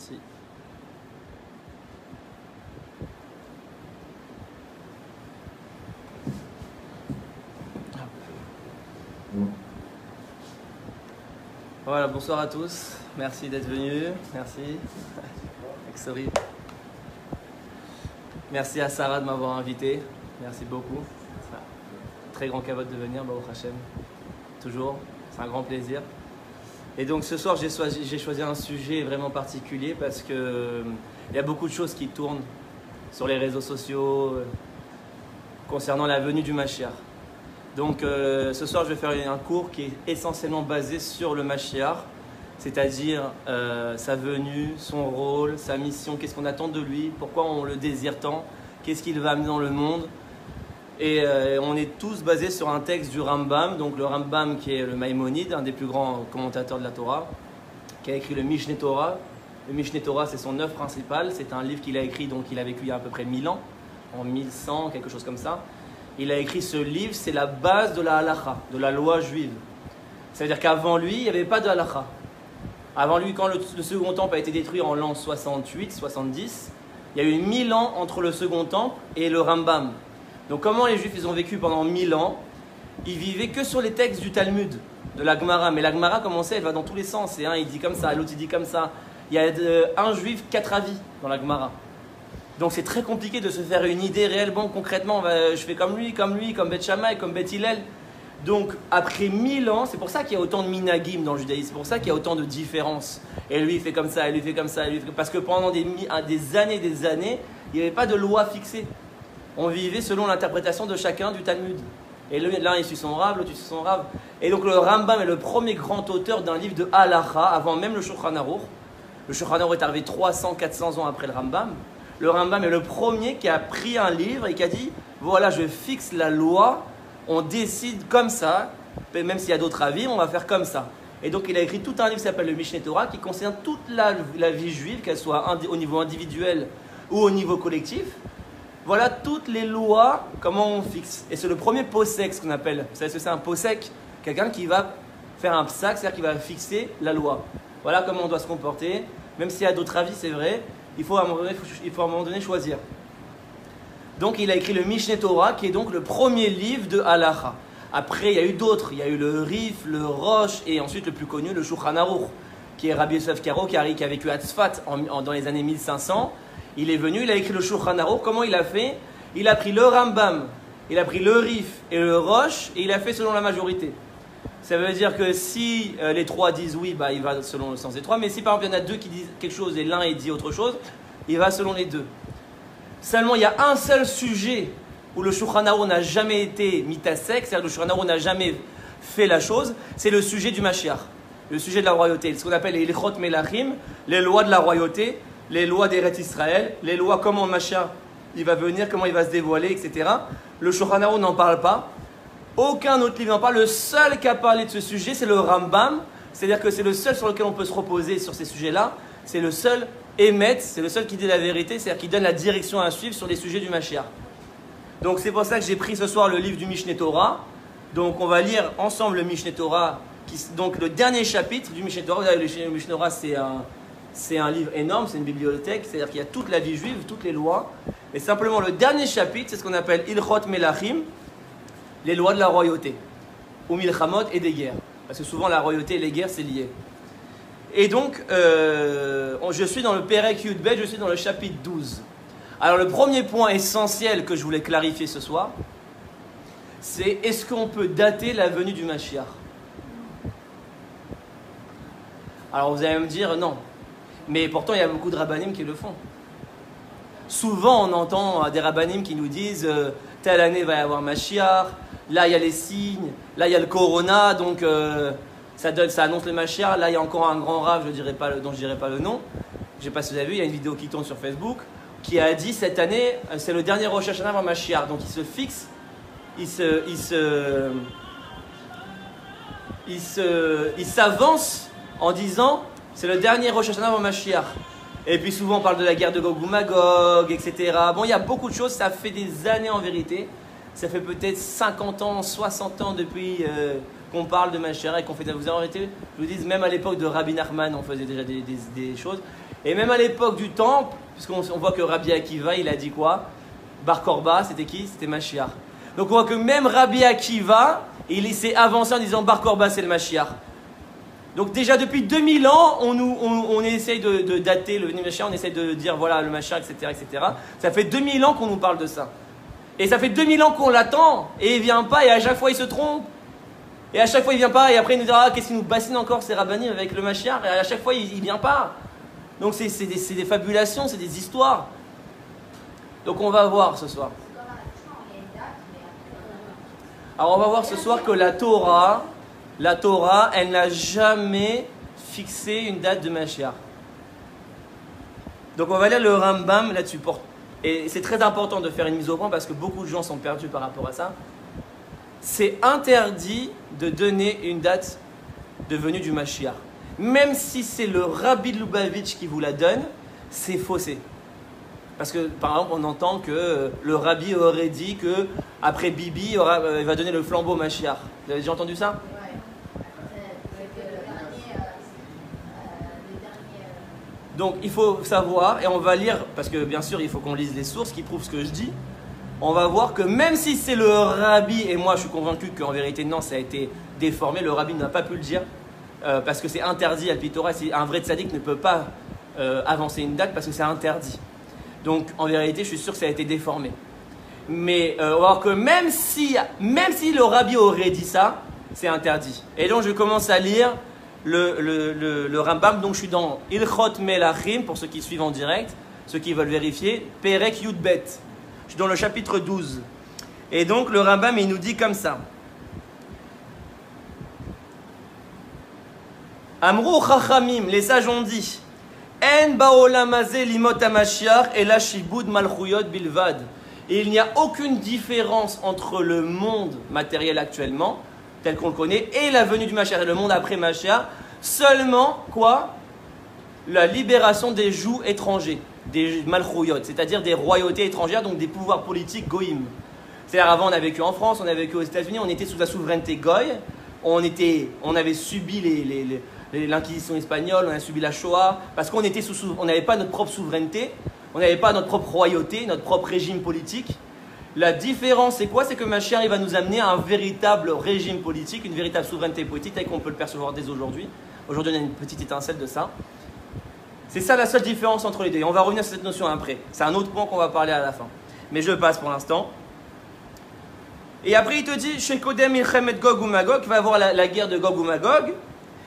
Merci. Voilà, bonsoir à tous. Merci d'être venus. Merci. Avec sourire. Merci à Sarah de m'avoir invité. Merci beaucoup. C'est un très grand cavote de venir, Baruch Hashem. Toujours. C'est un grand plaisir. Et donc ce soir, j'ai choisi un sujet vraiment particulier parce que il y a beaucoup de choses qui tournent sur les réseaux sociaux concernant la venue du Mashiach. Donc ce soir, je vais faire un cours qui est essentiellement basé sur le Mashiach, c'est-à-dire sa venue, son rôle, sa mission, qu'est-ce qu'on attend de lui, pourquoi on le désire tant, qu'est-ce qu'il va amener dans le monde. Et on est tous basés sur un texte du Rambam, donc le Rambam qui est le Maïmonide, un des plus grands commentateurs de la Torah, qui a écrit le Mishneh Torah. Le Mishneh Torah, c'est son œuvre principale, c'est un livre qu'il a écrit, donc il a vécu il y a à peu près 1000 ans, en 1100, quelque chose comme ça. Il a écrit ce livre, c'est la base de la halacha, de la loi juive. C'est-à-dire qu'avant lui, il n'y avait pas de halacha. Avant lui, quand le second temple a été détruit en l'an 68, 70, il y a eu 1000 ans entre le second temple et le Rambam. Donc comment les Juifs ils ont vécu pendant 1000 ans? Ils vivaient que sur les textes du Talmud, de la Gemara. Mais la Gemara, comme on sait, elle va dans tous les sens. Et un il dit comme ça, l'autre il dit comme ça. Il y a un Juif, 4 avis dans la Gemara. Donc c'est très compliqué de se faire une idée réelle. Bon, concrètement, je fais comme lui, comme Beth Shammai, comme Beth Hillel. Donc après 1000 ans, c'est pour ça qu'il y a autant de minagim dans le judaïsme. C'est pour ça qu'il y a autant de différences. Et lui il fait comme ça, et lui il fait comme ça. Et lui, parce que pendant des années, il n'y avait pas de loi fixée. On vivait selon l'interprétation de chacun du Talmud. Et l'un il suit son Rav, l'autre il suit son Rav. Et donc le Rambam est le premier grand auteur d'un livre de halacha, avant même le Shulchan Aruch. Le Shulchan Aruch est arrivé 300-400 ans après le Rambam. Le Rambam est le premier qui a pris un livre et qui a dit voilà, je fixe la loi, on décide comme ça, même s'il y a d'autres avis, on va faire comme ça. Et donc il a écrit tout un livre qui s'appelle le Mishneh Torah qui concerne toute la vie juive, qu'elle soit au niveau individuel ou au niveau collectif. Voilà toutes les lois, comment on fixe. Et c'est le premier posek, ce qu'on appelle. Vous savez ce que c'est un posek? Quelqu'un qui va faire un psak, c'est-à-dire qui va fixer la loi. Voilà comment on doit se comporter. Même s'il y a d'autres avis, c'est vrai, il faut à un moment donné choisir. Donc il a écrit le Mishneh Torah, qui est donc le premier livre de halacha. Après, il y a eu d'autres. Il y a eu le Rif, le Rosh, et ensuite le plus connu, le Shulchan Aruch, qui est Rabbi Yosef Karo, qui a vécu à Tzfat dans les années 1500. Il est venu, il a écrit le Shulchan Aruch. Comment il a fait? Il a pris le Rambam, il a pris le Rif et le Rosh, et il a fait selon la majorité. Ça veut dire que si les trois disent oui, bah, il va selon le sens des trois. Mais si par exemple il y en a deux qui disent quelque chose et l'un il dit autre chose, il va selon les deux. Seulement il y a un seul sujet où le Shulchan Aruch n'a jamais été mitasek, c'est-à-dire que le Shulchan Aruch n'a jamais fait la chose, c'est le sujet du Mashiach, le sujet de la royauté, ce qu'on appelle les Ilchot Melachim, les lois de la royauté, les lois d'Eretz Israël, les lois comment Mashiach il va venir, comment il va se dévoiler, etc. Le Shulchan Aruch n'en parle pas. Aucun autre livre n'en parle. Le seul qui a parlé de ce sujet, c'est le Rambam. C'est-à-dire que c'est le seul sur lequel on peut se reposer sur ces sujets-là. C'est le seul émet, c'est le seul qui dit la vérité, c'est-à-dire qui donne la direction à suivre sur les sujets du Mashiach. Donc c'est pour ça que j'ai pris ce soir le livre du Mishneh Torah. Donc on va lire ensemble le Mishneh Torah, donc le dernier chapitre du Mishneh Torah. Vous savez, le Mishneh Torah, c'est un livre énorme, c'est une bibliothèque, c'est-à-dire qu'il y a toute la vie juive, toutes les lois. Et simplement le dernier chapitre, c'est ce qu'on appelle Ilchot Melachim, les lois de la royauté, ou Milchamot et des guerres. Parce que souvent la royauté et les guerres, c'est lié. Et donc, je suis dans le Perek Yud Bet, je suis dans le chapitre 12. Alors le premier point essentiel que je voulais clarifier ce soir, c'est est-ce qu'on peut dater la venue du Mashiach? Alors vous allez me dire non. Mais pourtant, il y a beaucoup de rabbanim qui le font. Souvent, on entend des rabbanim qui nous disent telle année va y avoir Mashiach, là il y a les signes, là il y a le Corona, donc ça annonce le Mashiach. Là il y a encore un grand rave, dont je ne dirai pas le nom. Je ne sais pas si vous avez vu, il y a une vidéo qui tourne sur Facebook qui a dit cette année c'est le dernier Rosh Hashanah avant Mashiach. Donc il se fixe, il s'avance en disant c'est le dernier Rosh Hashanah avant Mashiach. Et puis souvent on parle de la guerre de Gog ou Magog, etc. Bon, il y a beaucoup de choses, ça fait des années en vérité. Ça fait peut-être 50 ans, 60 ans depuis qu'on parle de Mashiach et qu'on fait de la vérité. Je vous dis, même à l'époque de Rabbi Nachman, on faisait déjà des choses. Et même à l'époque du temple, puisqu'on voit que Rabbi Akiva, il a dit quoi? Bar Korba, c'était qui? C'était Mashiach. Donc on voit que même Rabbi Akiva, il s'est avancé en disant Bar Korba, c'est le Mashiach. Donc déjà depuis 2000 ans, on essaye de dater le Mashiach, on essaye de dire voilà le Mashiach, etc., etc. Ça fait 2000 ans qu'on nous parle de ça. Et ça fait 2000 ans qu'on l'attend, et il vient pas, et à chaque fois il se trompe. Et à chaque fois il vient pas, et après il nous dira ah, qu'est-ce qu'il nous bassine encore ces rabbinim avec le Mashiach, et à chaque fois il vient pas. Donc c'est des fabulations, c'est des histoires. Donc on va voir ce soir. Alors on va voir ce soir que la Torah, elle n'a jamais fixé une date de Mashiach. Donc on va lire le Rambam là-dessus. Et c'est très important de faire une mise au point parce que beaucoup de gens sont perdus par rapport à ça. C'est interdit de donner une date de venue du Mashiach. Même si c'est le Rabbi de Lubavitch qui vous la donne, c'est faussé. Parce que par exemple, on entend que le Rabbi aurait dit que après Bibi, il va donner le flambeau Mashiach. Vous avez déjà entendu ça? Donc il faut savoir, et on va lire, parce que bien sûr il faut qu'on lise les sources qui prouvent ce que je dis. On va voir que même si c'est le Rabbi, et moi je suis convaincu qu'en vérité non, ça a été déformé, le Rabbi n'a pas pu le dire, parce que c'est interdit à Torah, un vrai tzaddik ne peut pas avancer une date parce que c'est interdit. Donc en vérité je suis sûr que ça a été déformé. Mais on va voir que même si le Rabbi aurait dit ça, c'est interdit. Et donc je commence à lire le Rambam, donc je suis dans Ilchot Melachim, pour ceux qui suivent en direct, ceux qui veulent vérifier, Perek Yudbet. Je suis dans le chapitre 12. Et donc le Rambam, il nous dit comme ça. Amrou Chachamim, les sages ont dit, En baolam hazeh limot hamashiach ela shibud malchuyot bilvad. Et il n'y a aucune différence entre le monde matériel actuellement, tel qu'on le connaît, et la venue du Mashiach, et le monde après Mashiach, seulement quoi? La libération des jougs étrangers, des malchouyot, c'est-à-dire des royautés étrangères, donc des pouvoirs politiques goïm. C'est-à-dire avant on a vécu en France, on a vécu aux États-Unis, on était sous la souveraineté goy, on avait subi l'inquisition espagnole, on a subi la Shoah, parce qu'on n'avait pas notre propre souveraineté, on n'avait pas notre propre royauté, notre propre régime politique. La différence, c'est quoi? C'est que Mashiach, il va nous amener à un véritable régime politique, une véritable souveraineté politique, tel qu'on peut le percevoir dès aujourd'hui. Aujourd'hui, on a une petite étincelle de ça. C'est ça la seule différence entre les deux. Et on va revenir sur cette notion après. C'est un autre point qu'on va parler à la fin. Mais je passe pour l'instant. Et après, il te dit, chez Kodem Milchemet Gog ou Magog, il va y avoir la guerre de Gog ou Magog.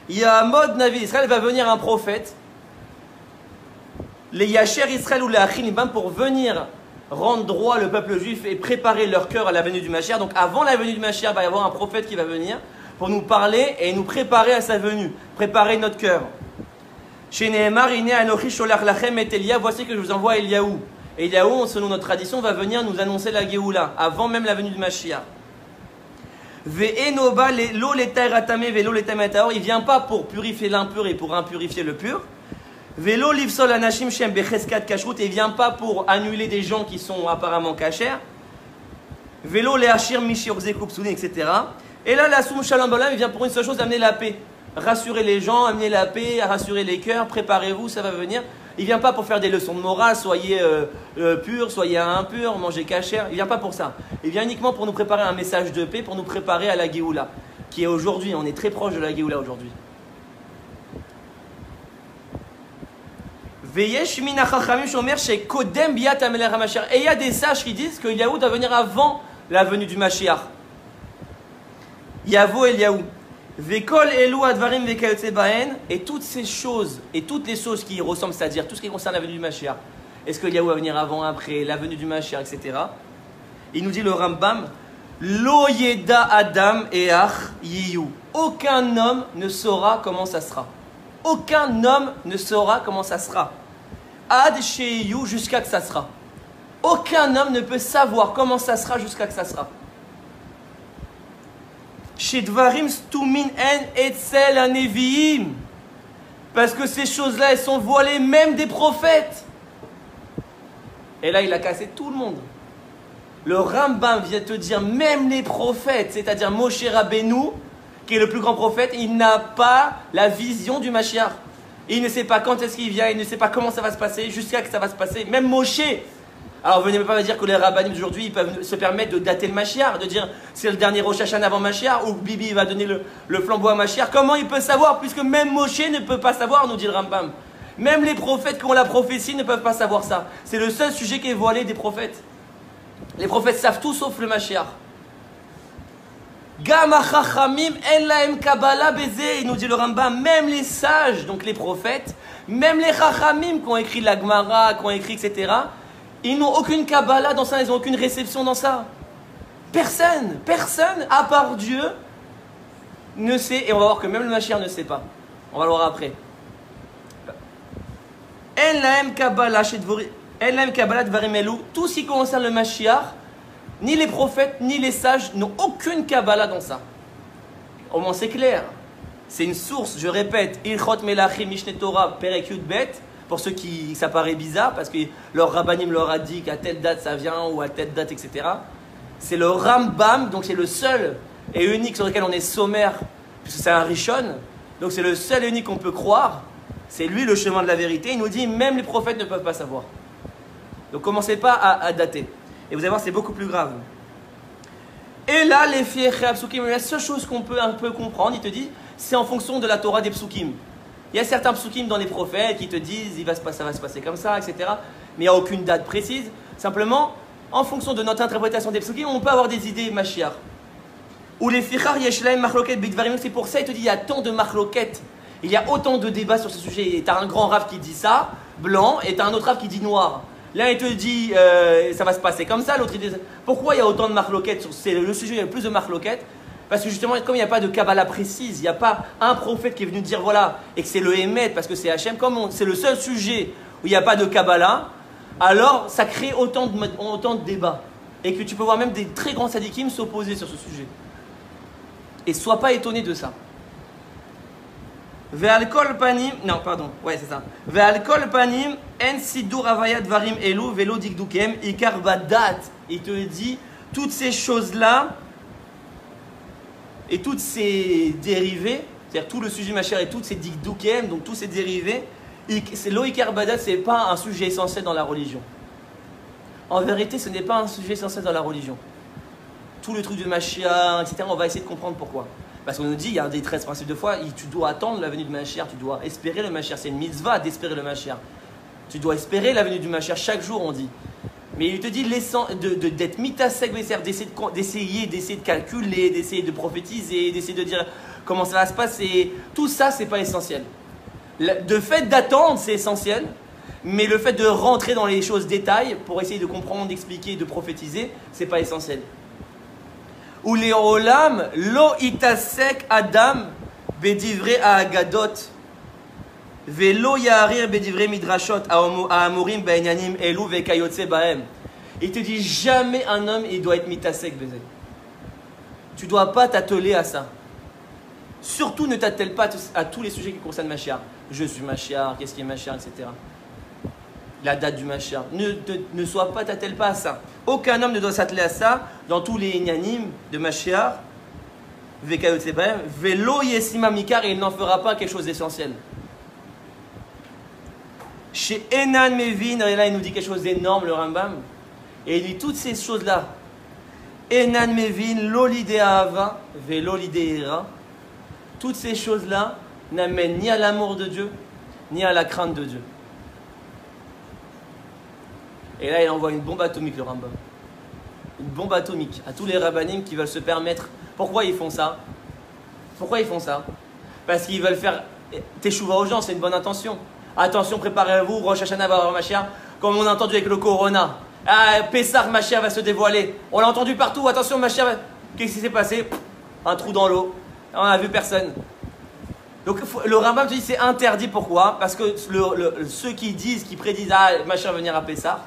Il y a un mode Navi Israël, va venir un prophète. Les Yacher Israël ou les Achinibam pour venir rendre droit le peuple juif et préparer leur cœur à la venue du Mashiach. Donc avant la venue du Mashiach, il va y avoir un prophète qui va venir pour nous parler et nous préparer à sa venue, préparer notre cœur. Chez Nehemar, Iné Anochi Sholach Lachem et Elia, voici que je vous envoie Eliaou. Et Eliaou, selon notre tradition, va venir nous annoncer la Géoula, avant même la venue du Mashiach. Ve'enoba lo l'etaï ratame ve'lo l'etaï metaor, il vient pas pour purifier l'impur et pour impurifier le pur. Vélo livsol anashim shem becheskat kashrut, et il vient pas pour annuler des gens qui sont apparemment cachers. Vélo leachir mishir zekupsouni, etc. Et là, la soum shalom balam, il vient pour une seule chose, amener la paix. Rassurer les gens, amener la paix, rassurer les cœurs, préparez-vous, ça va venir. Il vient pas pour faire des leçons de morale, soyez purs, soyez impurs, mangez kasher. Il vient pas pour ça. Il vient uniquement pour nous préparer un message de paix, pour nous préparer à la Géoula, qui est aujourd'hui, on est très proche de la Géoula aujourd'hui. Et il y a des sages qui disent que Eliaou doit venir avant la venue du Mashiach. Yavo Eliaou. Et toutes ces choses, et toutes les choses qui y ressemblent, c'est-à-dire tout ce qui concerne la venue du Mashiach. Est-ce que Eliaou va venir avant, après, la venue du Mashiach, etc. Il nous dit le Rambam, Lo yeda Adam each yiyu. Aucun homme ne saura comment ça sera. Aucun homme ne saura comment ça sera. Ad sheyu, jusqu'à que ça sera. Aucun homme ne peut savoir comment ça sera jusqu'à que ça sera. Shedvarim stumin en etzel aneviim. Parce que ces choses-là, elles sont voilées même des prophètes. Et là, il a cassé tout le monde. Le Rambam vient te dire, même les prophètes, c'est-à-dire Moshe Rabbeinu, qui est le plus grand prophète, il n'a pas la vision du Mashiach. Il ne sait pas quand est-ce qu'il vient, il ne sait pas comment ça va se passer, jusqu'à que ça va se passer. Même Moshe. Alors venez pas me dire que les rabbinim d'aujourd'hui ils peuvent se permettre de dater le Mashiach, de dire c'est le dernier Rosh Hashanah avant Mashiach, ou Bibi va donner le flambeau à Mashiach. Comment il peut savoir, puisque même Moshe ne peut pas savoir, nous dit le Rambam. Même les prophètes qui ont la prophétie ne peuvent pas savoir ça. C'est le seul sujet qui est voilé des prophètes. Les prophètes savent tout sauf le Mashiach. Gama chachamim en lahem kabbalah bezeh, il nous dit le Rambam, même les sages, donc les prophètes, même les chachamim qui ont écrit la Gemara, qui ont écrit etc., ils n'ont aucune kabbalah dans ça, ils n'ont aucune réception dans ça. Personne, à part Dieu, ne sait, et on va voir que même le Mashiach ne sait pas. On va le voir après. En lahem kabbalah dvarim elu, tout ce qui concerne le Mashiach, ni les prophètes, ni les sages n'ont aucune Kabbalah dans ça. Au moins c'est clair. C'est une source, je répète, Ilchot Melachim Mishneh Torah Perek Yud Bet, pour ceux qui ça paraît bizarre, parce que leur rabbanim leur a dit qu'à telle date ça vient, ou à telle date, etc. C'est le Rambam, donc c'est le seul et unique sur lequel on est sommaire, puisque c'est un Rishon, donc c'est le seul et unique qu'on peut croire. C'est lui le chemin de la vérité. Il nous dit, même les prophètes ne peuvent pas savoir. Donc commencez pas à dater. Et vous allez voir, c'est beaucoup plus grave. Et là, les fiechem psukim, la seule chose qu'on peut un peu comprendre, il te dit, c'est en fonction de la Torah des psukim. Il y a certains psukim dans les prophètes qui te disent, ça va se passer comme ça, etc. Mais il n'y a aucune date précise. Simplement, en fonction de notre interprétation des psukim, on peut avoir des idées Mashiach. Ou les fichar yeshlaim machloket bidvarim, c'est pour ça, il te dit, il y a tant de machloket. Il y a autant de débats sur ce sujet. Tu as un grand rave qui dit ça, blanc, et tu as un autre rave qui dit noir. L'un il te dit ça va se passer comme ça, l'autre il dit pourquoi il y a autant de marloquettes sur le sujet, il y a plus de marloquettes parce que justement comme il n'y a pas de Kabbalah précise, il n'y a pas un prophète qui est venu dire voilà et que c'est le Hémet parce que c'est Hachem, comme c'est le seul sujet où il n'y a pas de Kabbalah, alors ça crée autant de débats et que tu peux voir même des très grands sadikim s'opposer sur ce sujet. Et sois pas étonné de ça. Ve'al-kol panim, non pardon, ouais c'est ça. Ve'al-kol panim en sidur avayat varim elu velo dikdukem ikar badat. Il te dit toutes ces choses là et toutes ces dérivés, c'est-à-dire tout le sujet Mashiach et toutes ces dikdukem, donc tous ces dérivés, c'est lo ikar badat, c'est pas un sujet essentiel dans la religion. En vérité, ce n'est pas un sujet essentiel dans la religion. Tout le truc de Mashiach, etc. On va essayer de comprendre pourquoi. Parce qu'on nous dit, il y a des 13 principes de foi, tu dois attendre la venue du Mashiach, tu dois espérer le Mashiach. C'est une mitzvah d'espérer le Mashiach. Tu dois espérer la venue du Mashiach chaque jour, on dit. Mais il te dit d'être mitasek, d'essayer de calculer, d'essayer de prophétiser, d'essayer de dire comment ça va se passer. Tout ça, c'est pas essentiel. Le fait d'attendre, c'est essentiel. Mais le fait de rentrer dans les choses détails pour essayer de comprendre, d'expliquer, de prophétiser, c'est pas essentiel. Ou les olam lo itasek adam bedivre agadot velo yarir bedivre midrashot amurim beinyanim elu vekayotse bahem. Il te dit jamais un homme il doit être mitasek bezé. Tu dois pas t'atteler à ça. Surtout ne t'attelle pas à tous les sujets qui concernent Mashiach. Je suis Mashiach, qu'est-ce qui est Mashiach, etc. La date du Mashiach. Ne sois pas, t'attelle pas à ça. Aucun homme ne doit s'atteler à ça dans tous les inyanim de Mashiach. Velo yesima mikar, et il n'en fera pas quelque chose d'essentiel. Chez Enan Mevin, et là il nous dit quelque chose d'énorme, le Rambam. Et il dit toutes ces choses-là. Enan Mevin, l'olide ahava, velolide ira. Toutes ces choses-là n'amènent ni à l'amour de Dieu, ni à la crainte de Dieu. Et là, il envoie une bombe atomique, le Rambam. Une bombe atomique à tous les rabbanim qui veulent se permettre. Pourquoi ils font ça? Pourquoi ils font ça? Parce qu'ils veulent faire teshuva aux gens, c'est une bonne intention. Attention, préparez-vous, Rosh Hashanah va avoir Mashiach, comme on a entendu avec le Corona. Ah, Pessah, Mashiach va se dévoiler. On l'a entendu partout, attention, Mashiach va... Qu'est-ce qui s'est passé? Un trou dans l'eau. On n'a vu personne. Donc le Rambam te dit c'est interdit, pourquoi? Parce que ceux qui disent, qui prédisent ah, Mashiach va venir à Pessah,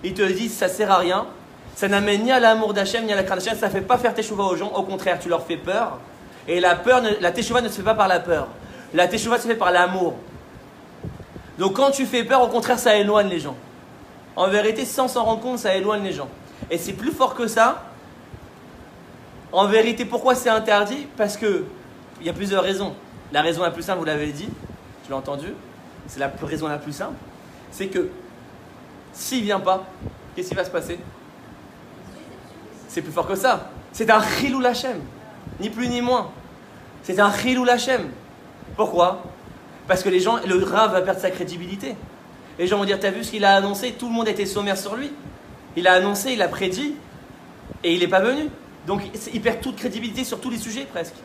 ils te disent ça sert à rien, ça n'amène ni à l'amour d'Hachem ni à la crainte d'Hachem, ça ne fait pas faire teshuva aux gens, au contraire tu leur fais peur. Et la teshuva ne se fait pas par la peur, la teshuva se fait par l'amour. Donc quand tu fais peur, au contraire ça éloigne les gens. En vérité, sans s'en rendre compte, ça éloigne les gens. Et c'est plus fort que ça. En vérité, pourquoi c'est interdit? Parce que il y a plusieurs raisons. La raison la plus simple, vous l'avez dit, tu l'as entendu, c'est la raison la plus simple, c'est que s'il ne vient pas, qu'est-ce qui va se passer? C'est plus fort que ça. C'est un Chilul Hashem, ni plus ni moins. C'est un Chilul Hashem. Pourquoi? Parce que les gens, le Rav va perdre sa crédibilité. Les gens vont dire, t'as vu ce qu'il a annoncé? Tout le monde était sommaire sur lui. Il a annoncé, il a prédit, et il n'est pas venu. Donc il perd toute crédibilité sur tous les sujets presque.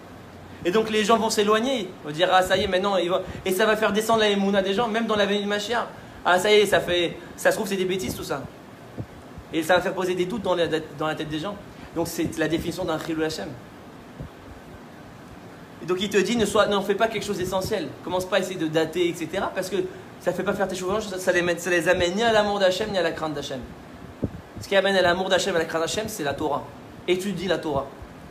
Et donc les gens vont s'éloigner. Ils vont dire, ah ça y est, maintenant, il va... Et ça va faire descendre la émouna des gens, même dans la venue de Mashiach. Ah ça y est, ça se trouve c'est des bêtises tout ça. Et ça va faire poser des doutes dans la tête des gens. Donc c'est la définition d'un Chilul Hashem. Et donc il te dit, n'en fais pas quelque chose d'essentiel. Commence pas à essayer de dater, etc. Parce que ça ne fait pas faire tes cheveux, ça les amène ni à l'amour d'Hachem, ni à la crainte d'Hachem. Ce qui amène à l'amour d'Hachem et à la crainte d'Hachem, c'est la Torah. Étudie la Torah.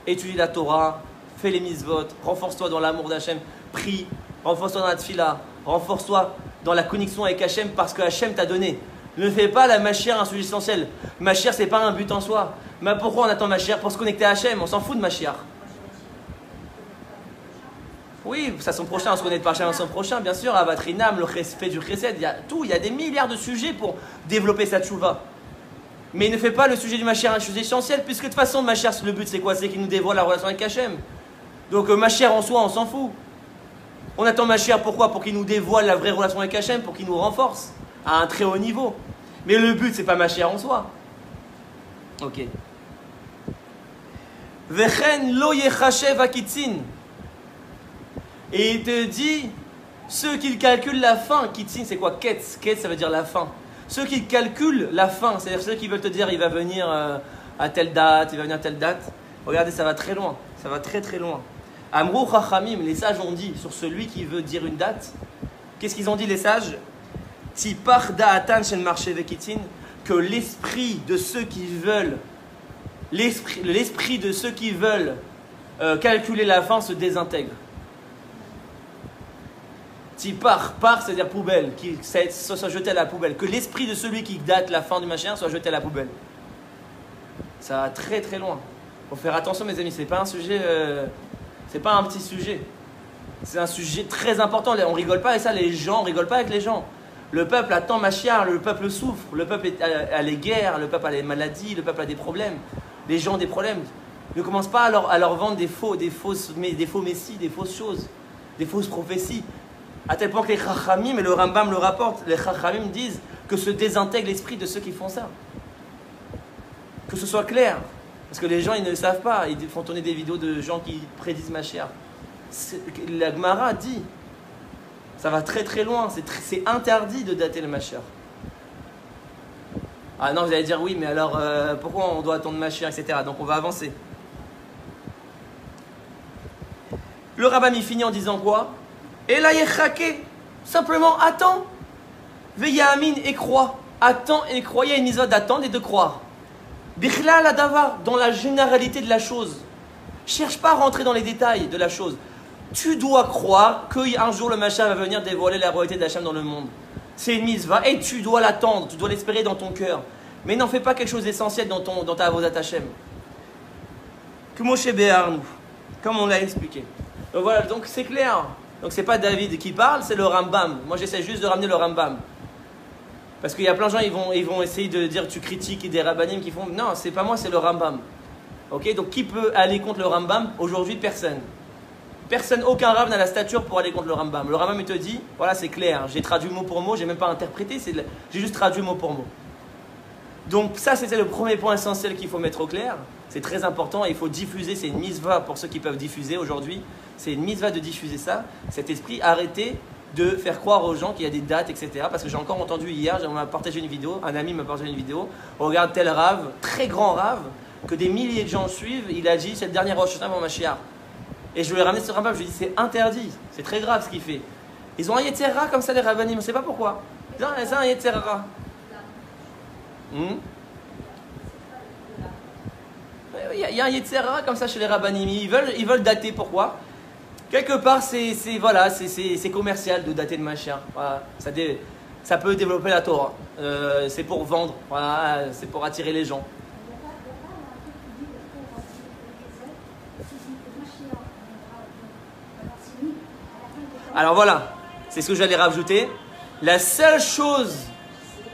Étudie la Torah, fais les mitzvot, renforce-toi dans l'amour d'Hachem, prie, renforce-toi dans la tfila, renforce-toi dans la connexion avec Hachem parce que Hachem t'a donné. Ne fais pas la Mashiach un sujet essentiel. Mashiach, c'est pas un but en soi. Mais pourquoi on attend Mashiach? Pour se connecter à Hachem, on s'en fout de Mashiach. Oui, ça son prochain, on se connaît par Hachem son prochain, bien sûr. Avatrinam, le fait du chesed, il y a tout, il y a des milliards de sujets pour développer sa tchouva. Mais ne fais pas le sujet du Mashiach un sujet essentiel, puisque de toute façon, Mashiach, le but c'est quoi? C'est qu'il nous dévoile la relation avec Hachem. Donc Mashiach en soi, on s'en fout. On attend Mashiach pourquoi? Pour qu'il nous dévoile la vraie relation avec Hachem, pour qu'il nous renforce à un très haut niveau. Mais le but, c'est pas Mashiach en soi. Ok. Vechen lo yechashev akitzin. Et il te dit, ceux qui calculent la fin, kitzin c'est quoi? Ketz, ketz ça veut dire la fin. Ceux qui calculent la fin, c'est-à-dire ceux qui veulent te dire il va venir à telle date, il va venir à telle date. Regardez, ça va très loin, ça va très très loin. Amrou chachamim, les sages ont dit sur celui qui veut dire une date. Qu'est-ce qu'ils ont dit les sages? Tipar da'atan shen marché vekitzin, que l'esprit de ceux qui veulent, l'esprit de ceux qui veulent calculer la fin se désintègre. Tipar, c'est-à-dire poubelle, qui soit jeté à la poubelle. Que l'esprit de celui qui date la fin du machin soit jeté à la poubelle. Ça va très très loin. Faut faire attention mes amis, c'est pas un sujet, c'est pas un petit sujet. C'est un sujet très important. On rigole pas avec ça, les gens, on rigole pas avec les gens. Le peuple attend Mashiach, le peuple souffre, le peuple a les guerres, le peuple a les maladies, le peuple a des problèmes. Les gens ont des problèmes. Ne commence pas à leur vendre des faux messies, des fausses choses, des fausses prophéties. À tel point que les Chachamim, et le Rambam le rapporte, les Chachamim disent que se désintègre l'esprit de ceux qui font ça. Que ce soit clair. Parce que les gens, ils ne le savent pas. Ils font tourner des vidéos de gens qui prédisent Mashiach. La Gemara dit, ça va très très loin. C'est interdit de dater le Mashiach. Ah non, vous allez dire oui, mais alors pourquoi on doit attendre Mashiach, etc. Donc on va avancer. Le Rambam il finit en disant quoi? Et là, simplement attends. Veyamin et crois. Attends et crois. Il y a une mitzvah d'attendre et de croire. Bichla la davar, dans la généralité de la chose. Cherche pas à rentrer dans les détails de la chose. Tu dois croire qu'un jour le Mashiach va venir dévoiler la royauté d'Hachem dans le monde. C'est une mitzvah et tu dois l'attendre, tu dois l'espérer dans ton cœur. Mais n'en fais pas quelque chose d'essentiel dans ta avodat Hachem. Que Moshe Béarnou, comme on l'a expliqué. Donc voilà, donc c'est clair. Donc c'est pas David qui parle, c'est le Rambam. Moi j'essaie juste de ramener le Rambam. Parce qu'il y a plein de gens, ils vont essayer de dire tu critiques des rabbanim qui font... Non, c'est pas moi, c'est le Rambam. Ok, donc qui peut aller contre le Rambam? Aujourd'hui, personne. Personne, aucun rab n'a la stature pour aller contre le Rambam. Le Rambam il te dit, voilà c'est clair, j'ai traduit mot pour mot, j'ai même pas interprété, j'ai juste traduit mot pour mot. Donc ça c'était le premier point essentiel qu'il faut mettre au clair. C'est très important et il faut diffuser, c'est une mitzvah pour ceux qui peuvent diffuser aujourd'hui. C'est une mitzvah de diffuser ça, cet esprit, arrêtez de faire croire aux gens qu'il y a des dates, etc. Parce que j'ai encore entendu hier, on m'a partagé une vidéo, un ami m'a partagé une vidéo, on regarde tel rave, très grand rave, que des milliers de gens suivent, il a dit c'est le dernier Rosh Hashanah avant Mashiach. Et je lui ai ramené ce Rambam, je lui ai dit c'est interdit, c'est très grave ce qu'il fait. Ils ont un Yetzerara comme ça les rabbanim, on ne sait pas pourquoi. Ils ont un Yetzerara. Il y a un Yetzerara comme ça chez les rabbanim, ils veulent dater, pourquoi? Quelque part c'est commercial de dater le Mashiach. Voilà, ça peut développer la Torah, c'est pour vendre, voilà, c'est pour attirer les gens. Alors voilà, c'est ce que j'allais rajouter. La seule chose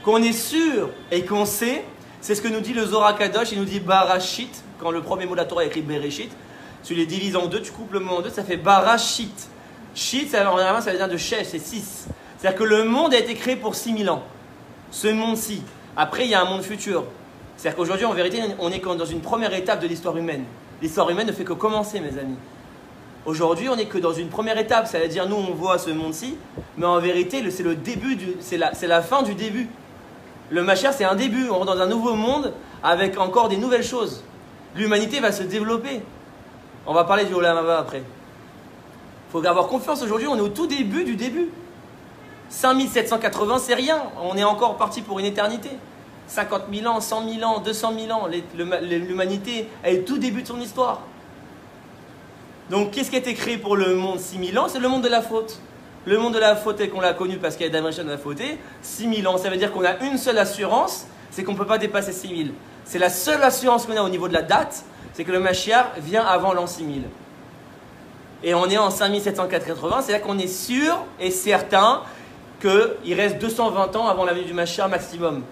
qu'on est sûr et qu'on sait, c'est ce que nous dit le Zohar Kadosh. Il nous dit Barashit, quand le premier mot de la Torah est écrit Bereshit, tu les divises en deux, tu coupes le mot en deux, ça fait Barashit. Shit, ça veut dire de Shesh, c'est 6. C'est-à-dire que le monde a été créé pour 6000 ans. Ce monde-ci. Après, il y a un monde futur. C'est-à-dire qu'aujourd'hui, en vérité, on est dans une première étape de l'histoire humaine. L'histoire humaine ne fait que commencer, mes amis. Aujourd'hui, on n'est que dans une première étape. Ça veut dire, nous, on voit ce monde-ci, mais en vérité, c'est le début, c'est la fin du début. Le Mashiach, c'est un début. On rentre dans un nouveau monde avec encore des nouvelles choses. L'humanité va se développer. On va parler du Olam Haba après. Il faut avoir confiance. Aujourd'hui, on est au tout début du début. 5780, c'est rien. On est encore parti pour une éternité. 50 000 ans, 100 000 ans, 200 000 ans. L'humanité est au tout début de son histoire. Donc, qu'est-ce qui a été créé pour le monde 6000 ans? C'est le monde de la faute. Le monde de la faute tel qu'on l'a connu parce qu'il y a Adam Rishon a fauté. 6000 ans, ça veut dire qu'on a une seule assurance, c'est qu'on ne peut pas dépasser 6000. C'est la seule assurance qu'on a au niveau de la date, c'est que le Mashiach vient avant l'an 6000. Et on est en 5780, c'est là qu'on est sûr et certain qu'il reste 220 ans avant la venue du Mashiach maximum.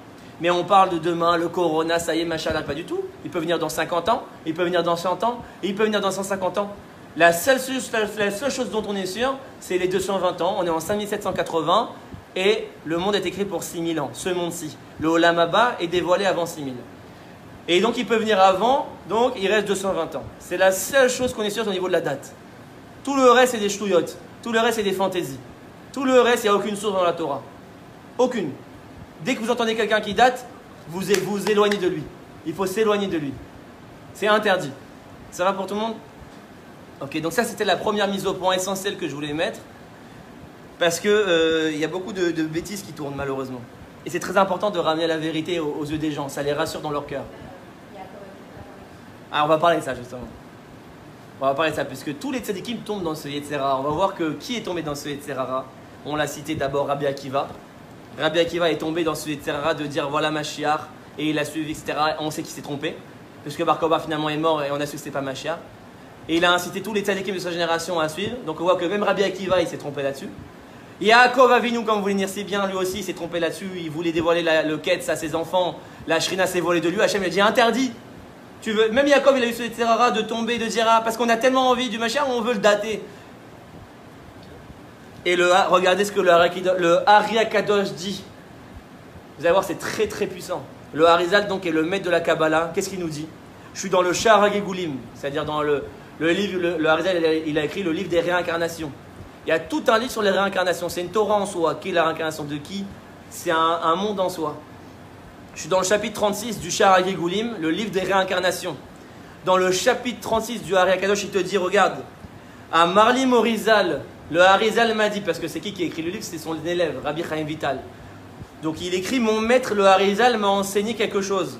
Mais on parle de demain, le Corona, ça y est, Mashiach, pas du tout. Il peut venir dans 50 ans, il peut venir dans 100 ans, et il peut venir dans 150 ans. La seule chose dont on est sûr, c'est les 220 ans. On est en 5780 et le monde a été créé pour 6000 ans, ce monde-ci. Le Olam Haba est dévoilé avant 6000. Et donc il peut venir avant, donc il reste 220 ans. C'est la seule chose qu'on est sûr au niveau de la date. Tout le reste, c'est des ch'touillottes. Tout le reste, c'est des fantaisies. Tout le reste, il n'y a aucune source dans la Torah. Aucune. Dès que vous entendez quelqu'un qui date, vous vous éloignez de lui. Il faut s'éloigner de lui. C'est interdit. Ça va pour tout le monde? Ok, donc ça c'était la première mise au point essentielle que je voulais mettre. Parce que y a beaucoup de bêtises qui tournent malheureusement. Et c'est très important de ramener la vérité aux yeux des gens. Ça les rassure dans leur cœur. Ah, on va parler de ça justement. On va parler de ça, puisque tous les tzadikim tombent dans ce Yetzerara. On va voir que qui est tombé dans ce Yetzerara. On l'a cité d'abord Rabbi Akiva. Rabbi Akiva est tombé dans ce Yetzerara de dire voilà Mashiach, et il a suivi, etc. On sait qu'il s'est trompé, puisque Bar Kokhba finalement est mort et on a su que ce n'était pas Mashiach. Et il a incité tous les tzadikim de sa génération à suivre. Donc on voit que même Rabbi Akiva il s'est trompé là-dessus. Yaakov Avinu, comme vous voulez dire si bien, lui aussi il s'est trompé là-dessus. Il voulait dévoiler le Ketz à ses enfants. La Shrina s'est volée de lui. Hachem lui a dit interdit. Même Yaakov il a eu ce Yetzerara de tomber, de dire ah, parce qu'on a tellement envie du Mashiach, on veut le dater. Et regardez ce que le Ari Akadosh dit. Vous allez voir, c'est très très puissant. Le Harizal donc est le maître de la Kabbalah. Qu'est-ce qu'il nous dit? Je suis dans le Sha'ar HaGegulim, c'est-à-dire dans le livre, le Harizal il a écrit le livre des réincarnations. Il y a tout un livre sur les réincarnations. C'est une Torah en soi. Qui est la réincarnation de qui? C'est un monde en soi. Je suis dans le chapitre 36 du Sha'ar HaGegulim, le livre des réincarnations. Dans le chapitre 36 du Ari Akadosh, il te dit, regarde, à Marli Morizal, le Harizal m'a dit, parce que c'est qui a écrit le livre? C'est son élève, Rabbi Chaim Vital. Donc il écrit, mon maître, le Harizal, m'a enseigné quelque chose.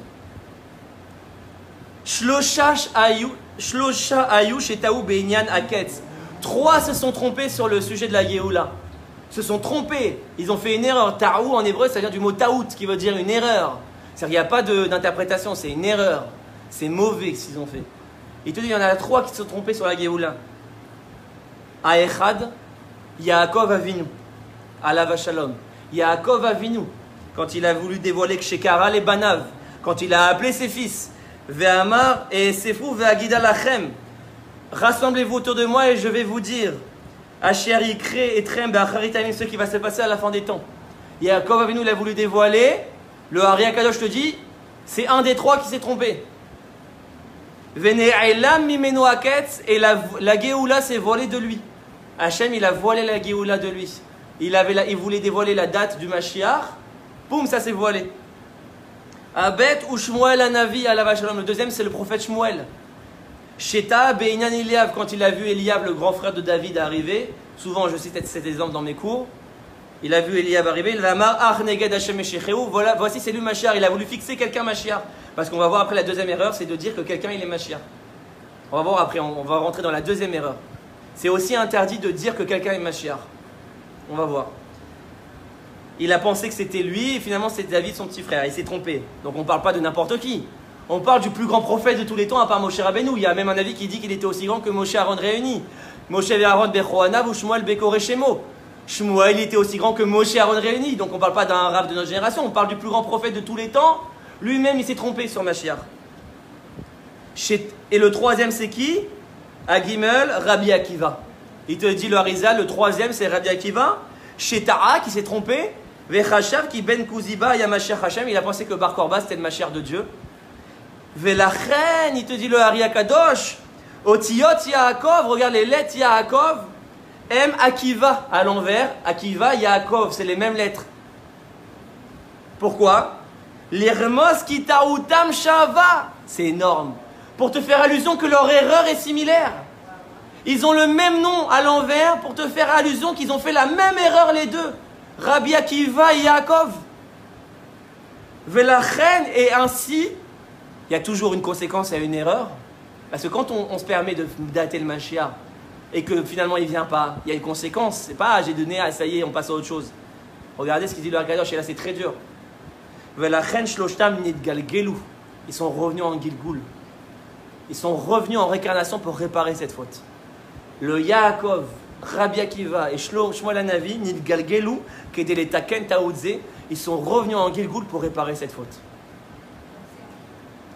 Shlosha ayush et taou beinyan aketz. 3 se sont trompés sur le sujet de la Géoula. Se sont trompés. Ils ont fait une erreur. Taou en hébreu, ça vient du mot taout, qui veut dire une erreur. C'est-à-dire qu'il n'y a pas d'interprétation, c'est une erreur. C'est mauvais ce qu'ils ont fait. Il te dit, il y en a 3 qui se sont trompés sur la Géoula. Aechad, Yaakov Avinu, Alav Shalom. Yaakov Avinu, quand il a voulu dévoiler que Shekara les Banav, quand il a appelé ses fils, Ve'amar et Sefou Ve'agida Lachem, rassemblez-vous autour de moi et je vais vous dire, Asher Yikre et Trem Be'acharitamim, ce qui va se passer à la fin des temps. Yaakov Avinu l'a voulu dévoiler, le Ari Akadosh te dit, c'est un des 3 qui s'est trompé. Vene'elam mimenu aketz, et la Géoula s'est volée de lui. Hachem, il a voilé la Géoula de lui. Il voulait dévoiler la date du Mashiach. Boum, ça s'est voilé. Abet ou Shmuel Anavi alav shalom. Le deuxième, c'est le prophète Shmuel. Sheta Beinyan Eliab, quand il a vu Eliab, le grand frère de David, arriver. Souvent, je cite cet exemple dans mes cours. Il a vu Eliab arriver. Voilà, voici, c'est lui Mashiach. Il a voulu fixer quelqu'un Mashiach. Parce qu'on va voir après la deuxième erreur, c'est de dire que quelqu'un il est Mashiach. On va voir après, on va rentrer dans la deuxième erreur. C'est aussi interdit de dire que quelqu'un est Mashiach. On va voir. Il a pensé que c'était lui et finalement c'est David, son petit frère. Il s'est trompé. Donc on ne parle pas de n'importe qui. On parle du plus grand prophète de tous les temps à part Moshe Rabbeinu. Il y a même un avis qui dit qu'il était aussi grand que Moshe Aaron réunis. Moshe et Aaron Bechoanav ou Shmuel Bekoreshemo. Shmuel il était aussi grand que Moshe et Aaron réunis. Donc on ne parle pas d'un rave de notre génération, on parle du plus grand prophète de tous les temps. Lui-même il s'est trompé sur Mashiach. Et le troisième c'est qui? À Gimel, Rabbi Akiva. Il te dit le Harizal, le troisième c'est Rabbi Akiva. Chez Tara qui s'est trompé. Vechachav qui ben Kuziba ya Mashiach Hashem. Il a pensé que Bar Korba c'était le Mashiach de Dieu. Velachen, il te dit le Hari Akadosh. Otiyot Yaakov, regarde les lettres Yaakov. M Akiva à l'envers. Akiva, Yaakov, c'est les mêmes lettres. Pourquoi? L'Irmos Kitautam Shava. C'est énorme. Pour te faire allusion que leur erreur est similaire. Ils ont le même nom à l'envers pour te faire allusion qu'ils ont fait la même erreur les deux. Rabbi Akiva et Yaakov. Velachen, et ainsi, il y a toujours une conséquence à une erreur. Parce que quand on se permet de dater le Mashiach et que finalement il ne vient pas, il y a une conséquence. C'est pas j'ai donné, ça y est, on passe à autre chose. Regardez ce qu'il dit le Hakadosh, et là c'est très dur. Velachen shloshtam nidgalgelu. Ils sont revenus en Gilgul. Ils sont revenus en réincarnation pour réparer cette faute. Le Yaakov, Rabbi Akiva et Shmuel Hanavi, nidgalgelu, qui étaient les taken taoudze, ils sont revenus en Gilgul pour réparer cette faute.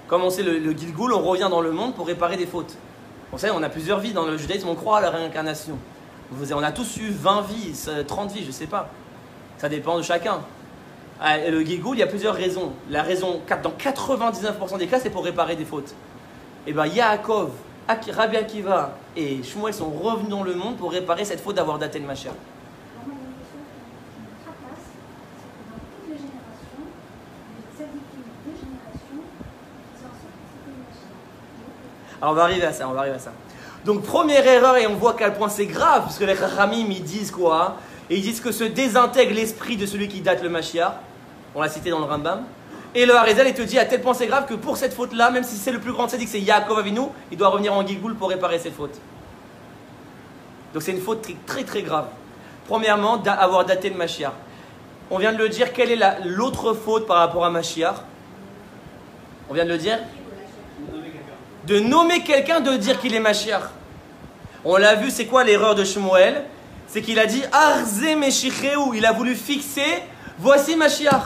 Comme on sait, le Gilgul, on revient dans le monde pour réparer des fautes. Vous savez, on a plusieurs vies dans le judaïsme, on croit à la réincarnation. On a tous eu 20 vies, 30 vies, je ne sais pas. Ça dépend de chacun. Le Gilgul, il y a plusieurs raisons. La raison, dans 99% des cas, c'est pour réparer des fautes. Et bien, Yaakov, Rabbi Akiva et Shmuel sont revenus dans le monde pour réparer cette faute d'avoir daté le Mashiach. Alors on va arriver à ça, Donc première erreur, et on voit à quel point c'est grave, parce que les Chachamim ils disent quoi? Et ils disent que se désintègre l'esprit de celui qui date le Mashiach. On l'a cité dans le Rambam. Et le Harizal il te dit à tel point c'est grave que pour cette faute-là, même si c'est le plus grand tzaddik, c'est Yaakov Avinu, il doit revenir en Gilgul pour réparer cette faute. Donc c'est une faute très très grave. Premièrement, avoir daté le Mashiach. On vient de le dire, quelle est l'autre faute par rapport à Mashiach? On vient de le dire? De nommer quelqu'un, de dire qu'il est Mashiach. On l'a vu, c'est quoi l'erreur de Shmuel? C'est qu'il a dit Arze Meshicheu, il a voulu fixer, voici Mashiach.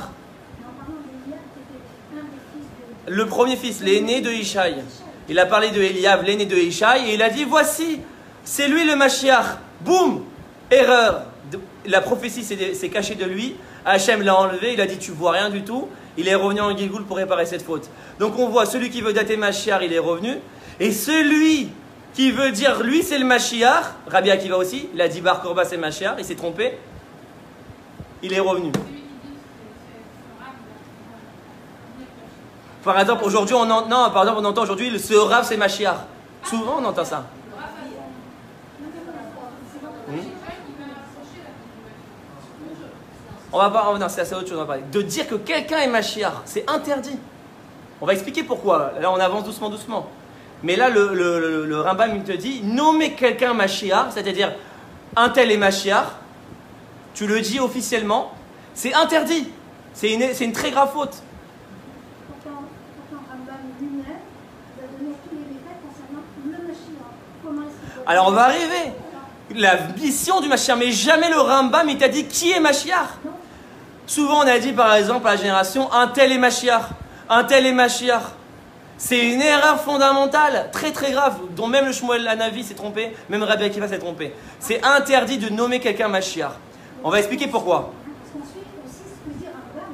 Le premier fils, l'aîné de Ishaï. Il a parlé de Eliav, l'aîné de Ishaï, et il a dit voici, c'est lui le Mashiach. Boum, erreur. La prophétie s'est cachée de lui. Hachem l'a enlevé, il a dit tu vois rien du tout. Il est revenu en Gilgul pour réparer cette faute. Donc on voit celui qui veut dater Mashiach, il est revenu. Et celui qui veut dire lui c'est le Mashiach, Rabbi Akiva aussi, il a dit Bar Korba c'est Mashiach, il s'est trompé. Il est revenu. Par exemple, aujourd'hui, on entend aujourd'hui ce Rav c'est Mashiach. Souvent on entend ça. On va pas, non, c'est autre chose, on va parler. De dire que quelqu'un est Mashiach, c'est interdit. On va expliquer pourquoi. Là, on avance doucement, doucement. Mais là, le Rambam, il te dit, nommer quelqu'un Mashiach, c'est-à-dire un tel est Mashiach, tu le dis officiellement, c'est interdit. C'est une très grave faute. Pourtant, Rambam lui-même va donner tous les détails concernant le Mashiach. Comment est-ce qu'il doit... Alors, on va arriver. La mission du Mashiach, mais jamais le Rambam, il t'a dit qui est Mashiach. Souvent, on a dit, par exemple, à la génération, un tel est Mashiach, un tel est Mashiach. C'est une erreur fondamentale, très très grave, dont même le Shmuel Hanavi s'est trompé, même Rabbi Akiva s'est trompé. C'est interdit de nommer quelqu'un Mashiach. On va expliquer pourquoi. Parce qu'on suit aussi ce que dit Rambam.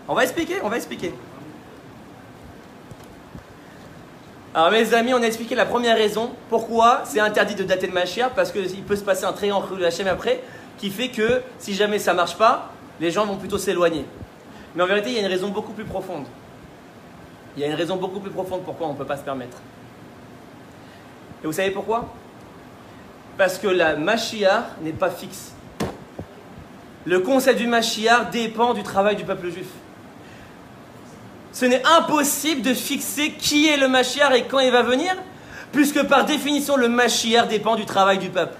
On va expliquer. Alors mes amis, on a expliqué la première raison pourquoi c'est interdit de dater le Mashiach, parce qu'il peut se passer un très grand Chilul Hashem après, qui fait que si jamais ça ne marche pas, les gens vont plutôt s'éloigner. Mais en vérité, il y a une raison beaucoup plus profonde. Il y a une raison beaucoup plus profonde pourquoi on ne peut pas se permettre. Et vous savez pourquoi? Parce que la Mashiach n'est pas fixe. Le concept du Mashiach dépend du travail du peuple juif. Ce n'est impossible de fixer qui est le Mashiach et quand il va venir, puisque par définition, le Mashiach dépend du travail du peuple.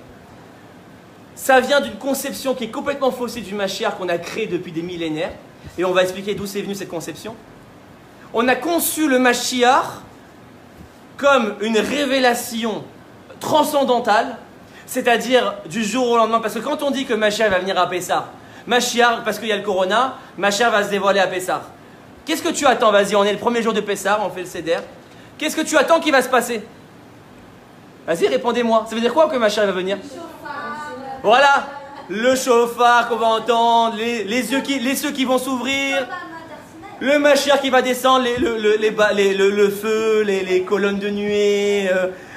Ça vient d'une conception qui est complètement faussée du Mashiach qu'on a créé depuis des millénaires. Et on va expliquer d'où c'est venu cette conception. On a conçu le Mashiach comme une révélation transcendantale C'est-à-dire du jour au lendemain. Parce que quand on dit que Mashiach va venir à Pessah, Mashiach, parce qu'il y a le Corona, Mashiach va se dévoiler à Pessah. Qu'est-ce que tu attends? Vas-y, on est le premier jour de Pessah, on fait le Seder. Qu'est-ce que tu attends qui va se passer? Vas-y, répondez-moi. Ça veut dire quoi que Mashiach va venir? Voilà, le chauffard qu'on va entendre, les cieux qui vont s'ouvrir, le Mashiach qui va descendre, le feu, les colonnes de nuée,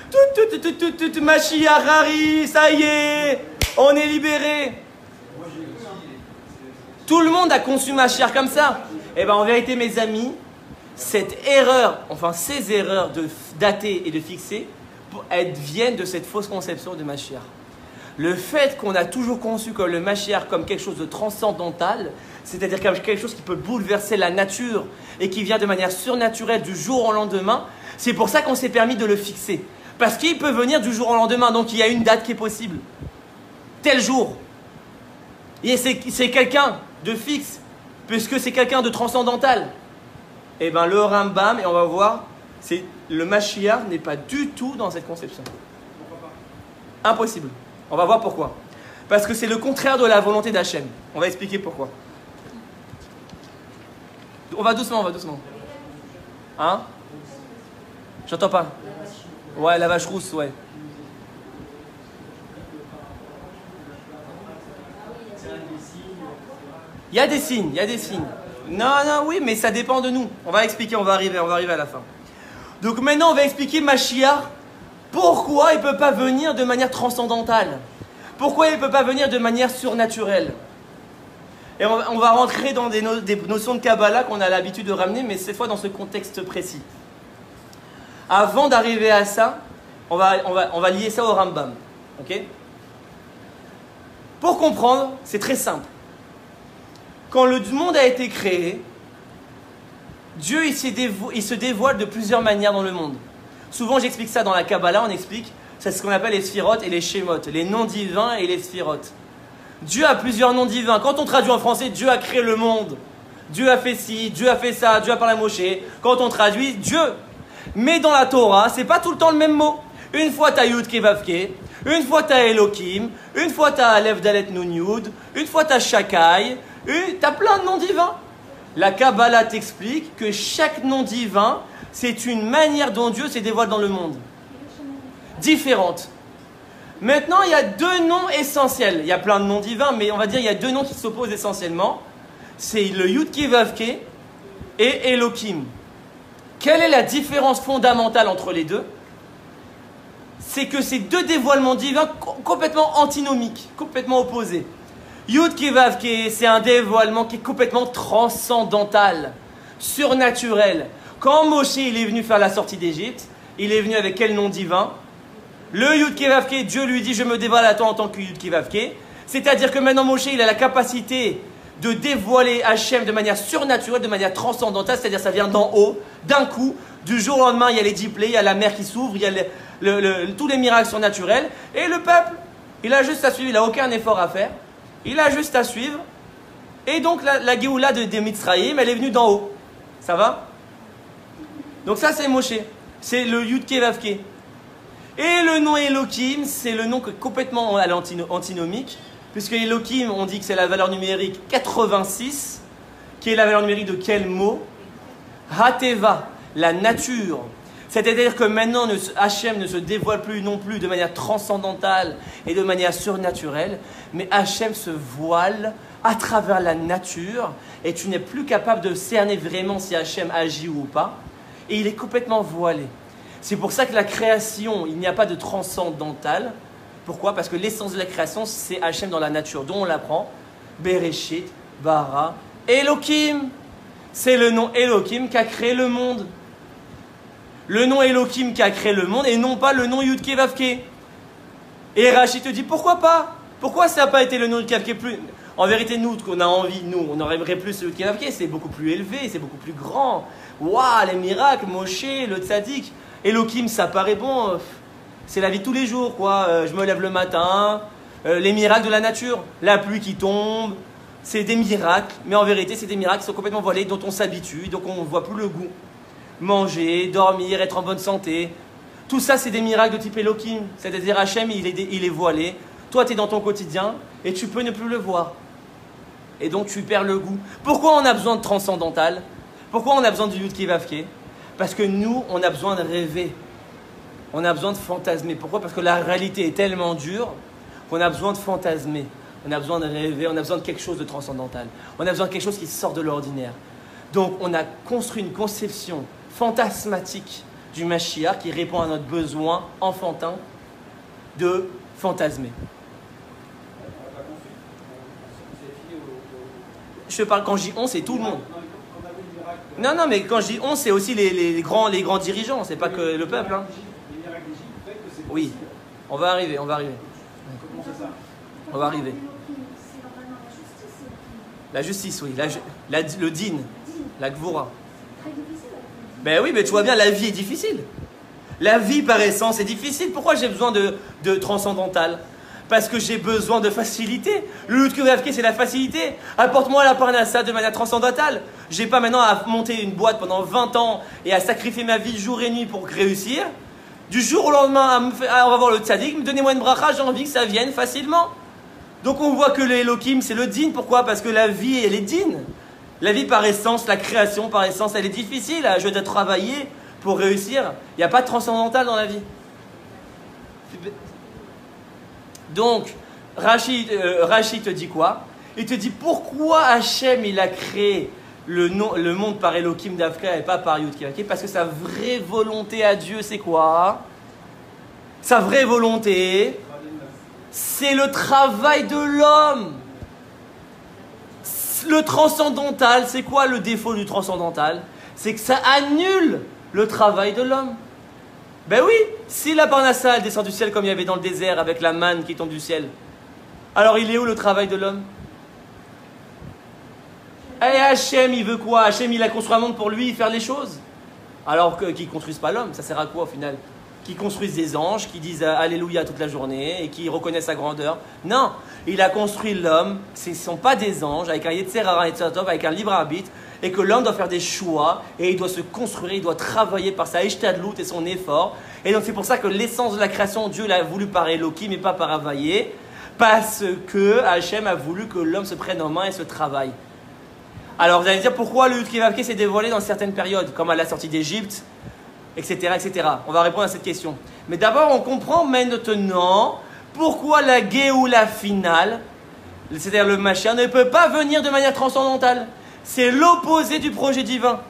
tout, Mashiach Hari, ça y est, on est libéré. Tout le monde a conçu Mashiach comme ça. Eh bien, en vérité, mes amis, cette erreur, enfin ces erreurs de dater et de fixer, elles viennent de cette fausse conception de Mashiach. Le fait qu'on a toujours conçu comme le Mashiach comme quelque chose de transcendantal, c'est-à-dire comme quelque chose qui peut bouleverser la nature et qui vient de manière surnaturelle du jour au lendemain, c'est pour ça qu'on s'est permis de le fixer. Parce qu'il peut venir du jour au lendemain, donc il y a une date qui est possible. Tel jour. Et c'est quelqu'un de fixe, puisque c'est quelqu'un de transcendantal. Et bien le Rambam, et on va voir, le Mashiach n'est pas du tout dans cette conception. Impossible. On va voir pourquoi. Parce que c'est le contraire de la volonté d'Hachem. On va expliquer pourquoi. On va doucement, Hein? J'entends pas. Ouais, la vache rousse, ouais. Il y a des signes. Non, oui, mais ça dépend de nous. On va expliquer, on va arriver à la fin. Donc maintenant, on va expliquer Mashiach. Pourquoi il ne peut pas venir de manière transcendantale? Pourquoi il ne peut pas venir de manière surnaturelle? Et on va rentrer dans des notions de Kabbalah qu'on a l'habitude de ramener, mais cette fois dans ce contexte précis. Avant d'arriver à ça, on va lier ça au Rambam. Okay? Pour comprendre, c'est très simple. Quand le monde a été créé, Dieu il se dévoile de plusieurs manières dans le monde. Souvent, j'explique ça dans la Kabbalah, on explique, c'est ce qu'on appelle les sphirotes et les shemot, les noms divins et les sphirotes. Dieu a plusieurs noms divins. Quand on traduit en français, Dieu a créé le monde. Dieu a fait ci, Dieu a fait ça, Dieu a parlé à Moshe. Quand on traduit, Dieu. Mais dans la Torah, c'est pas tout le temps le même mot. Une fois, tu as Yud Kevavke, une fois, tu as Elohim, une fois, tu as Aleph Dalet Nun Yud, une fois, tu as Shakai, tu as plein de noms divins. La Kabbalah t'explique que chaque nom divin, c'est une manière dont Dieu se dévoile dans le monde. Différente. Maintenant, il y a deux noms essentiels. Il y a plein de noms divins, mais on va dire qu'il y a deux noms qui s'opposent essentiellement. C'est le Yud Kevavke et Elohim. Quelle est la différence fondamentale entre les deux? C'est que c'est deux dévoilements divins complètement antinomiques, complètement opposés. Yud Kevavke, c'est un dévoilement qui est complètement transcendantal, surnaturel. Quand Moshe il est venu faire la sortie d'Égypte, il est venu avec quel nom divin? Le Yud Kevavke, Dieu lui dit je me dévoile à toi en tant que Yud Kevavke. C'est-à-dire que maintenant Moshe il a la capacité de dévoiler Hachem de manière surnaturelle, de manière transcendantale, c'est-à-dire ça vient d'en haut, d'un coup, du jour au lendemain il y a les 10 plaies, il y a la mer qui s'ouvre, il y a tous les miracles surnaturels, et le peuple, il a juste à suivre, il n'a aucun effort à faire, il a juste à suivre, et donc la Géoula de Mitzrayim, elle est venue d'en haut. Ça va? Donc ça c'est Moshe, c'est le Yud Kevavke. Et le nom Elohim, c'est le nom complètement antinomique, puisque Elohim, on dit que c'est la valeur numérique 86, qui est la valeur numérique de quel mot? Hateva, la nature. C'est-à-dire que maintenant, Hachem ne se dévoile plus non plus de manière transcendantale et de manière surnaturelle, mais Hachem se voile à travers la nature, et tu n'es plus capable de cerner vraiment si Hachem agit ou pas, et il est complètement voilé. C'est pour ça que la création, il n'y a pas de transcendantal. Pourquoi? Parce que l'essence de la création, c'est Hachem dans la nature, dont on l'apprend. Bereshit, Bara, Elohim. C'est le nom Elohim qui a créé le monde. Le nom Elohim qui a créé le monde et non pas le nom Yud Kevavke. Et Rachid te dit pourquoi pas? Pourquoi ça n'a pas été le nom Yud Kevavke plus? En vérité, nous, qu'on a envie, nous, on aimerait plus le Yud Kevavke, c'est beaucoup plus élevé, c'est beaucoup plus grand. Waouh, les miracles, Moshe, le tzaddik. Elohim, ça paraît bon, c'est la vie de tous les jours, quoi. Je me lève le matin, les miracles de la nature, la pluie qui tombe, c'est des miracles, mais en vérité, c'est des miracles qui sont complètement voilés, dont on s'habitue, donc on ne voit plus le goût. Manger, dormir, être en bonne santé, Tout ça, c'est des miracles de type Elohim. C'est-à-dire, Hachem, il est voilé. Toi, tu es dans ton quotidien et tu peux ne plus le voir. Et donc, tu perds le goût. Pourquoi on a besoin de transcendantal? Pourquoi on a besoin du Yud Kei Vav Kei? Parce que nous, on a besoin de rêver. On a besoin de fantasmer. Pourquoi? Parce que la réalité est tellement dure qu'on a besoin de fantasmer. On a besoin de rêver. On a besoin de quelque chose de transcendantal. On a besoin de quelque chose qui sort de l'ordinaire. Donc, on a construit une conception fantasmatique du Mashiach qui répond à notre besoin enfantin de fantasmer. Je parle, quand je dis on, c'est tout le monde. Non, mais quand je dis on, c'est aussi les grands dirigeants, c'est pas que le peuple. Hein. Oui, on va arriver. On va arriver. La justice, oui. Le din, la gvura. Ben oui, mais tu vois bien, la vie est difficile. La vie, par essence, est difficile. Pourquoi j'ai besoin de transcendantal? Parce que j'ai besoin de facilité. Le Yud Kei Vav Kei, c'est la facilité. Apporte-moi la parnassa de manière transcendantale. J'ai pas maintenant à monter une boîte pendant 20 ans et à sacrifier ma vie jour et nuit pour réussir. Du jour au lendemain, on va voir le tzaddik, donnez-moi une bracha, j'ai envie que ça vienne facilement. Donc on voit que le Elohim, c'est le din. Pourquoi? Parce que la vie, elle est din. La vie par essence, la création par essence, elle est difficile. Je dois travailler pour réussir. Il n'y a pas de transcendantal dans la vie. Donc, Rachid te dit quoi? Il te dit pourquoi Hachem il a créé le monde par Elohim Davka et pas par Yud Kei Vav Kei? Parce que sa vraie volonté à Dieu, c'est quoi? Sa vraie volonté, c'est le travail de l'homme. Le transcendantal, c'est quoi le défaut du transcendantal? C'est que ça annule le travail de l'homme. Ben oui, si la parnassa descend du ciel comme il y avait dans le désert avec la manne qui tombe du ciel, alors il est où le travail de l'homme? Et Hachem, il veut quoi? Hachem, il a construit un monde pour lui faire les choses. Alors qu'ils ne construisent pas l'homme, ça sert à quoi au final? Qu'ils construisent des anges, qui disent Alléluia toute la journée et qui reconnaissent sa grandeur. Non, il a construit l'homme, ce ne sont pas des anges, avec un Yetzer Hara et Yetzer Tov, avec un libre arbitre, et que l'homme doit faire des choix, et il doit se construire, il doit travailler par sa Ishtadlout et son effort. Et donc c'est pour ça que l'essence de la création, Dieu l'a voulu par Elohim et pas par Havaïe, parce que Hachem a voulu que l'homme se prenne en main et se travaille. Alors vous allez me dire pourquoi le Yud Kei Vav Kei s'est dévoilé dans certaines périodes, comme à la sortie d'Égypte, etc., etc. On va répondre à cette question. Mais d'abord, on comprend maintenant pourquoi la Géoula finale, c'est-à-dire le Mashiach, ne peut pas venir de manière transcendantale. C'est l'opposé du projet divin.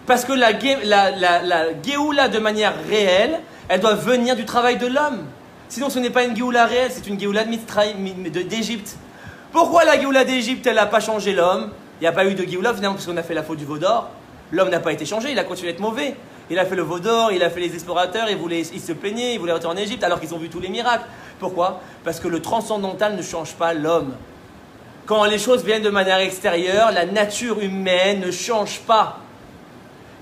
Parce que la Géoula de manière réelle, elle doit venir du travail de l'homme. Sinon, ce n'est pas une Géoula réelle, c'est une Géoula d'Égypte. Pourquoi la Géoula d'Égypte, elle n'a pas changé l'homme? Il n'y a pas eu de Géoula finalement parce qu'on a fait la faute du veau d'or. L'homme n'a pas été changé, il a continué d'être mauvais. Il a fait le veau d'or, il a fait les explorateurs, il se plaignait, il voulait retourner en Égypte alors qu'ils ont vu tous les miracles. Pourquoi? Parce que le transcendantal ne change pas l'homme. Quand les choses viennent de manière extérieure, la nature humaine ne change pas.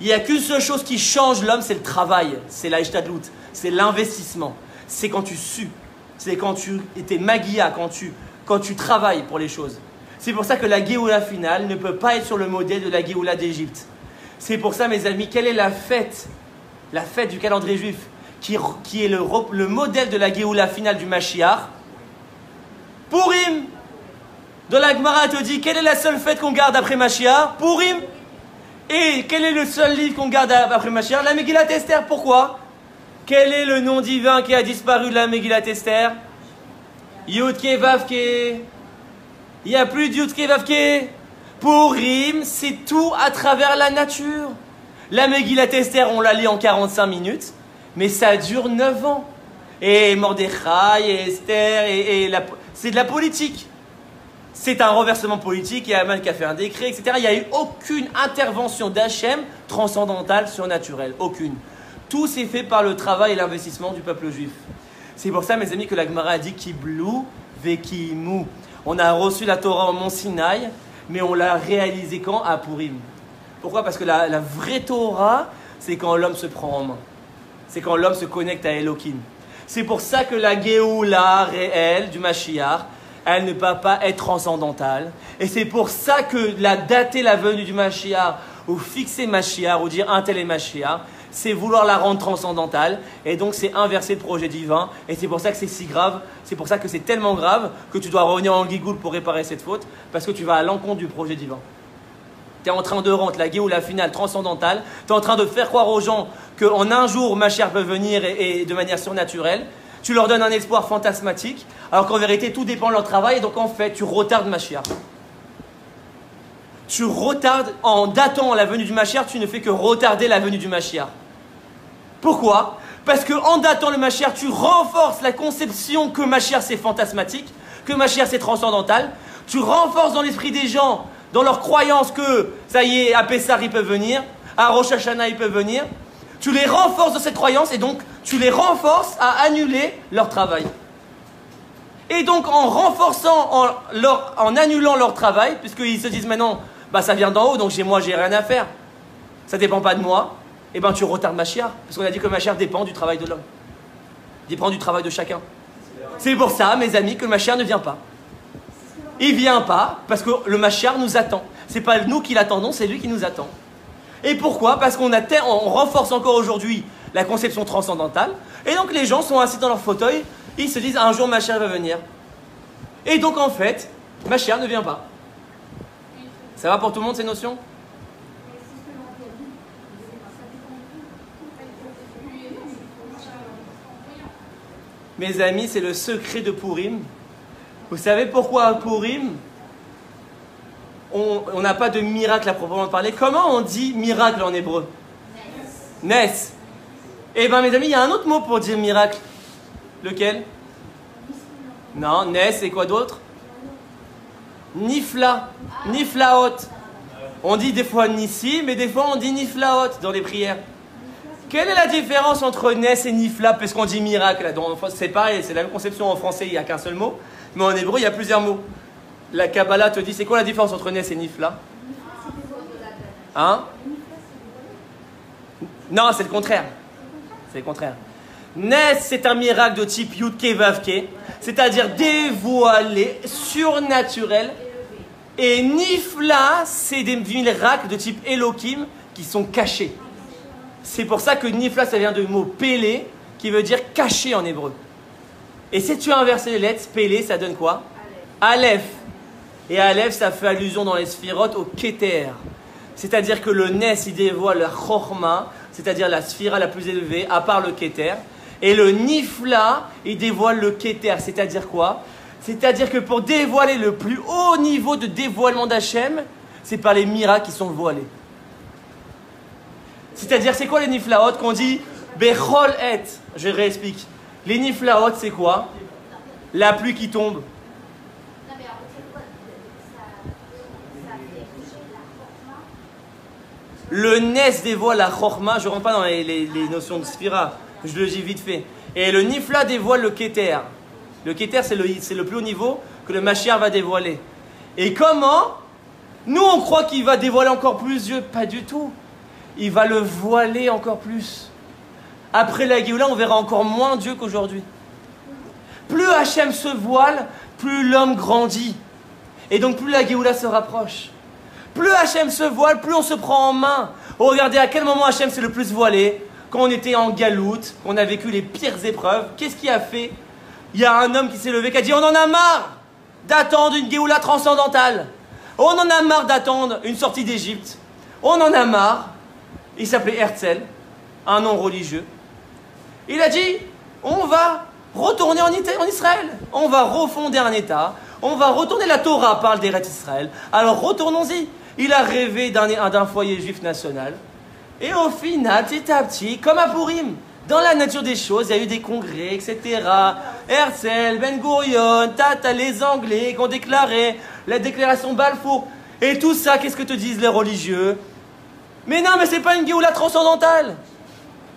Il n'y a qu'une seule chose qui change l'homme, c'est le travail, c'est la Ishtadlout, c'est l'investissement. C'est quand tu sues, c'est quand tu es magia, quand tu travailles pour les choses. C'est pour ça que la Géoula finale ne peut pas être sur le modèle de la Géoula d'Égypte. C'est pour ça, mes amis, quelle est la fête du calendrier juif, qui est le modèle de la Géoula finale du Mashiach? Purim. Dans la Gemara te dit, quelle est la seule fête qu'on garde après Mashiach? Purim. Et quel est le seul livre qu'on garde après Mashiach? La Megillat Esther. Pourquoi? Quel est le nom divin qui a disparu de la Megillat Esther? Yud Kei Vav Kei. Il n'y a plus de Yud Kei Vav Kei. Purim, c'est tout à travers la nature. La Megillat Esther, on la lit en 45 minutes, mais ça dure 9 ans. Et Mordechai, et Esther, c'est de la politique. C'est un renversement politique, il y a Haman qui a fait un décret, etc. Il n'y a eu aucune intervention d'Hachem transcendantale, surnaturelle. Aucune. Tout s'est fait par le travail et l'investissement du peuple juif. C'est pour ça, mes amis, que la Gemara a dit Kiblou vekimu. On a reçu la Torah au Mont Sinaï, mais on l'a réalisé quand? À Purim. Pourquoi? Parce que la vraie Torah, c'est quand l'homme se prend en main. C'est quand l'homme se connecte à Elohim. C'est pour ça que la Géoula réelle du Mashiach, elle ne peut pas être transcendantale. Et c'est pour ça que dater la venue du Mashiach, ou fixer Mashiach, ou dire un tel est Mashiach, c'est vouloir la rendre transcendantale. Et donc, c'est inverser le projet divin. Et c'est pour ça que c'est si grave. C'est pour ça que c'est tellement grave que tu dois revenir en Gigoul pour réparer cette faute. Parce que tu vas à l'encontre du projet divin. Tu es en train de rendre la Géoula finale transcendantale. Tu es en train de faire croire aux gens qu'en un jour, Mashiach peut venir et de manière surnaturelle. Tu leur donnes un espoir fantasmatique. Alors qu'en vérité, tout dépend de leur travail. Et donc, en fait, tu retardes Mashiach. Tu retardes, en datant la venue du Mashiach, tu ne fais que retarder la venue du Mashiach. Pourquoi? Parce qu'en datant le Mashiach, tu renforces la conception que Mashiach c'est fantasmatique, que Mashiach c'est transcendantal. Tu renforces dans l'esprit des gens, dans leur croyance que, ça y est, à Pessah ils peuvent venir, à Rosh Hashanah ils peuvent venir. Tu les renforces dans cette croyance et donc tu les renforces à annuler leur travail. Et donc en renforçant, en annulant leur travail, puisqu'ils se disent maintenant, bah ça vient d'en haut, donc moi j'ai rien à faire. Ça ne dépend pas de moi. Et ben tu retardes Mashiach. Parce qu'on a dit que Mashiach dépend du travail de l'homme. Dépend du travail de chacun. C'est pour ça, mes amis, que le Mashiach ne vient pas. Il ne vient pas parce que le Mashiach nous attend. Ce n'est pas nous qui l'attendons, c'est lui qui nous attend. Et pourquoi? Parce qu'on renforce encore aujourd'hui la conception transcendantale. Et donc les gens sont assis dans leur fauteuil, ils se disent un jour Mashiach va venir. Et donc en fait, Mashiach ne vient pas. Ça va pour tout le monde ces notions? Mes amis, c'est le secret de Purim. Vous savez pourquoi à Purim, on n'a pas de miracle à proprement parler? Comment on dit miracle en hébreu? Nes. Eh bien mes amis, il y a un autre mot pour dire miracle. Lequel? Non, Nes et quoi d'autre? Nifla, Niflaot. On dit des fois Nissi, mais des fois on dit Niflaot dans les prières. Quelle est la différence entre Nes et Nifla? Parce qu'on dit miracle. C'est pareil, c'est la même conception en français, il n'y a qu'un seul mot. Mais en hébreu, il y a plusieurs mots. La Kabbalah te dit, c'est quoi la différence entre Nes et Nifla? Hein? Non, c'est le contraire. C'est le contraire. Nes, c'est un miracle de type Yudke Vavke, c'est-à-dire dévoilé, surnaturel. Et Nifla, c'est des miracles de type Elohim qui sont cachés. C'est pour ça que Nifla, ça vient du mot Pélé, qui veut dire caché en hébreu. Et si tu inverses les lettres, Pélé, ça donne quoi? Aleph. Et Aleph, ça fait allusion dans les sphirotes au Keter. C'est-à-dire que le Nes, il dévoile la Chorma, c'est-à-dire la sphira la plus élevée, à part le Keter. Et le Nifla, il dévoile le Keter, c'est-à-dire quoi? C'est-à-dire que pour dévoiler le plus haut niveau de dévoilement d'Hachem, c'est par les miracles qui sont voilés. C'est-à-dire, c'est quoi les Niflaot qu'on dit Bechol et? Je réexplique. Les Niflaot, c'est quoi? La pluie qui tombe. Le Nes dévoile la Chorma, je ne rentre pas dans les notions de Sphira, je le dis vite fait. Et le Nifla dévoile le Keter. Le Keter, c'est le plus haut niveau que le Mashiach va dévoiler. Et comment? Nous, on croit qu'il va dévoiler encore plus Dieu. Pas du tout. Il va le voiler encore plus. Après la Géoula, on verra encore moins Dieu qu'aujourd'hui. Plus Hachem se voile, plus l'homme grandit. Et donc plus la Géoula se rapproche. Plus Hachem se voile, plus on se prend en main. Oh, regardez à quel moment Hachem s'est le plus voilé. Quand on était en galoute, qu'on a vécu les pires épreuves. Qu'est-ce qu'il a fait? Il y a un homme qui s'est levé qui a dit on en a marre d'attendre une Géoula transcendantale. On en a marre d'attendre une sortie d'Égypte. On en a marre. Il s'appelait Herzl, un nom religieux. Il a dit on va retourner en Israël. On va refonder un État. On va retourner, la Torah parle d'Eretz Israël. Alors retournons-y. Il a rêvé d'un foyer juif national. Et au final, petit à petit, comme à Purim, dans la nature des choses, il y a eu des congrès, etc. Herzl, Ben Gurion, Tata, les Anglais qui ont déclaré la déclaration Balfour. Et tout ça, qu'est-ce que te disent les religieux? Mais non, mais c'est pas une Géoula transcendantale.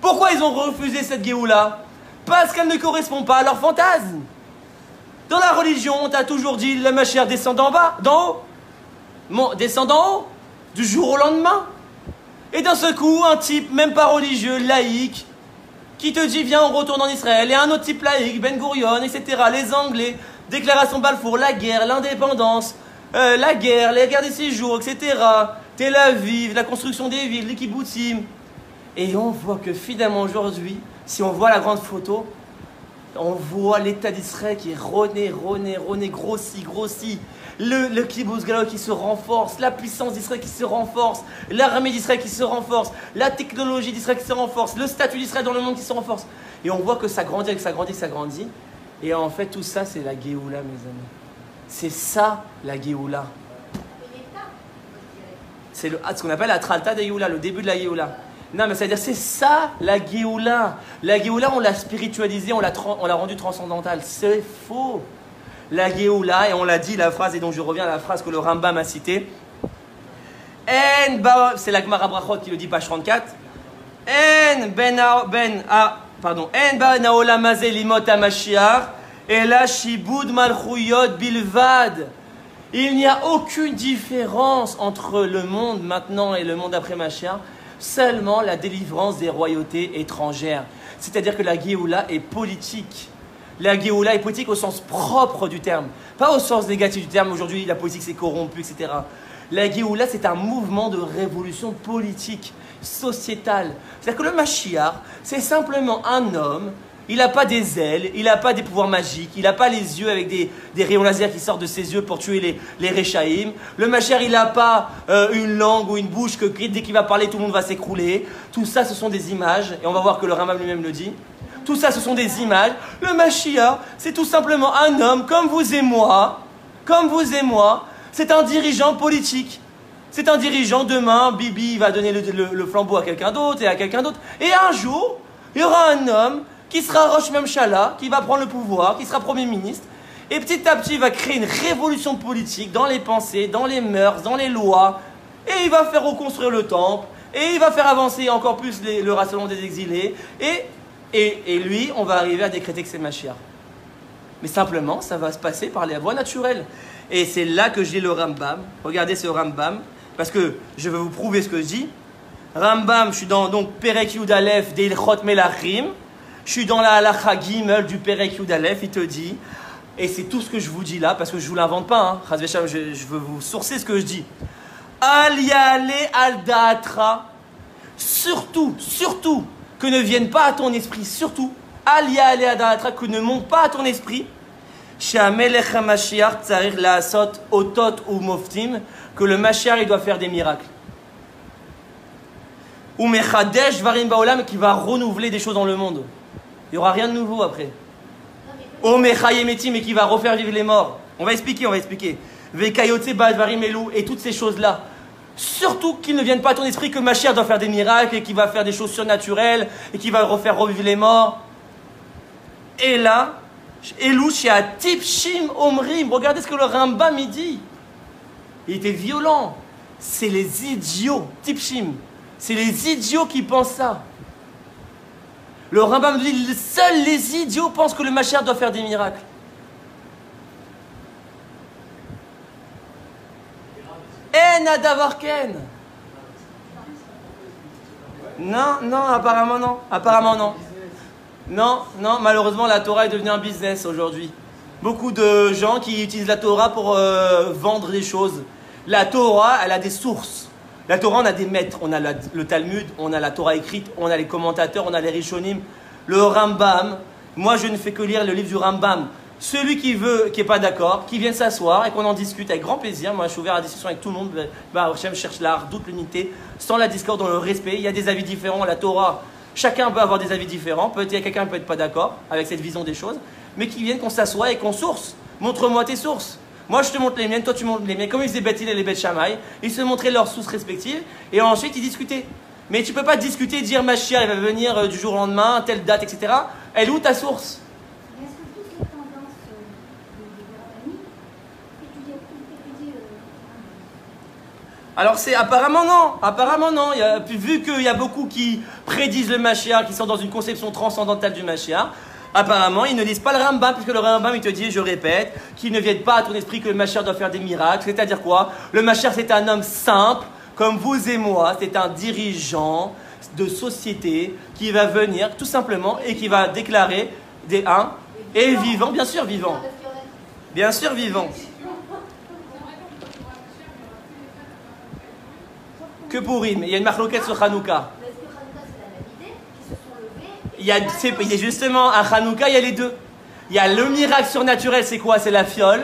Pourquoi ils ont refusé cette Géoula? Parce qu'elle ne correspond pas à leur fantasme. Dans la religion, on t'a toujours dit le Mashiach descend d'en bas, d'en haut. Descend d'en haut, du jour au lendemain. Et d'un seul coup, un type, même pas religieux, laïque, qui te dit viens, on retourne en Israël. Et un autre type laïque, Ben Gurion, etc. Les Anglais, déclaration Balfour, la guerre, l'indépendance, la guerre des séjours, etc. Tel Aviv, la construction des villes, les kibbutzim. Et on voit que finalement aujourd'hui, si on voit la grande photo, on voit l'État d'Israël qui est rené, grossit. Le kibbutz Galot qui se renforce, la puissance d'Israël qui se renforce, l'armée d'Israël qui se renforce, la technologie d'Israël qui se renforce, le statut d'Israël dans le monde qui se renforce. Et on voit que ça grandit, ça grandit. Et en fait, tout ça, c'est la Géoula, mes amis. C'est ça, la Géoula. C'est ce qu'on appelle la Tralta de Géoula, le début de la Géoula. Non, mais c'est-à-dire, c'est ça, la Géoula. La Géoula, on l'a spiritualisée, on l'a rendue transcendantale. C'est faux. La Géoula, et on l'a dit, la phrase, et donc je reviens à la phrase que le Rambam a citée. C'est la Gemara Brachot qui le dit, page 34. En ba naolam hazeh limot hamashiach, ela shibud malchuyot bilvad. Il n'y a aucune différence entre le monde maintenant et le monde après Mashiach, seulement la délivrance des royautés étrangères. C'est-à-dire que la Géoula est politique. La Géoula est politique au sens propre du terme, pas au sens négatif du terme. Aujourd'hui, la politique s'est corrompue, etc. La Géoula, c'est un mouvement de révolution politique, sociétale. C'est-à-dire que le Mashiach, c'est simplement un homme. Il n'a pas des ailes, il n'a pas des pouvoirs magiques, il n'a pas les yeux avec des rayons laser qui sortent de ses yeux pour tuer les Réchaïm. Le Mashiach, il n'a pas une langue ou une bouche que dès qu'il va parler, tout le monde va s'écrouler. Tout ça, ce sont des images, et on va voir que le Rambam lui-même le dit. Tout ça, ce sont des images. Le Mashiach, c'est tout simplement un homme comme vous et moi. Comme vous et moi. C'est un dirigeant politique. C'est un dirigeant. Demain, Bibi va donner le flambeau à quelqu'un d'autre et à quelqu'un d'autre. Et un jour, il y aura un homme qui sera Rosh Memshala, qui va prendre le pouvoir, qui sera Premier ministre. Et petit à petit, il va créer une révolution politique dans les pensées, dans les mœurs, dans les lois. Et il va faire reconstruire le temple. Et il va faire avancer encore plus le rassemblement des exilés. Et lui, on va arriver à décréter que c'est Mashiach. Mais simplement, ça va se passer par les voies naturelles. Et c'est là que j'ai le Rambam. Regardez ce Rambam, parce que je vais vous prouver ce que je dis. Rambam, je suis dans donc Perek Yud Aleph d'Ilchot Melachim. Je suis dans la Halacha Gimel du Perek Yud Aleph. Il te dit, et c'est tout ce que je vous dis là, parce que je ne vous l'invente pas. Hein. Je veux vous sourcer ce que je dis. Al Yale Al Daatra. Surtout, que ne vienne pas à ton esprit, surtout, Alia Alea Da'atra, que ne monte pas à ton esprit, She'amelech HaMashiach tzarich la'asot otot ou moftim, que le Mashiach il doit faire des miracles. Ou mechadesh varim ba'olam, qui va renouveler des choses dans le monde. Il n'y aura rien de nouveau après. Ou mechayemetim, et qui va refaire vivre les morts. On va expliquer. Vekayotse ba'ad varim elou, et toutes ces choses-là. Surtout qu'ils ne viennent pas à ton esprit que Mashiach doit faire des miracles et qu'il va faire des choses surnaturelles et qu'il va refaire revivre les morts. Et là, Elou Tipshim Omrim, regardez ce que le Rambam il dit. Il était violent. C'est les idiots, Tipshim. C'est les idiots qui pensent ça. Le Rambam dit, seuls les idiots pensent que le Mashiach doit faire des miracles. En adavar ken. Non, apparemment non. Non, malheureusement la Torah est devenue un business aujourd'hui. Beaucoup de gens qui utilisent la Torah pour vendre des choses. La Torah, elle a des sources. La Torah, on a des maîtres. On a le Talmud, on a la Torah écrite, on a les commentateurs, on a les Rishonim. Le Rambam, moi je ne fais que lire le livre du Rambam. Celui qui n'est pas d'accord, qui vient s'asseoir et qu'on en discute avec grand plaisir. Moi, je suis ouvert à la discussion avec tout le monde. Hachem cherche l'art, doute l'unité, sans la discorde, dans le respect. Il y a des avis différents. La Torah, chacun peut avoir des avis différents. Peut-être quelqu'un peut être pas d'accord avec cette vision des choses, mais qui viennent qu'on s'assoie et qu'on source. Montre-moi tes sources. Moi, je te montre les miennes, toi, tu montres les miennes. Comme ils faisaient Beth Hillel et Beth Shammai, ils se montraient leurs sources respectives et ensuite ils discutaient. Mais tu ne peux pas discuter, dire Mashiach, il va venir du jour au lendemain, telle date, etc. Elle est où ta source? Alors c'est apparemment non. Vu qu'il y a beaucoup qui prédisent le Mashiach, qui sont dans une conception transcendantale du Mashiach, apparemment ils ne lisent pas le Rambam, puisque le Rambam il te dit, je répète, qu'ils ne viennent pas à ton esprit que le Mashiach doit faire des miracles. C'est-à-dire quoi? Le Mashiach c'est un homme simple, comme vous et moi, c'est un dirigeant de société qui va venir tout simplement et qui va déclarer des uns et vivant, bien sûr vivant. Que Purim, il y a une marloquette sur Hanouka. il y a justement, à Hanouka, il y a les deux. Il y a le miracle surnaturel, c'est quoi? C'est la fiole.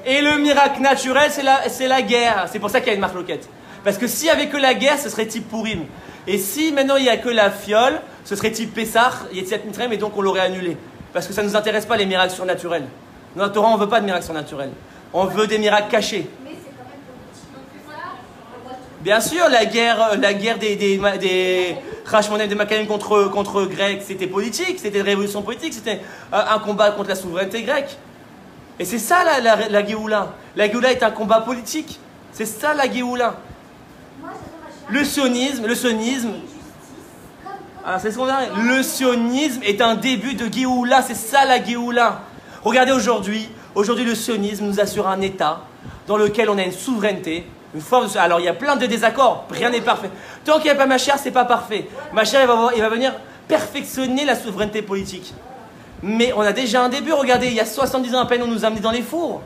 Et le miracle naturel, c'est la guerre. C'est pour ça qu'il y a une marloquette. Parce que s'il n'y avait que la guerre, ce serait type Pourim. Et si maintenant il n'y a que la fiole, ce serait type Pessah, Yetziat Mitzrayim, et donc on l'aurait annulé. Parce que ça ne nous intéresse pas les miracles surnaturels. Dans la Torah, on ne veut pas de miracles surnaturels. On veut des miracles cachés. Mais c'est quand même politique. Bien sûr, la guerre des Rashmonem, des Maccabéim contre Grecs, c'était politique, c'était une révolution politique, c'était un combat contre la souveraineté grecque. Et c'est ça la Géoula. La Géoula est un combat politique. C'est ça la Géoula. Le sionisme, alors c'est ce qu'on a. Le sionisme est un début de Géoula, c'est ça la Géoula. Regardez aujourd'hui le sionisme nous assure un État dans lequel on a une souveraineté, une force. Alors il y a plein de désaccords, rien n'est parfait. Tant qu'il n'y a pas Mashiach, c'est pas parfait. Mashiach, il va venir perfectionner la souveraineté politique. Mais on a déjà un début, regardez, il y a 70 ans à peine, on nous a amenés dans les fours.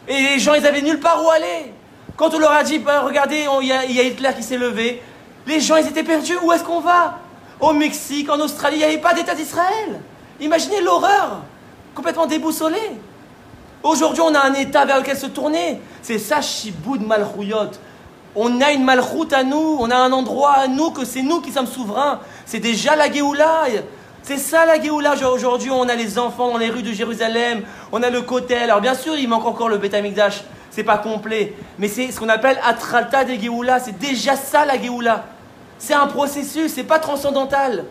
Et les gens, ils avaient nulle part où aller. Quand on leur a dit, bah, regardez, il y a Hitler qui s'est levé, les gens, ils étaient perdus. Où est-ce qu'on va? Au Mexique, en Australie, il n'y avait pas d'État d'Israël. Imaginez l'horreur, complètement déboussolé. Aujourd'hui, on a un État vers lequel se tourner. C'est ça, Shiboud Malchouyot. On a une malchoute à nous, on a un endroit à nous, que c'est nous qui sommes souverains. C'est déjà la Géoula. C'est ça la Géoula. Aujourd'hui, on a les enfants dans les rues de Jérusalem, on a le Kotel. Alors bien sûr, il manque encore le Beth Amikdash. C'est pas complet, mais c'est ce qu'on appelle Atralta de Géoula. C'est déjà ça la Géoula. C'est un processus, c'est pas transcendantal. Alors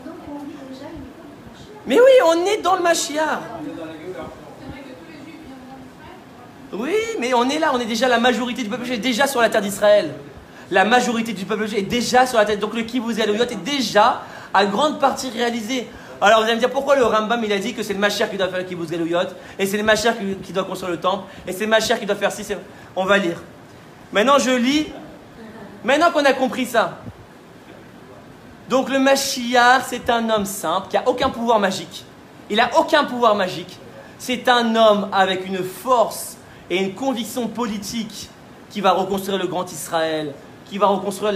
donc on vit déjà une époque de Mashiach. Mais oui, on est dans le Mashiach. Oui, mais on est là, on est déjà la majorité du peuple juif est déjà sur la terre d'Israël. La majorité du peuple juif est déjà sur la terre. Donc le Kibbutz Galouyot est déjà à grande partie réalisé. Alors vous allez me dire pourquoi le Rambam il a dit que c'est le Mashiach qui doit faire le Kibbutz Galouyot, et c'est le Mashiach qui doit construire le temple, et c'est le Mashiach qui doit faire ci. On va lire. Maintenant je lis. Maintenant qu'on a compris ça. Donc le Mashiach c'est un homme simple qui n'a aucun pouvoir magique. Il n'a aucun pouvoir magique. C'est un homme avec une force et une conviction politique qui va reconstruire le grand Israël, qui va reconstruire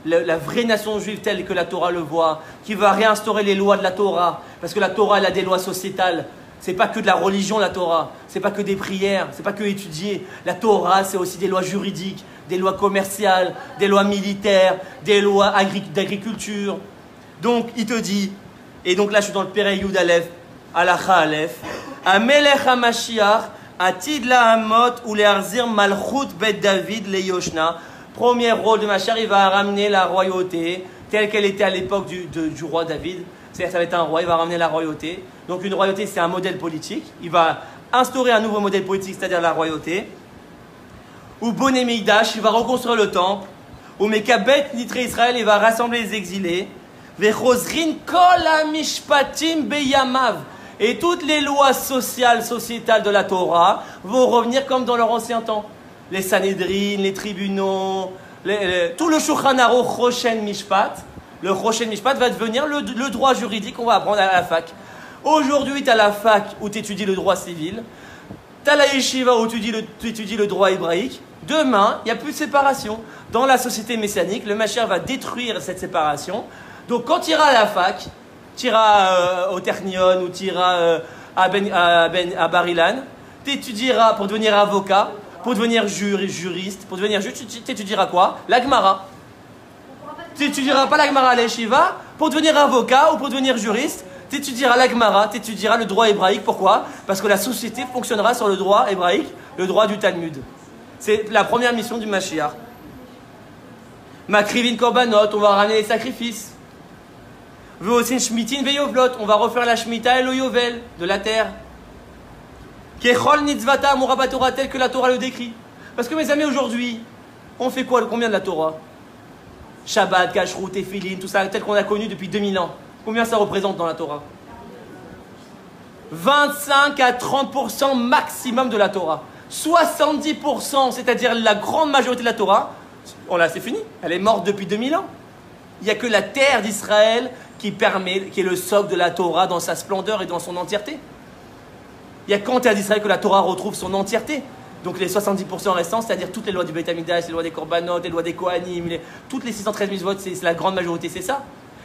la vraie nation juive telle que la Torah le voit, qui va réinstaurer les lois de la Torah, parce que la Torah elle a des lois sociétales. C'est pas que de la religion la Torah, c'est pas que des prières, c'est pas que étudier. La Torah c'est aussi des lois juridiques, des lois commerciales, des lois militaires, des lois d'agriculture. Donc il te dit, et donc là je suis dans le Perek Yud Aleph, Halacha Aleph, Amelech HaMashiach Atid Lahamot ou Leharzir Malchut Bet David Le Yoshna. Premier rôle de Mashiach, il va ramener la royauté telle qu'elle était à l'époque du roi David. C'est-à-dire ça va être un roi, il va ramener la royauté. Donc une royauté c'est un modèle politique. Il va instaurer un nouveau modèle politique, c'est-à-dire la royauté. Ou Boné Mikdash, il va reconstruire le temple. Ou Mekabet Nitre Israël, il va rassembler les exilés. Vechozrin Kol HaMishpatim Beyamav. Et toutes les lois sociales, sociétales de la Torah vont revenir comme dans leur ancien temps. Les Sanhedrin, les tribunaux, tout le Shulchan Aruch Choshen Mishpat. Le Choshen Mishpat va devenir le droit juridique qu'on va apprendre à la fac. Aujourd'hui, tu as la fac où tu étudies le droit civil. Tu as la yeshiva où tu étudies le droit hébraïque. Demain, il n'y a plus de séparation. Dans la société messianique, le Mashiach va détruire cette séparation. Donc quand tu iras à la fac, tu iras au Technion ou tu iras à Bar-Ilan, tu étudieras pour devenir avocat, pour devenir juriste, pour devenir juge, tu étudieras quoi? La Gemara. Tu n'étudieras pas la Gemara à l'Yeshiva, pour devenir avocat ou pour devenir juriste, tu étudieras la Gemara, tu étudieras le droit hébraïque. Pourquoi? Parce que la société fonctionnera sur le droit hébraïque, le droit du Talmud. C'est la première mission du Mashiach. Makrivin Korbanot, on va ramener les sacrifices. Veosin Shmitin Veyovlot, on va refaire la Shemitah et le Yovel de la terre. Kechol Nitzvata Muraba Torah, tel que la Torah le décrit. Parce que mes amis, aujourd'hui, on fait quoi? Combien de la Torah? Shabbat, Kashrut, Tefillin, tout ça, tel qu'on a connu depuis 2000 ans. Combien ça représente dans la Torah? 25 à 30% maximum de la Torah. 70%, c'est-à-dire la grande majorité de la Torah, c'est fini. Elle est morte depuis 2000 ans. Il n'y a que la terre d'Israël qui est le socle de la Torah dans sa splendeur et dans son entièreté. Il n'y a qu'en terre d'Israël que la Torah retrouve son entièreté. Donc les 70% restants, c'est-à-dire toutes les lois du Beit Hamikdash, les lois des Korbanot, les lois des Kohanim, toutes les 613 mitzvot, c'est la grande majorité, c'est ça.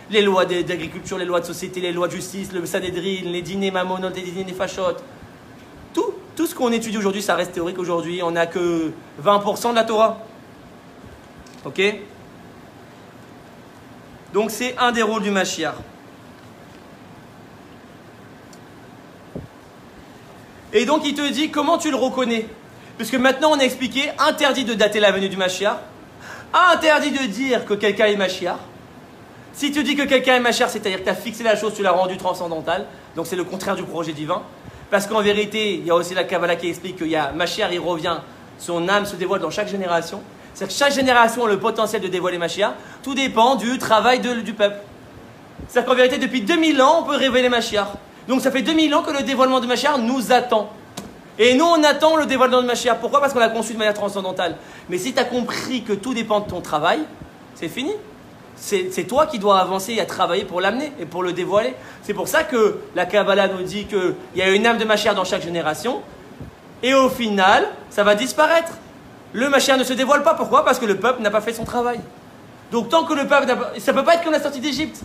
Les lois d'agriculture, les lois de société, les lois de justice, le Sanhedrin, les dîners mamonot, les dîners fachot. Tout ce qu'on étudie aujourd'hui, ça reste théorique aujourd'hui. On n'a que 20% de la Torah. Ok? Donc c'est un des rôles du Mashiach. Et donc il te dit comment tu le reconnais. Puisque maintenant on a expliqué, interdit de dater la venue du Mashiach, interdit de dire que quelqu'un est Mashiach. Si tu dis que quelqu'un est Mashiach, c'est-à-dire que tu as fixé la chose, tu l'as rendue transcendantale. Donc c'est le contraire du projet divin. Parce qu'en vérité, il y a aussi la Kabbalah qui explique qu'il y a Mashiach, il revient, son âme se dévoile dans chaque génération. C'est-à-dire que chaque génération a le potentiel de dévoiler Mashiach. Tout dépend du travail du peuple. C'est-à-dire qu'en vérité, depuis 2000 ans, on peut révéler Mashiach. Donc ça fait 2000 ans que le dévoilement de Mashiach nous attend. Et nous, on attend le dévoilement de Mashiach. Pourquoi? Parce qu'on l'a conçu de manière transcendantale. Mais si tu as compris que tout dépend de ton travail, c'est fini. C'est toi qui dois avancer et à travailler pour l'amener et pour le dévoiler. C'est pour ça que la Kabbalah nous dit qu'il y a une âme de Mashiach dans chaque génération. Et au final, ça va disparaître. Le Mashiach ne se dévoile pas. Pourquoi? Parce que le peuple n'a pas fait son travail. Donc tant que le peuple n'a pas... Ça ne peut pas être comme la sortie d'Égypte.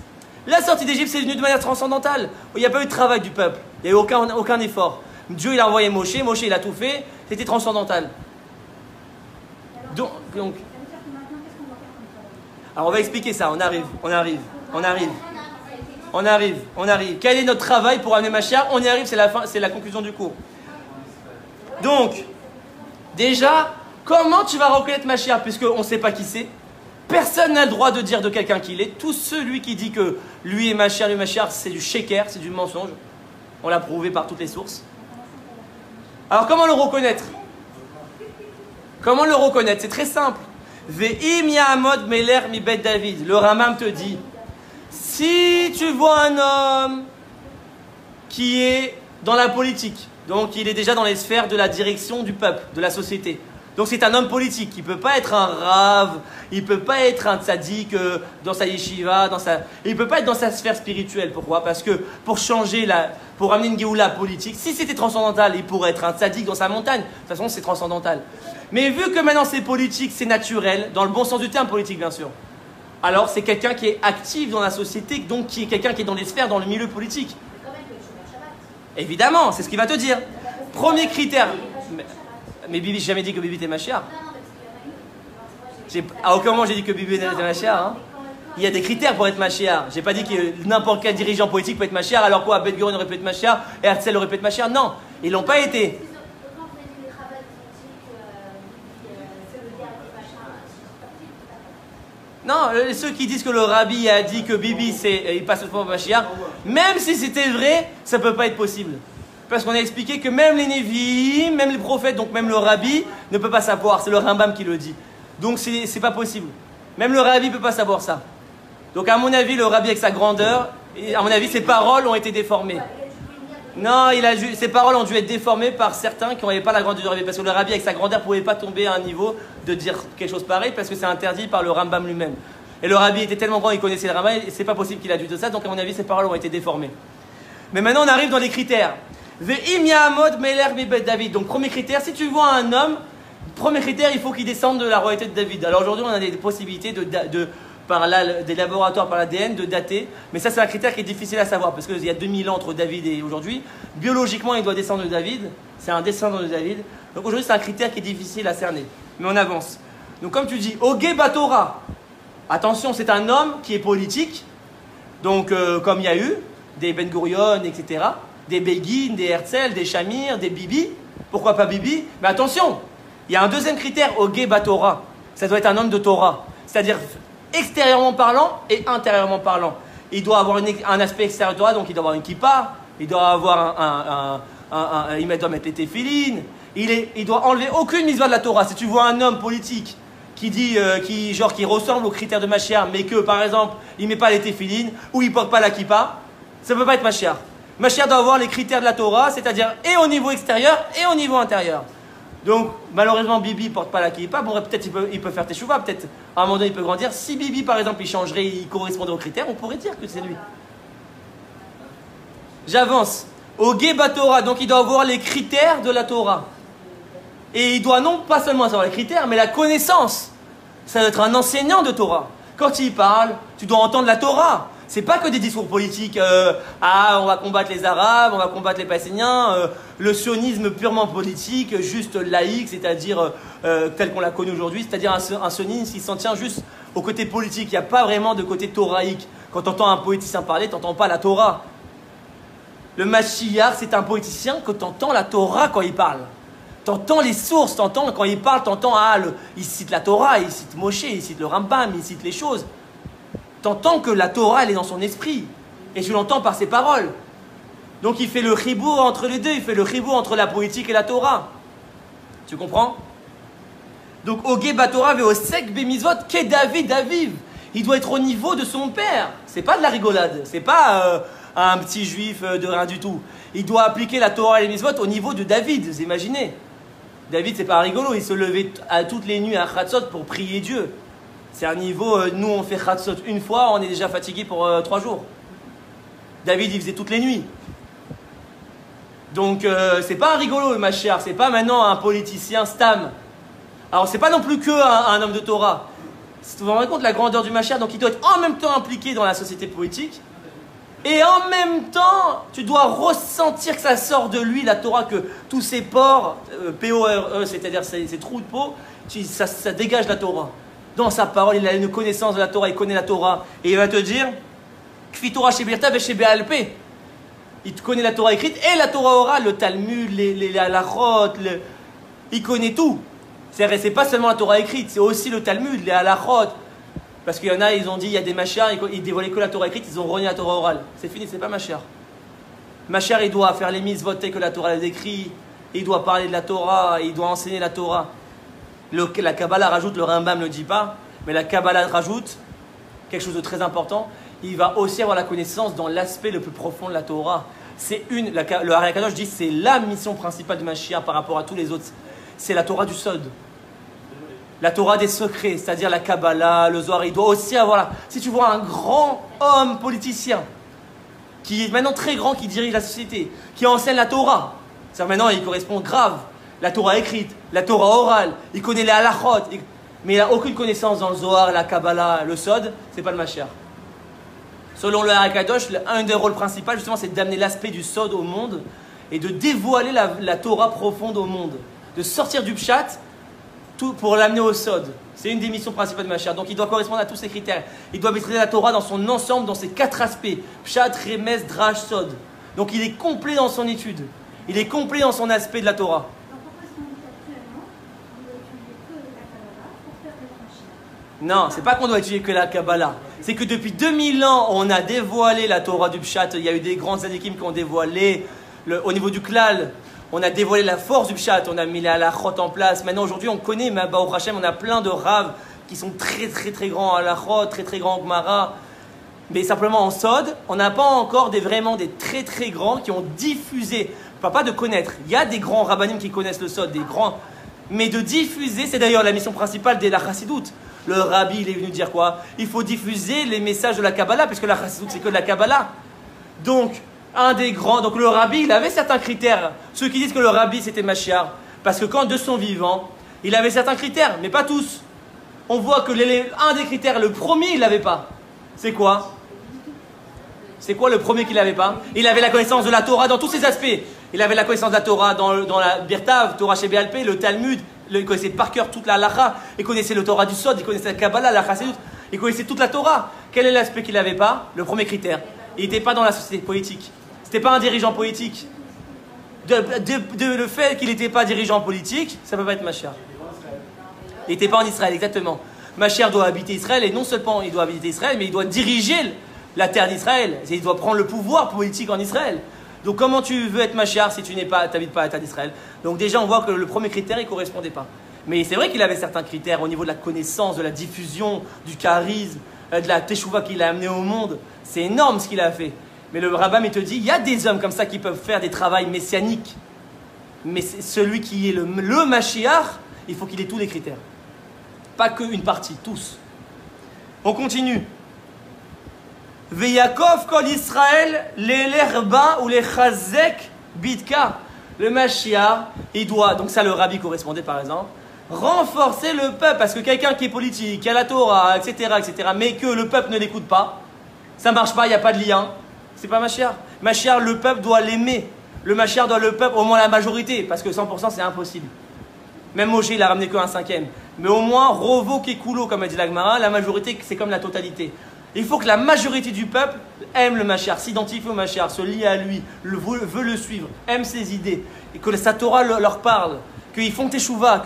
La sortie d'Égypte, c'est venu de manière transcendantale. Il n'y a pas eu de travail du peuple. Il n'y a eu aucun effort. Dieu, il a envoyé Moshe, il a tout fait. C'était transcendantal. Donc... Alors on va expliquer ça, on arrive. Quel est notre travail pour amener Mashiach? On y arrive, c'est la conclusion du cours. Donc, déjà, comment tu vas reconnaître Mashiach puisqu'on ne sait pas qui c'est? Personne n'a le droit de dire de quelqu'un qui l'est. Tout celui qui dit que lui est Mashiach, c'est du sheker, c'est du mensonge. On l'a prouvé par toutes les sources. Alors comment le reconnaître? C'est très simple. Ve'im ya'amod meler mi bet David. Le Rambam te dit, si tu vois un homme qui est dans la politique, donc il est déjà dans les sphères de la direction du peuple, de la société. Donc c'est un homme politique, il ne peut pas être un rave, il ne peut pas être un tzaddik dans sa yeshiva, il ne peut pas être dans sa sphère spirituelle. Pourquoi? Parce que pour amener une géoula politique, si c'était transcendantal, il pourrait être un tzaddik dans sa montagne. De toute façon, c'est transcendantal. Mais vu que maintenant c'est politique, c'est naturel, dans le bon sens du terme politique bien sûr, alors c'est quelqu'un qui est actif dans la société, donc qui est quelqu'un qui est dans les sphères, dans le milieu politique. Évidemment, c'est ce qu'il va te dire. Premier critère. Mais Bibi, j'ai jamais dit que Bibi était Mashiach. À aucun moment j'ai dit que Bibi était Mashiach. Hein. Il y a des critères pour être Mashiach. J'ai pas dit que n'importe quel dirigeant politique peut être Mashiach, alors quoi, Ben Gurion aurait pu être Mashiach, et Herzl aurait pu être Mashiach. Non, ils l'ont pas été. Non, ceux qui disent que le rabbi a dit que Bibi il passe pour Mashiach, même si c'était vrai, ça peut pas être possible. Parce qu'on a expliqué que même les Névis, même les prophètes, donc même le rabbi, ne peut pas savoir. C'est le Rambam qui le dit. Donc c'est pas possible. Même le rabbi ne peut pas savoir ça. Donc à mon avis, le rabbi avec sa grandeur, à mon avis, ses paroles ont été déformées. Non, ses paroles ont dû être déformées par certains qui n'avaient pas la grandeur du rabbi. Parce que le rabbi avec sa grandeur ne pouvait pas tomber à un niveau de dire quelque chose pareil parce que c'est interdit par le Rambam lui-même. Et le rabbi était tellement grand, il connaissait le Rambam, et c'est pas possible qu'il a dû de ça. Donc à mon avis, ses paroles ont été déformées. Mais maintenant, on arrive dans les critères. Ve'im ya'amod meler mi bet David. Donc premier critère, si tu vois un homme, premier critère, il faut qu'il descende de la royauté de David. Alors aujourd'hui, on a des possibilités des laboratoires par l'ADN de dater, mais ça c'est un critère qui est difficile à savoir parce qu'il y a 2000 ans entre David et aujourd'hui. Biologiquement, il doit descendre de David, c'est un descendant de David. Donc aujourd'hui, c'est un critère qui est difficile à cerner. Mais on avance. Donc comme tu dis, Ogé Batora. Attention, c'est un homme qui est politique. Donc comme il y a eu des Ben Gurion, etc. Des Begin, des Herzl, des Shamir, des Bibi. Pourquoi pas Bibi? Mais attention, il y a un deuxième critère, Ogé Batora. Ça doit être un homme de Torah. C'est-à-dire extérieurement parlant et intérieurement parlant. Il doit avoir un aspect extérieur de Torah, donc il doit avoir une kippa, il doit avoir il doit mettre les téphilines, il doit enlever aucune mitzvah de la Torah. Si tu vois un homme politique qui ressemble aux critères de Mashiach, mais que par exemple il ne met pas les téphilines ou il ne porte pas la kippa, ça ne peut pas être Mashiach. Mashiach doit avoir les critères de la Torah, c'est-à-dire et au niveau extérieur et au niveau intérieur. Donc, malheureusement, Bibi ne porte pas la kippa. Bon, peut-être il peut faire teshuva, peut-être à un moment donné il peut grandir. Si Bibi, par exemple, il changerait, il correspondait aux critères, on pourrait dire que c'est lui. J'avance. Ogé Batora, donc il doit avoir les critères de la Torah. Et il doit non pas seulement savoir les critères, mais la connaissance. Ça doit être un enseignant de Torah. Quand il parle, tu dois entendre la Torah. C'est pas que des discours politiques. On va combattre les Arabes, on va combattre les Palestiniens. Le sionisme purement politique, juste laïque, c'est-à-dire tel qu'on l'a connu aujourd'hui, c'est-à-dire un sionisme qui s'en tient juste au côté politique. Il n'y a pas vraiment de côté thoraïque. Quand tu entends un politicien parler, tu n'entends pas la Torah. Le Mashiach, c'est un politicien que tu entends la Torah quand il parle. Tu entends les sources, tu entends quand il parle, tu entends, il cite la Torah, il cite Moshe, il cite le Rambam, il cite les choses. Tu entends que la Torah, elle est dans son esprit. Et tu l'entends par ses paroles. Donc il fait le chibour entre les deux, il fait le chibour entre la politique et la Torah. Tu comprends? Donc, Ogé Batora Veosek Bemizvot Ke David Aviv. Il doit être au niveau de son père. C'est pas de la rigolade. C'est pas un petit juif de rien du tout. Il doit appliquer la Torah et les Mizvot au niveau de David. Vous imaginez? David, c'est pas rigolo. Il se levait à toutes les nuits à Chatzot pour prier Dieu. C'est un niveau, nous on fait Chatzot une fois, on est déjà fatigué pour 3 jours. David, il faisait toutes les nuits. Donc, c'est pas un rigolo, ma chère. C'est pas maintenant un politicien stam. Alors, c'est pas non plus qu'un homme de Torah. Vous vous rendez compte de la grandeur du Mashiach. Donc, il doit être en même temps impliqué dans la société politique. Et en même temps, tu dois ressentir que ça sort de lui, la Torah, que tous ces pores, P-O-R-E, c'est-à-dire ces trous de peau, ça dégage la Torah. Dans sa parole, il a une connaissance de la Torah, il connaît la Torah. Et il va te dire, Kfi Torah chez Birta, chez Be'alpé. Il connaît la Torah écrite et la Torah orale, le Talmud, les halachot, il connaît tout. C'est pas seulement la Torah écrite, c'est aussi le Talmud, les halachot. Parce qu'il y en a, ils ont dit, il y a des Mashiach, ils dévoilaient que la Torah écrite, ils ont renié la Torah orale. C'est fini, c'est pas Mashiach. Mashiach, il doit faire les mitzvot que la Torah les écrit, il doit parler de la Torah, il doit enseigner la Torah. La Kabbalah rajoute, le Rambam ne le dit pas, mais la Kabbalah rajoute quelque chose de très important. Il va aussi avoir la connaissance dans l'aspect le plus profond de la Torah. Le Ari Akadosh dit c'est la mission principale de Mashiach par rapport à tous les autres. C'est la Torah du Sod. La Torah des secrets, c'est-à-dire la Kabbalah, le Zohar. Il doit aussi avoir si tu vois un grand homme politicien, qui est maintenant très grand, qui dirige la société, qui enseigne la Torah, c'est-à-dire maintenant il correspond grave. La Torah écrite, la Torah orale, il connaît les halachot, mais il n'a aucune connaissance dans le Zohar, la Kabbalah, le Sod, c'est pas le Mashiach. Selon le Ari Kadosh, un des rôles principaux, justement, c'est d'amener l'aspect du Sod au monde et de dévoiler la Torah profonde au monde. De sortir du Pshat pour l'amener au Sod. C'est une des missions principales de Mashiach. Donc il doit correspondre à tous ces critères. Il doit maîtriser la Torah dans son ensemble, dans ses 4 aspects. Pshat, Remes, Drash, Sod. Donc il est complet dans son étude. Il est complet dans son aspect de la Torah. Non, c'est pas qu'on doit étudier que la Kabbalah. C'est que depuis 2000 ans, on a dévoilé la Torah du Pshat. Il y a eu des grands tzadikim qui ont dévoilé, au niveau du Klal, on a dévoilé la force du Pshat. On a mis la halachot en place. Maintenant, aujourd'hui, on connaît, mais Baruch Hashem, on a plein de raves qui sont très très très grands en halachot, très très grands en Gemara. Mais simplement en Sod, on n'a pas encore vraiment des très très grands qui ont diffusé. Pas de connaître. Il y a des grands rabbanim qui connaissent le Sod, des grands. Mais de diffuser, c'est d'ailleurs la mission principale de la Chassidoute. Le rabbi, il est venu dire quoi? Il faut diffuser les messages de la Kabbalah, puisque la Chassidoute, c'est que de la Kabbalah. Donc, un des grands, donc le rabbi, il avait certains critères. Ceux qui disent que le rabbi, c'était Mashiach, parce que quand de son vivant, il avait certains critères, mais pas tous. On voit que un des critères, le premier, il l'avait pas. C'est quoi? C'est quoi le premier qu'il n'avait pas? Il avait la connaissance de la Torah dans tous ses aspects. Il avait la connaissance de la Torah dans la Birtav, Torah chez Be'alpé, le Talmud. Il connaissait par cœur toute la Halacha. Il connaissait le Torah du Sod, il connaissait la Kabbalah, la Chassidut. Il connaissait toute la Torah. Quel est l'aspect qu'il n'avait pas? Le premier critère. Il n'était pas dans la société politique. C'était pas un dirigeant politique. Le fait qu'il n'était pas dirigeant politique, ça ne peut pas être Mashiach. Il n'était pas en Israël, exactement. Mashiach doit habiter Israël, et non seulement il doit habiter Israël, mais il doit diriger la terre d'Israël. Il doit prendre le pouvoir politique en Israël. Donc comment tu veux être Mashiach si tu n'habites pas à la terre d'Israël? Donc déjà on voit que le premier critère il ne correspondait pas. Mais c'est vrai qu'il avait certains critères au niveau de la connaissance, de la diffusion, du charisme, de la teshuva qu'il a amené au monde. C'est énorme ce qu'il a fait. Mais le rabbin il te dit, il y a des hommes comme ça qui peuvent faire des travails messianiques. Mais celui qui est le Mashiach, il faut qu'il ait tous les critères. Pas qu'une partie, tous. On continue. Veyakov kol Israël l'erba ou les chazek bidka. Le Mashiach, il doit, donc ça le rabbi correspondait par exemple, renforcer le peuple, parce que quelqu'un qui est politique, qui a la Torah, etc., mais que le peuple ne l'écoute pas, Ça ne marche pas, il n'y a pas de lien. C'est pas Mashiach. Mashiach, le peuple doit l'aimer. Le Mashiach doit le peuple, au moins la majorité, parce que 100% c'est impossible. Même Moshe, il a ramené qu'un cinquième. Mais au moins, Rovo Kekulo, comme a dit la Gemara, la majorité, c'est comme la totalité. Il faut que la majorité du peuple aime le Mashiach, s'identifie au Mashiach, se lie à lui, veut le suivre, aime ses idées, et que sa Torah leur parle, qu'ils font teshuva,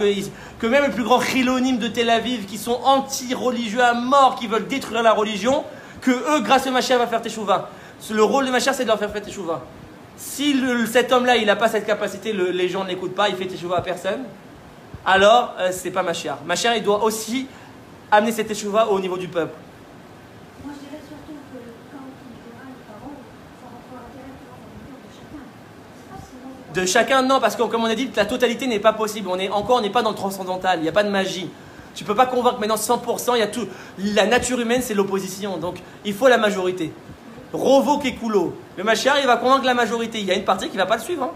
que même les plus grands chilonim de Tel Aviv, qui sont anti-religieux à mort, qui veulent détruire la religion, que eux, grâce au Mashiach, va faire teshuva. Le rôle de Mashiach, c'est de leur faire teshuva. Si cet homme-là, il n'a pas cette capacité, les gens ne l'écoutent pas, il fait teshuva à personne, alors c'est pas Mashiach. Mashiach, il doit aussi amener cette teshuva au niveau du peuple. Moi, je dirais surtout que quand il verra les paroles, ça rentrera directement dans le cœur de chacun. De chacun, non, parce que comme on a dit, la totalité n'est pas possible. On n'est pas dans le transcendantal, il n'y a pas de magie. Tu ne peux pas convaincre maintenant 100%, il y a tout. La nature humaine, c'est l'opposition, donc il faut la majorité. Rovo Kekulo. Le Mashiach, il va convaincre la majorité. Il y a une partie qui ne va pas le suivre. Hein.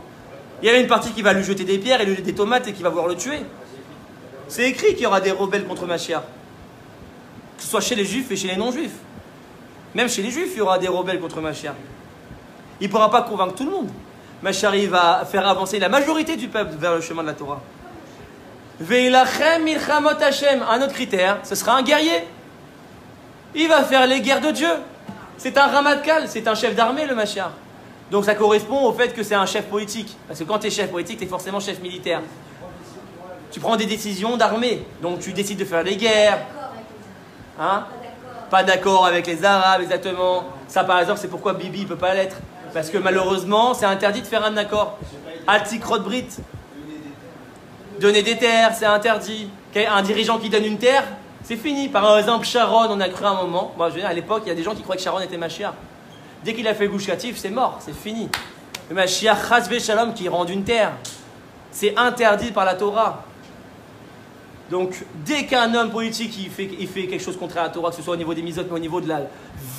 Il y a une partie qui va lui jeter des pierres et lui jeter des tomates et qui va vouloir le tuer. C'est écrit qu'il y aura des rebelles contre Mashiach. Que ce soit chez les juifs et chez les non-juifs. Même chez les juifs, il y aura des rebelles contre Mashiach. Il ne pourra pas convaincre tout le monde. Mashiach, il va faire avancer la majorité du peuple vers le chemin de la Torah. Veilachem milchamot Hashem. Un autre critère, ce sera un guerrier. Il va faire les guerres de Dieu. C'est un ramatkal, c'est un chef d'armée, le Mashiach. Donc ça correspond au fait que c'est un chef politique. Parce que quand tu es chef politique, tu es forcément chef militaire. Tu prends des décisions d'armée. Donc tu décides de faire des guerres. Hein? Pas d'accord avec les Arabes, exactement. Ça, par exemple, c'est pourquoi Bibi ne peut pas l'être. Parce que malheureusement, c'est interdit de faire un accord. Altikrot Brit. Donner des terres, c'est interdit. Un dirigeant qui donne une terre, c'est fini. Par exemple, Sharon, on a cru à un moment. Moi, je veux dire, à l'époque, il y a des gens qui croyaient que Sharon était Mashiach. Dès qu'il a fait Gush Katif, c'est mort, c'est fini. Le Mashiach Chas Shalom qui rend une terre, c'est interdit par la Torah. Donc, dès qu'un homme politique il fait quelque chose contraire à la Torah, que ce soit au niveau des misotes, mais au niveau de la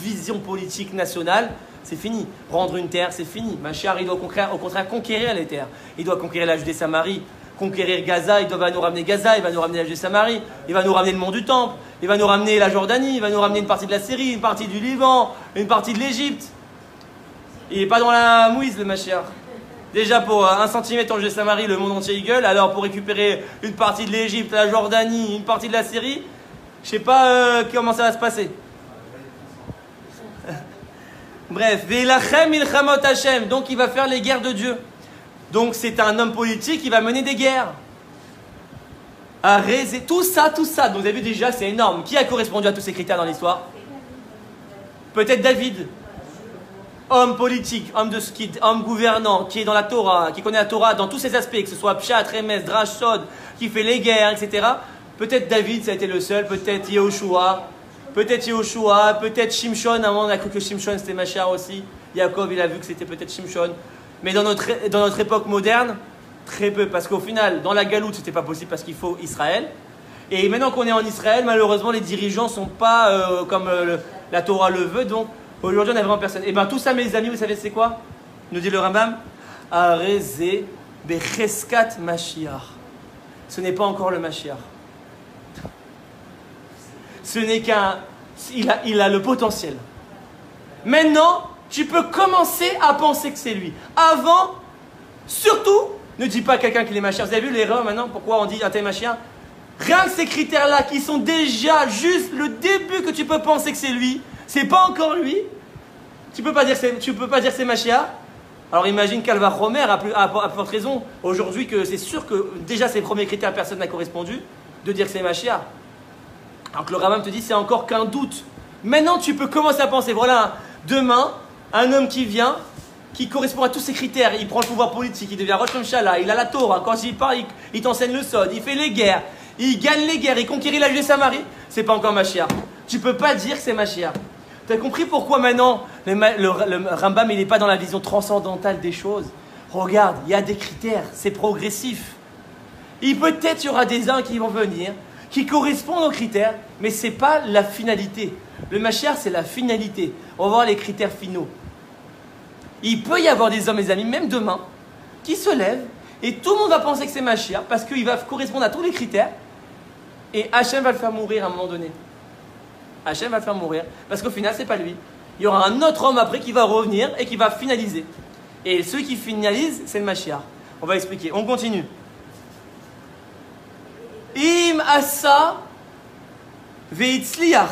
vision politique nationale, c'est fini. Rendre une terre, c'est fini. Mashiach, il doit au contraire conquérir les terres. Il doit conquérir la Judée-Samarie, conquérir Gaza, il va nous ramener Gaza, il va nous ramener la Judée-Samarie, il va nous ramener le mont du Temple, il va nous ramener la Jordanie, il va nous ramener une partie de la Syrie, une partie du Liban, une partie de l'Égypte. Il n'est pas dans la mouise, le Mashiach. Déjà pour 1 centimètre en Judée-Samarie, le monde entier il gueule. Alors pour récupérer une partie de l'Égypte, la Jordanie, une partie de la Syrie, je ne sais pas comment ça va se passer. Bref, Veilachem milchamot Hashem. Donc il va faire les guerres de Dieu. Donc c'est un homme politique qui va mener des guerres. Tout ça. Donc vous avez vu déjà, c'est énorme. Qui a correspondu à tous ces critères dans l'histoire? Peut-être David. Homme politique, homme gouvernant, qui est dans la Torah, qui connaît la Torah dans tous ses aspects, que ce soit Pshat, Remes, Drash, Sod, qui fait les guerres, etc. Peut-être David, ça a été le seul, peut-être Yehoshua, peut-être Shimshon. À un moment, on a cru que Shimshon c'était Mashiach aussi. Yaakov, il a vu que c'était peut-être Shimshon. Mais dans notre époque moderne, très peu, parce qu'au final, dans la Galoute, c'était pas possible parce qu'il faut Israël. Et maintenant qu'on est en Israël, malheureusement, les dirigeants sont pas comme la Torah le veut, donc aujourd'hui, on n'a vraiment personne. Et bien tout ça, mes amis, vous savez c'est quoi? Nous dit le Rambam, Areze becheskat Mashiach. Ce n'est pas encore le Mashiach. Ce n'est qu'un... Il a le potentiel. Maintenant, tu peux commencer à penser que c'est lui. Avant, surtout, ne dis pas à quelqu'un qu'il est Mashiach. Vous avez vu l'erreur maintenant? Pourquoi on dit un tel Mashiach? Rien que ces critères-là qui sont déjà juste le début que tu peux penser que c'est lui, c'est pas encore lui. Tu peux pas dire que c'est Mashiach. Alors imagine qu'Alva Chomer a forte raison aujourd'hui que c'est sûr que déjà ces premiers critères personne n'a correspondu de dire que c'est Mashiach. Alors que le Rambam te dit c'est encore qu'un doute. Maintenant tu peux commencer à penser, voilà, demain, un homme qui vient, qui correspond à tous ces critères, il prend le pouvoir politique, il devient Rosh Mshala, il a la Torah, quand il parle, il t'enseigne le Sod, il fait les guerres, il gagne les guerres, il conquérit la Judée-Samarie, c'est pas encore Mashiach. Tu peux pas dire que c'est Mashiach. Tu as compris pourquoi maintenant le Rambam il n'est pas dans la vision transcendantale des choses? Regarde, il y a des critères, c'est progressif. Peut-être il y aura des uns qui vont venir, qui correspondent aux critères, mais ce n'est pas la finalité. Le Mashiach, c'est la finalité. On va voir les critères finaux. Il peut y avoir des hommes, mes amis, même demain, qui se lèvent, et tout le monde va penser que c'est Mashiach, parce qu'il va correspondre à tous les critères, et Hachem va le faire mourir à un moment donné. Hachem va le faire mourir, parce qu'au final, ce n'est pas lui. Il y aura un autre homme après qui va revenir et qui va finaliser. Et celui qui finalise, c'est le Mashiach. On va expliquer. On continue. Im asa veitzliach.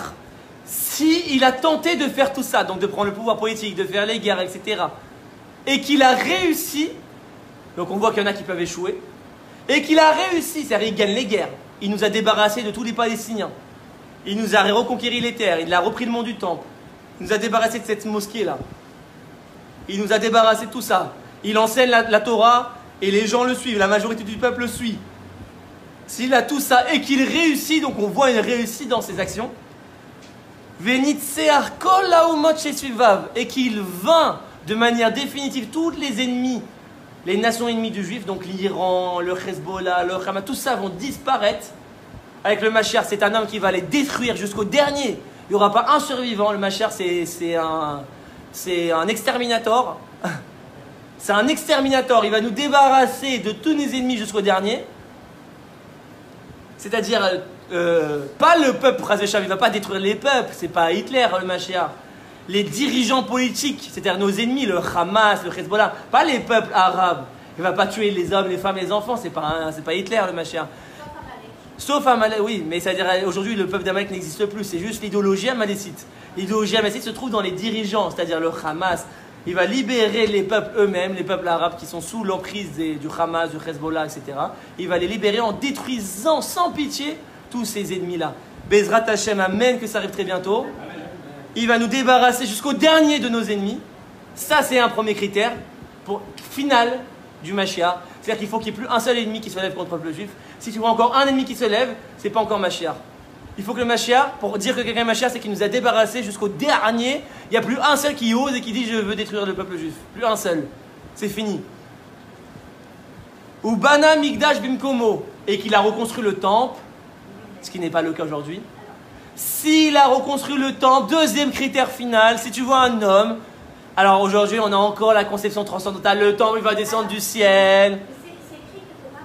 Si il a tenté de faire tout ça, donc de prendre le pouvoir politique, de faire les guerres, etc., et qu'il a réussi, donc on voit qu'il y en a qui peuvent échouer, et qu'il a réussi, c'est-à-dire qu'il gagne les guerres, il nous a débarrassé de tous les Palestiniens, il nous a reconquéri les terres, il a repris le mont du Temple, il nous a débarrassé de cette mosquée-là, il nous a débarrassé de tout ça, il enseigne la Torah et les gens le suivent, la majorité du peuple le suit. S'il a tout ça et qu'il réussit, donc on voit une réussite dans ses actions, et qu'il vainc de manière définitive tous les ennemis, les nations ennemies du juif, donc l'Iran, le Hezbollah, le Hamas, tout ça vont disparaître. Avec le Mashiach, c'est un homme qui va les détruire jusqu'au dernier. Il n'y aura pas un survivant. Le Mashiach, c'est un exterminator. C'est un exterminator. Il va nous débarrasser de tous nos ennemis jusqu'au dernier. C'est-à-dire, pas le peuple, il ne va pas détruire les peuples. C'est pas Hitler, le Mashiach. Les dirigeants politiques, c'est-à-dire nos ennemis, le Hamas, le Hezbollah, pas les peuples arabes. Il ne va pas tuer les hommes, les femmes, les enfants. C'est pas Hitler, le Mashiach. Sauf Amalek, oui, mais c'est-à-dire aujourd'hui le peuple d'Amalek n'existe plus, c'est juste l'idéologie amalécite. L'idéologie amalécite se trouve dans les dirigeants, c'est-à-dire le Hamas. Il va libérer les peuples eux-mêmes, les peuples arabes qui sont sous l'emprise du Hamas, du Hezbollah, etc. Il va les libérer en détruisant sans pitié tous ces ennemis-là. Bezrat Hashem, amen, que ça arrive très bientôt. Il va nous débarrasser jusqu'au dernier de nos ennemis. Ça, c'est un premier critère final du Mashiach. C'est-à-dire qu'il faut qu'il n'y ait plus un seul ennemi qui se lève contre le peuple juif. Si tu vois encore un ennemi qui se lève, ce n'est pas encore Mashiach. Il faut que le Mashiach, pour dire que quelqu'un est Mashiach, c'est qu'il nous a débarrassé jusqu'au dernier. Il n'y a plus un seul qui ose et qui dit je veux détruire le peuple juif. Plus un seul. C'est fini. Ou Bana Migdash Bimkomo, et qu'il a reconstruit le temple, ce qui n'est pas le cas aujourd'hui. S'il a reconstruit le temple, deuxième critère final, si tu vois un homme, alors aujourd'hui on a encore la conception transcendantale, le temple il va descendre du ciel.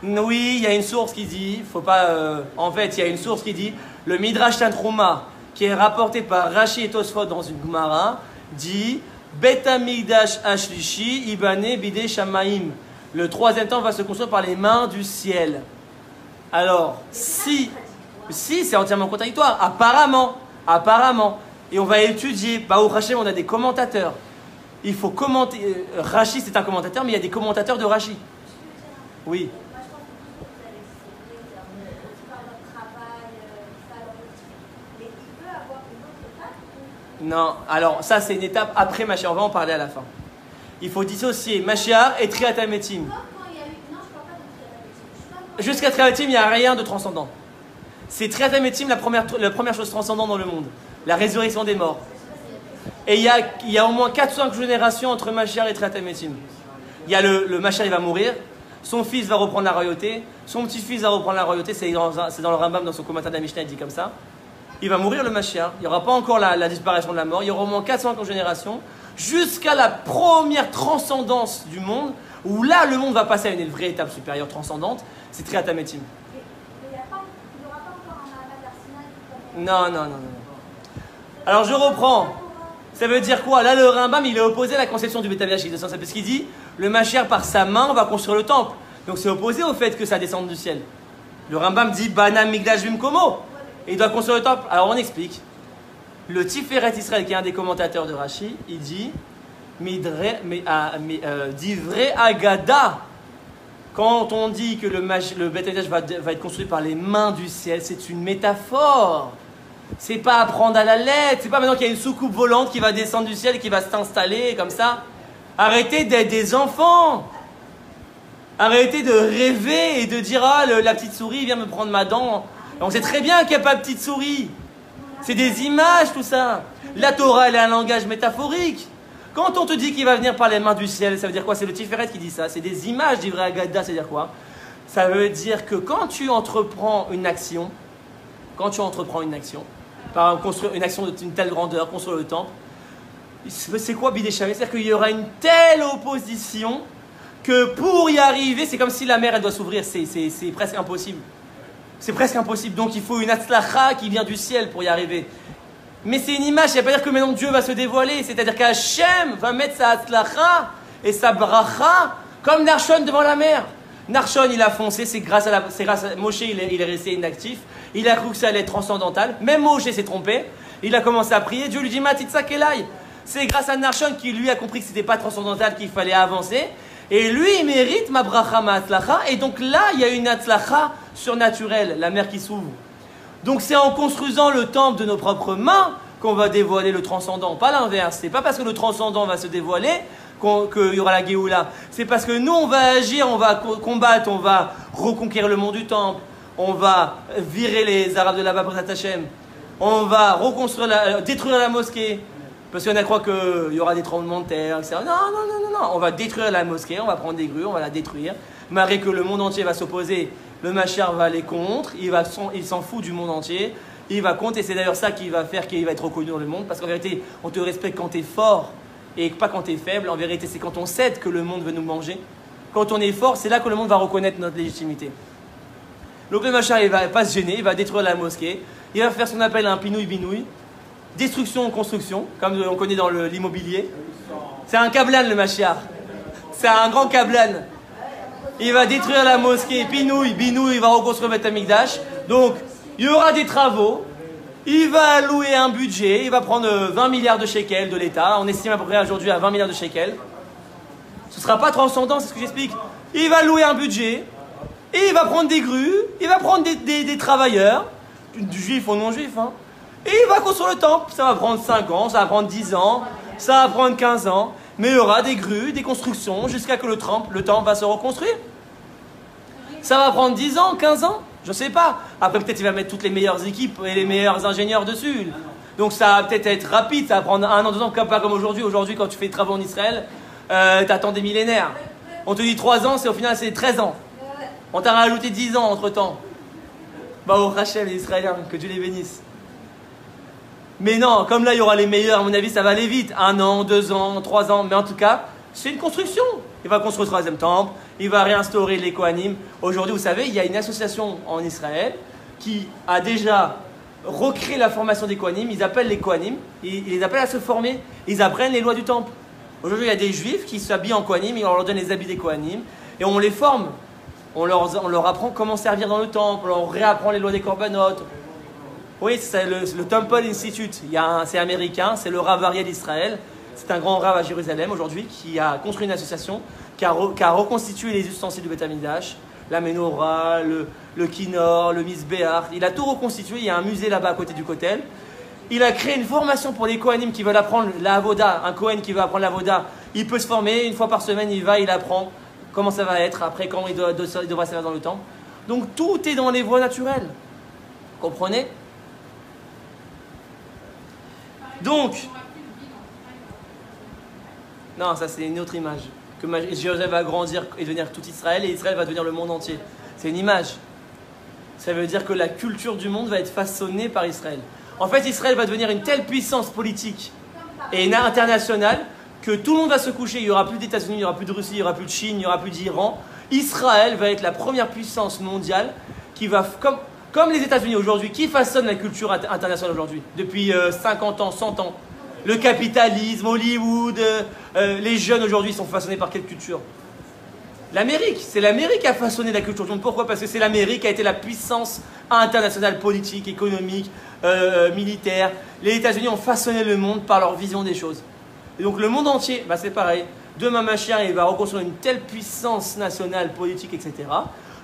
Oui, il y a une source qui dit, faut pas, en fait il y a une source qui dit, le Midrash Tantruma, qui est rapporté par Rashi et Tosfot dans une Gemara, dit Bet Hamikdash Ashlishi Ibane Bide Shamaim. Le troisième temple va se construire par les mains du ciel. Alors, si c'est entièrement contradictoire, apparemment. Et on va étudier, Baruch Hashem, on a des commentateurs. Il faut commenter, Rashi c'est un commentateur, mais il y a des commentateurs de Rashi. Oui. Non, alors ça c'est une étape après Mashiach, on va en parler à la fin. Il faut dissocier Mashiach et Triat HaMetim. Jusqu'à Triat HaMetim, il n'y a rien de transcendant. C'est Triat HaMetim la première chose transcendante dans le monde, la résurrection des morts. Et il y a au moins 4-5 générations entre Mashiach et Triat HaMetim. Il y a le Mashiach, il va mourir, son fils va reprendre la royauté, son petit-fils va reprendre la royauté, c'est dans le Rambam, dans son commentaire de la Mishnah, il dit comme ça. Il va mourir le Mashiach, il n'y aura pas encore la disparition de la mort, il y aura au moins 4-5 générations, jusqu'à la première transcendance du monde, où là le monde va passer à une vraie étape supérieure transcendante, c'est Triat HaMetim. Non. Alors je reprends. Ça veut dire quoi? Là le Rambam il est opposé à la conception du Beth Amikdash, parce qu'il dit le Mashiach par sa main va construire le temple. Donc c'est opposé au fait que ça descende du ciel. Le Rambam dit Bana Migdash Bimkomo. Et il doit construire le temple. Alors on explique. Le Tiferet Israël, qui est un des commentateurs de Rashi, il dit Divrei Agada. Quand on dit que le Beth Amikdash va être construit par les mains du ciel, c'est une métaphore. C'est pas à prendre à la lettre. C'est pas maintenant qu'il y a une soucoupe volante qui va descendre du ciel et qui va s'installer comme ça. Arrêtez d'être des enfants. Arrêtez de rêver et de dire ah la petite souris vient me prendre ma dent. On sait très bien qu'il n'y a pas de petite souris. C'est des images tout ça. La Torah elle a un langage métaphorique. Quand on te dit qu'il va venir par les mains du ciel, ça veut dire quoi? C'est le Tiferet qui dit ça. C'est des images d'Ivrei Agada, ça veut dire quoi? Ça veut dire que quand tu entreprends une action, par exemple construire une action d'une telle grandeur, construire le temple, c'est quoi Bidei Shammai? C'est-à-dire qu'il y aura une telle opposition que pour y arriver, c'est comme si la mer elle doit s'ouvrir, c'est presque impossible. C'est presque impossible, donc il faut une atzlacha qui vient du ciel pour y arriver. Mais c'est une image, ça ne veut pas dire que maintenant Dieu va se dévoiler. C'est-à-dire qu'Hachem va mettre sa hatzlacha et sa bracha comme Narshon devant la mer. Narshon, il a foncé, c'est grâce à Moshe, il est resté inactif. Il a cru que ça allait être transcendantal. Même Moshe s'est trompé. Il a commencé à prier. Dieu lui dit Matitzak Elai. C'est grâce à Narshon qui lui a compris que ce n'était pas transcendantal, qu'il fallait avancer. Et lui, il mérite ma bracha, ma hatzlacha. Et donc là, il y a une hatzlacha surnaturelle, la mer qui s'ouvre. Donc c'est en construisant le temple de nos propres mains qu'on va dévoiler le transcendant. Pas l'inverse. C'est pas parce que le transcendant va se dévoiler qu'il y aura la Géoula. C'est parce que nous, on va agir, on va combattre, on va reconquérir le mont du temple. On va virer les Arabes de là-bas pour Hashem. On va reconstruire, détruire la mosquée. Parce qu'il y en a qui croient qu'il y aura des tremblements de terre, etc. Non. On va détruire la mosquée, on va prendre des grues, on va la détruire. Malgré que le monde entier va s'opposer, le Mashiach va aller contre, il s'en fout du monde entier. Il va contre, et c'est d'ailleurs ça qui va faire qu'il va être reconnu dans le monde. Parce qu'en vérité, on te respecte quand tu es fort et pas quand tu es faible. En vérité, c'est quand on cède que le monde veut nous manger. Quand on est fort, c'est là que le monde va reconnaître notre légitimité. Donc le Mashiach, il ne va pas se gêner, il va détruire la mosquée. Il va faire ce qu'on appelle un pinouille-binouille. Destruction, construction, comme on connaît dans l'immobilier. C'est un kablan, le Mashiach. C'est un grand kablan. Il va détruire la mosquée, pinouille, binouille, il va reconstruire Beth Amikdash. Donc, il y aura des travaux. Il va allouer un budget. Il va prendre 20 milliards de shekels de l'État. On estime à peu près aujourd'hui à 20 milliards de shekels. Ce ne sera pas transcendant, c'est ce que j'explique. Il va louer un budget. Et il va prendre des grues. Il va prendre des travailleurs, juifs ou non juifs, hein. Et il va construire le temple. Ça va prendre 5 ans, ça va prendre 10 ans, ça va prendre 15 ans. Mais il y aura des grues, des constructions, jusqu'à que le temple va se reconstruire. Ça va prendre 10 ans, 15 ans, je ne sais pas. Après, peut-être il va mettre toutes les meilleures équipes et les meilleurs ingénieurs dessus. Donc ça va peut-être être rapide, ça va prendre 1 an, 2 ans, pas comme aujourd'hui. Aujourd'hui, quand tu fais des travaux en Israël, tu attends des millénaires. On te dit 3 ans, au final, c'est 13 ans. On t'a rajouté 10 ans entre-temps. Bah, au Rachel, les Israéliens, que Dieu les bénisse. Mais non, comme là il y aura les meilleurs, à mon avis ça va aller vite. 1 an, 2 ans, 3 ans, mais en tout cas, c'est une construction. Il va construire le 3e temple, il va réinstaurer les Kohanim. Aujourd'hui, vous savez, il y a une association en Israël qui a déjà recréé la formation des Kohanim. Ils appellent les Kohanim, ils les appellent à se former, ils apprennent les lois du temple. Aujourd'hui, il y a des juifs qui s'habillent en Kohanim, on leur donne les habits des Kohanim et on les forme. On leur apprend comment servir dans le temple, on leur réapprend les lois des Korbanot. Oui, c'est le Temple Institute. C'est américain, c'est le Rav Ariel d'Israël. C'est un grand Rav à Jérusalem aujourd'hui qui a construit une association, qui a reconstitué les ustensiles du Beth Amikdash, la menorah, le kinor, le misbéach. Il a tout reconstitué. Il y a un musée là-bas à côté du Kotel. Il a créé une formation pour les Kohanim qui veulent apprendre la Avoda. Un Kohen qui veut apprendre la Avoda, il peut se former. Une fois par semaine, il apprend comment ça va être. Après, quand il devra servir dans le temple. Donc tout est dans les voies naturelles. Vous comprenez ? Donc, non, ça c'est une autre image. Que Jérusalem va grandir et devenir tout Israël et Israël va devenir le monde entier. C'est une image. Ça veut dire que la culture du monde va être façonnée par Israël. En fait, Israël va devenir une telle puissance politique et internationale que tout le monde va se coucher. Il n'y aura plus d'États-Unis, il n'y aura plus de Russie, il n'y aura plus de Chine, il n'y aura plus d'Iran. Israël va être la première puissance mondiale qui va, comme les États-Unis aujourd'hui, qui façonne la culture internationale aujourd'hui, depuis 50 ans, 100 ans. Le capitalisme, Hollywood, les jeunes aujourd'hui sont façonnés par quelle culture? L'Amérique. C'est l'Amérique qui a façonné la culture du monde. Pourquoi? Parce que c'est l'Amérique qui a été la puissance internationale politique, économique, militaire. Les États-Unis ont façonné le monde par leur vision des choses. Et donc le monde entier, c'est pareil. Demain, Mashiach, il va reconstruire une telle puissance nationale, politique, etc.,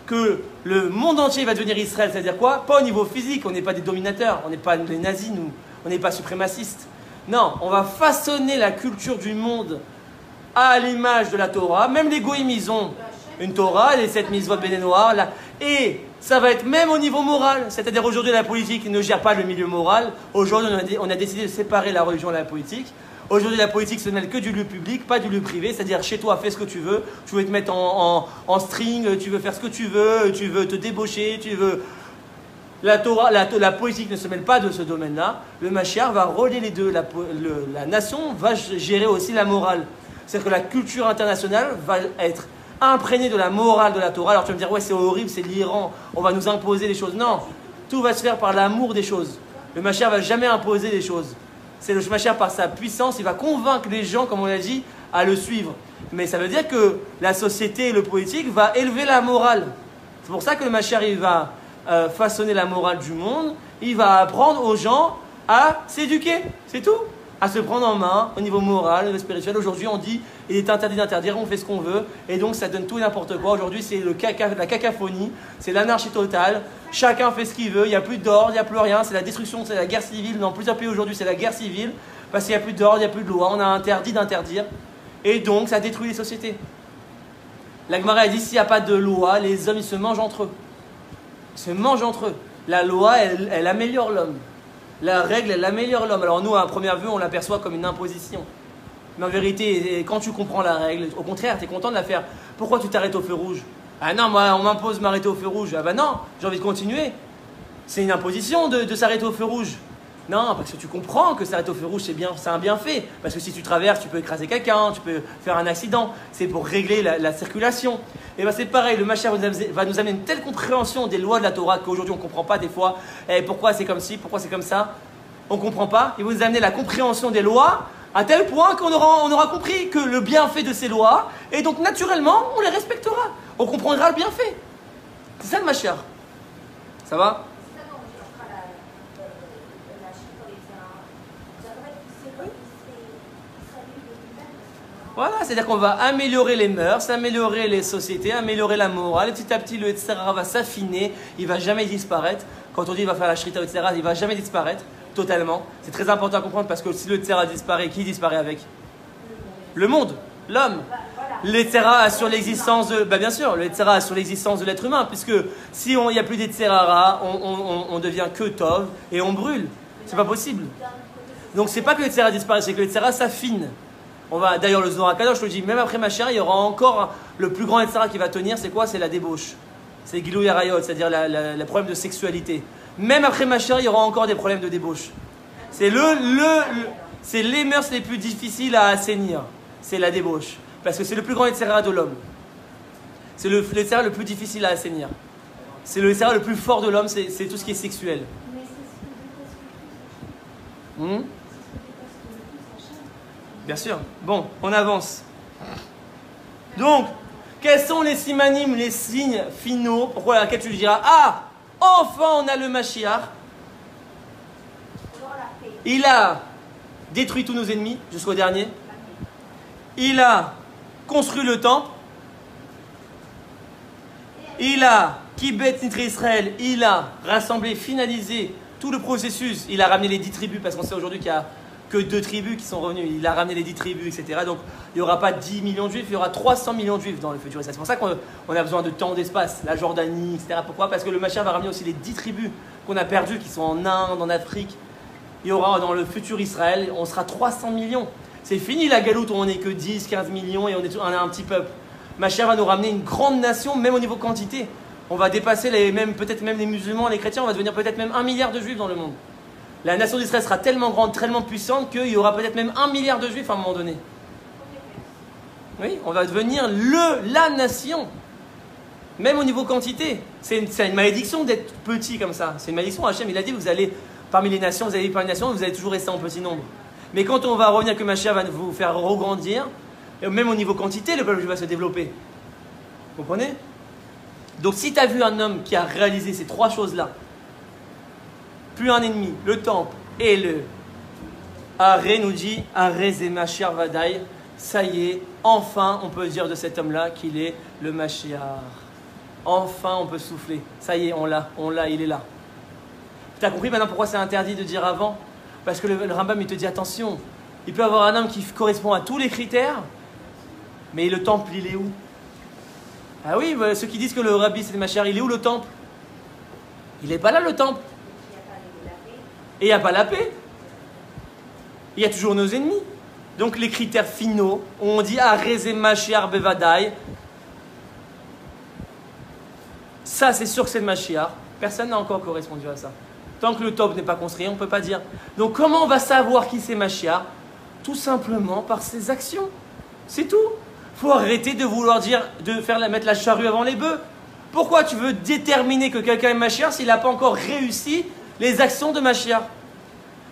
que le monde entier va devenir Israël. C'est-à-dire quoi? Pas au niveau physique, on n'est pas des dominateurs, on n'est pas des nazis, nous, on n'est pas suprémacistes. Non, on va façonner la culture du monde à l'image de la Torah. Même les Goïms, ils ont une Torah, les 7 mitzvot bénénoirs, et ça va être même au niveau moral. C'est-à-dire aujourd'hui, la politique ne gère pas le milieu moral. Aujourd'hui, on a décidé de séparer la religion de la politique. Aujourd'hui, la politique se mêle que du lieu public, pas du lieu privé. C'est-à-dire, chez toi, fais ce que tu veux. Tu veux te mettre en string, tu veux faire ce que tu veux te débaucher, tu veux... La politique ne se mêle pas de ce domaine-là. Le Mashiach va relier les deux. La nation va gérer aussi la morale. C'est-à-dire que la culture internationale va être imprégnée de la morale de la Torah. Alors tu vas me dire, ouais, c'est horrible, c'est l'Iran, on va nous imposer des choses. Non, tout va se faire par l'amour des choses. Le Mashiach ne va jamais imposer des choses. C'est le Mashiach par sa puissance, il va convaincre les gens, comme on l'a dit, à le suivre. Mais ça veut dire que la société et le politique va élever la morale. C'est pour ça que le Mashiach il va façonner la morale du monde. Il va apprendre aux gens à s'éduquer, c'est tout. À se prendre en main au niveau moral, au niveau spirituel. Aujourd'hui, on dit il est interdit d'interdire, on fait ce qu'on veut. Et donc, ça donne tout et n'importe quoi. Aujourd'hui, c'est la cacophonie, c'est l'anarchie totale. Chacun fait ce qu'il veut, il n'y a plus d'ordre, il n'y a plus rien. C'est la destruction, c'est la guerre civile. Dans plusieurs pays aujourd'hui, c'est la guerre civile. Parce qu'il n'y a plus d'ordre, il n'y a plus de loi. On a interdit d'interdire. Et donc, ça détruit les sociétés. La Gemara a dit s'il n'y a pas de loi, les hommes, ils se mangent entre eux. Ils se mangent entre eux. La loi, elle améliore l'homme. La règle, elle améliore l'homme. Alors nous, à première vue, on l'aperçoit comme une imposition. Mais en vérité, quand tu comprends la règle, au contraire, tu es content de la faire. Pourquoi tu t'arrêtes au feu rouge? Ah non, moi, on m'impose de m'arrêter au feu rouge. Ah bah non, j'ai envie de continuer. C'est une imposition de s'arrêter au feu rouge. Non, parce que tu comprends que s'arrêter au feu rouge, c'est un bienfait. Parce que si tu traverses, tu peux écraser quelqu'un, tu peux faire un accident. C'est pour régler la circulation. Et bien c'est pareil, le Mashiach va nous amener une telle compréhension des lois de la Torah qu'aujourd'hui on ne comprend pas des fois. Pourquoi c'est comme ci, pourquoi c'est comme ça? On ne comprend pas. Il va nous amener la compréhension des lois à tel point qu'on aura compris que le bienfait de ces lois, et donc naturellement, on les respectera. On comprendra le bienfait. C'est ça le Mashiach. Ça va? Voilà, c'est-à-dire qu'on va améliorer les mœurs, améliorer les sociétés, améliorer la morale. Et petit à petit, le Yetzirah va s'affiner, il ne va jamais disparaître. Quand on dit qu'il va faire la Shrita au Yetzirah, il ne va jamais disparaître totalement. C'est très important à comprendre parce que si le Yetzirah disparaît, qui disparaît avec? Le monde, l'homme. Le Yetzirah assure l'existence de... bien sûr, le Yetzirah assure l'existence de l'être humain, puisque si il n'y a plus d'Yetzirah, on devient que Tov et on brûle. C'est pas possible. Donc c'est pas que le Yetzirah disparaît, c'est que le Yetzirah s'affine. D'ailleurs, le Zohar HaKadosh, je le dis, même après Mashiach, il y aura encore le plus grand Yetzirah qui va tenir, c'est quoi? C'est la débauche. C'est Gilui Arayot, c'est-à-dire le problème de sexualité. Même après Mashiach, il y aura encore des problèmes de débauche. C'est c'est les mœurs les plus difficiles à assainir. C'est la débauche. Parce que c'est le plus grand Yetzirah de l'homme. C'est le Yetzirah le plus difficile à assainir. C'est le Yetzirah le plus fort de l'homme, c'est tout ce qui est sexuel. Mais c'est ce que dépasse le plus Hachem. Bien sûr. Bon, on avance. Donc, quels sont les simanim, les signes finaux, pourquoi à laquelle tu diras ah, enfin on a le Mashiach. Il a détruit tous nos ennemis jusqu'au dernier. Il a construit le temple. Il a Kibet Nitre Israël. Il a rassemblé, finalisé tout le processus. Il a ramené les 10 tribus parce qu'on sait aujourd'hui qu'il n'y a que 2 tribus qui sont revenues. Il a ramené les 10 tribus, etc. Donc il n'y aura pas 10 millions de juifs, il y aura 300 millions de juifs dans le futur. C'est pour ça qu'on a besoin de temps, d'espace. La Jordanie, etc. Pourquoi? Parce que le Mashiach va ramener aussi les 10 tribus qu'on a perdues, qui sont en Inde, en Afrique. Il y aura dans le futur Israël, on sera 300 millions. C'est fini la galoute où on n'est que 10, 15 millions et on a un petit peuple. Mashiach va nous ramener une grande nation, même au niveau quantité. On va dépasser peut-être même les musulmans, les chrétiens, on va devenir peut-être même 1 milliard de juifs dans le monde. La nation d'Israël sera tellement grande, tellement puissante qu'il y aura peut-être même 1 milliard de juifs à un moment donné. Oui, on va devenir la nation. Même au niveau quantité. C'est une malédiction d'être petit comme ça. C'est une malédiction. Hachem, il a dit, vous allez parmi les nations, vous allez parmi les nations, vous allez toujours rester en petit nombre. Mais quand on va revenir que Mashiach va vous faire regrandir, même au niveau quantité, le peuple va se développer. Vous comprenez? Donc si tu as vu un homme qui a réalisé ces 3 choses-là, plus un ennemi, le temple et le Aré nous dit Aré c'est Mashiach Vadaï. Ça y est, enfin on peut dire de cet homme-là qu'il est le Mashiach. Enfin on peut souffler. Ça y est, on l'a, il est là. Tu as compris maintenant pourquoi c'est interdit de dire avant? Parce que le Rambam il te dit attention, il peut y avoir un homme qui correspond à tous les critères, mais le temple il est où? Ah oui, ceux qui disent que le Rabbi c'est le Mashiach, il est où le temple? Il n'est pas là le temple. Et il n'y a pas la paix. Il y a toujours nos ennemis. Donc les critères finaux, on dit Arezé Mashiach Bevadaï. Ça c'est sûr que c'est le Mashiach. Personne n'a encore correspondu à ça. Tant que le top n'est pas construit, on ne peut pas dire. Donc comment on va savoir qui c'est Mashiach? Tout simplement par ses actions. C'est tout. Il faut arrêter de vouloir dire, mettre la charrue avant les bœufs. Pourquoi tu veux déterminer que quelqu'un est Mashiach s'il n'a pas encore réussi les actions de Mashiach?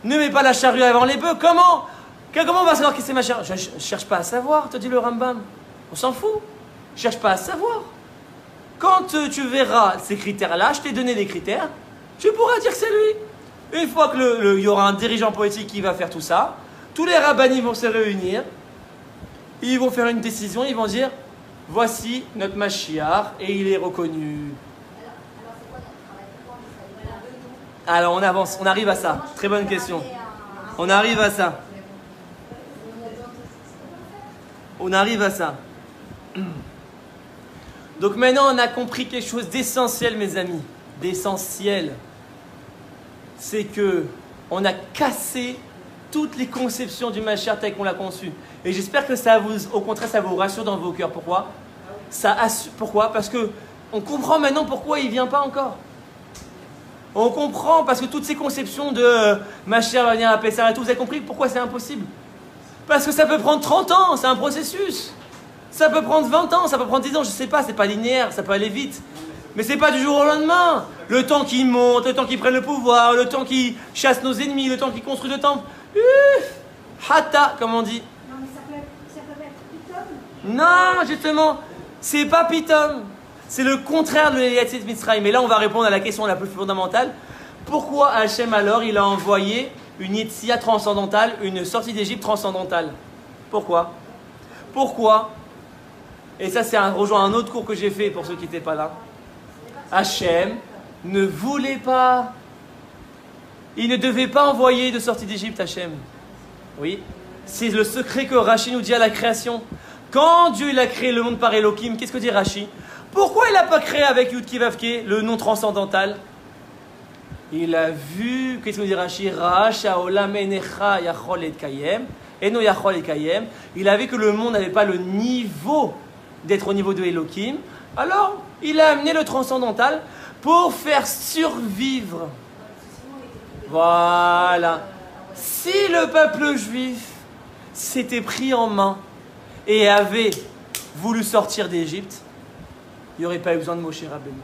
Ne mets pas la charrue avant les bœufs. Comment on va savoir qui c'est ma charrue? Je ne cherche pas à savoir, te dit le Rambam. On s'en fout. Je cherche pas à savoir. Quand tu verras ces critères-là, je t'ai donné des critères, tu pourras dire que c'est lui. Une fois qu'il y aura un dirigeant politique qui va faire tout ça, tous les rabbinim vont se réunir, ils vont faire une décision, ils vont dire voici notre Mashiach et il est reconnu. Alors on avance, on arrive à ça. Très bonne question. On arrive à ça. On arrive à ça. Donc maintenant on a compris quelque chose d'essentiel, mes amis. D'essentiel. C'est que on a cassé toutes les conceptions du Mashiach tel qu'on l'a conçu. Et j'espère que ça vous, au contraire, ça vous rassure dans vos cœurs. Pourquoi? Pourquoi? Parce que on comprend maintenant pourquoi il ne vient pas encore. On comprend parce que toutes ces conceptions de Mashiach va venir à Pessah et tout, vous avez compris pourquoi c'est impossible? Parce que ça peut prendre 30 ans, c'est un processus. Ça peut prendre 20 ans, ça peut prendre 10 ans, je ne sais pas, c'est pas linéaire, ça peut aller vite. Mais c'est pas du jour au lendemain. Le temps qu'ils montent, le temps qu'ils prennent le pouvoir, le temps qu'ils chassent nos ennemis, le temps qu'ils construisent le temple. Hata, comme on dit. Non, mais ça peut être Pitom. Non, justement, c'est pas Pitom. C'est le contraire de l'Eliatzit Mitzrayim. Mais là, on va répondre à la question la plus fondamentale. Pourquoi Hachem, alors, il a envoyé une Yetzia transcendantale, une sortie d'Égypte transcendantale? Pourquoi? Et ça, c'est rejoint un autre cours que j'ai fait pour ceux qui n'étaient pas là. Hachem ne voulait pas. Il ne devait pas envoyer de sortie d'Égypte, Hachem. Oui. C'est le secret que Rashi nous dit à la création. Quand Dieu il a créé le monde par Elohim, qu'est-ce que dit Rashi? Pourquoi il n'a pas créé avec Yud Kei Vav Kei, le nom transcendantal? Il a vu, qu'est-ce que dit Rashi? Il a vu que le monde n'avait pas le niveau d'être au niveau de Elohim. Alors, il a amené le transcendantal pour faire survivre. Voilà. Si le peuple juif s'était pris en main et avait voulu sortir d'Égypte, il n'y aurait pas eu besoin de Moshe Rabbeinu.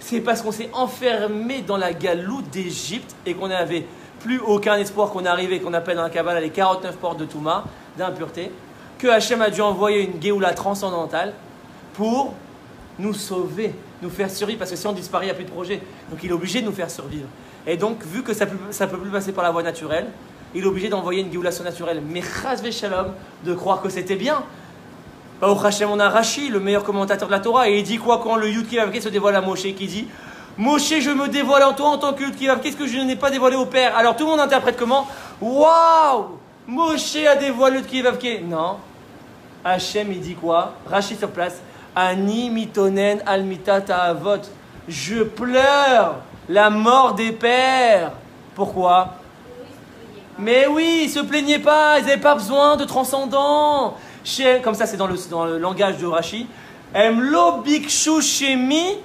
C'est parce qu'on s'est enfermé dans la galoute d'Égypte et qu'on n'avait plus aucun espoir qu'on arrivait, qu'on appelle dans la Kabbalah les 49 portes de Touma, d'impureté, que Hachem a dû envoyer une Géoula transcendantale pour nous sauver, nous faire survivre, parce que si on disparaît, il n'y a plus de projet. Donc il est obligé de nous faire survivre. Et donc, vu que ça ne peut plus passer par la voie naturelle, il est obligé d'envoyer une Géoula surnaturelle. Mais chas v'shalom, de croire que c'était bien. Au Hachem, on a Rashi, le meilleur commentateur de la Torah, et il dit quoi quand le Yud Kei Vav Kei se dévoile à Moshe, qui dit Moshe, je me dévoile en toi en tant que Yud Kei Vav Kei, qu'est-ce que je n'ai pas dévoilé au Père? Alors tout le monde interprète comment? Waouh, Moshe a dévoilé le Yud Kei Vav Kei. Non. Hachem, il dit quoi? Rashi sur place. Ani mitonen al mitat avot. Je pleure la mort des pères. Pourquoi? Mais oui, ils ne se plaignaient pas, ils n'avaient pas besoin de transcendants. Comme ça, c'est dans le langage de Rashi. Emlo bikshu shemi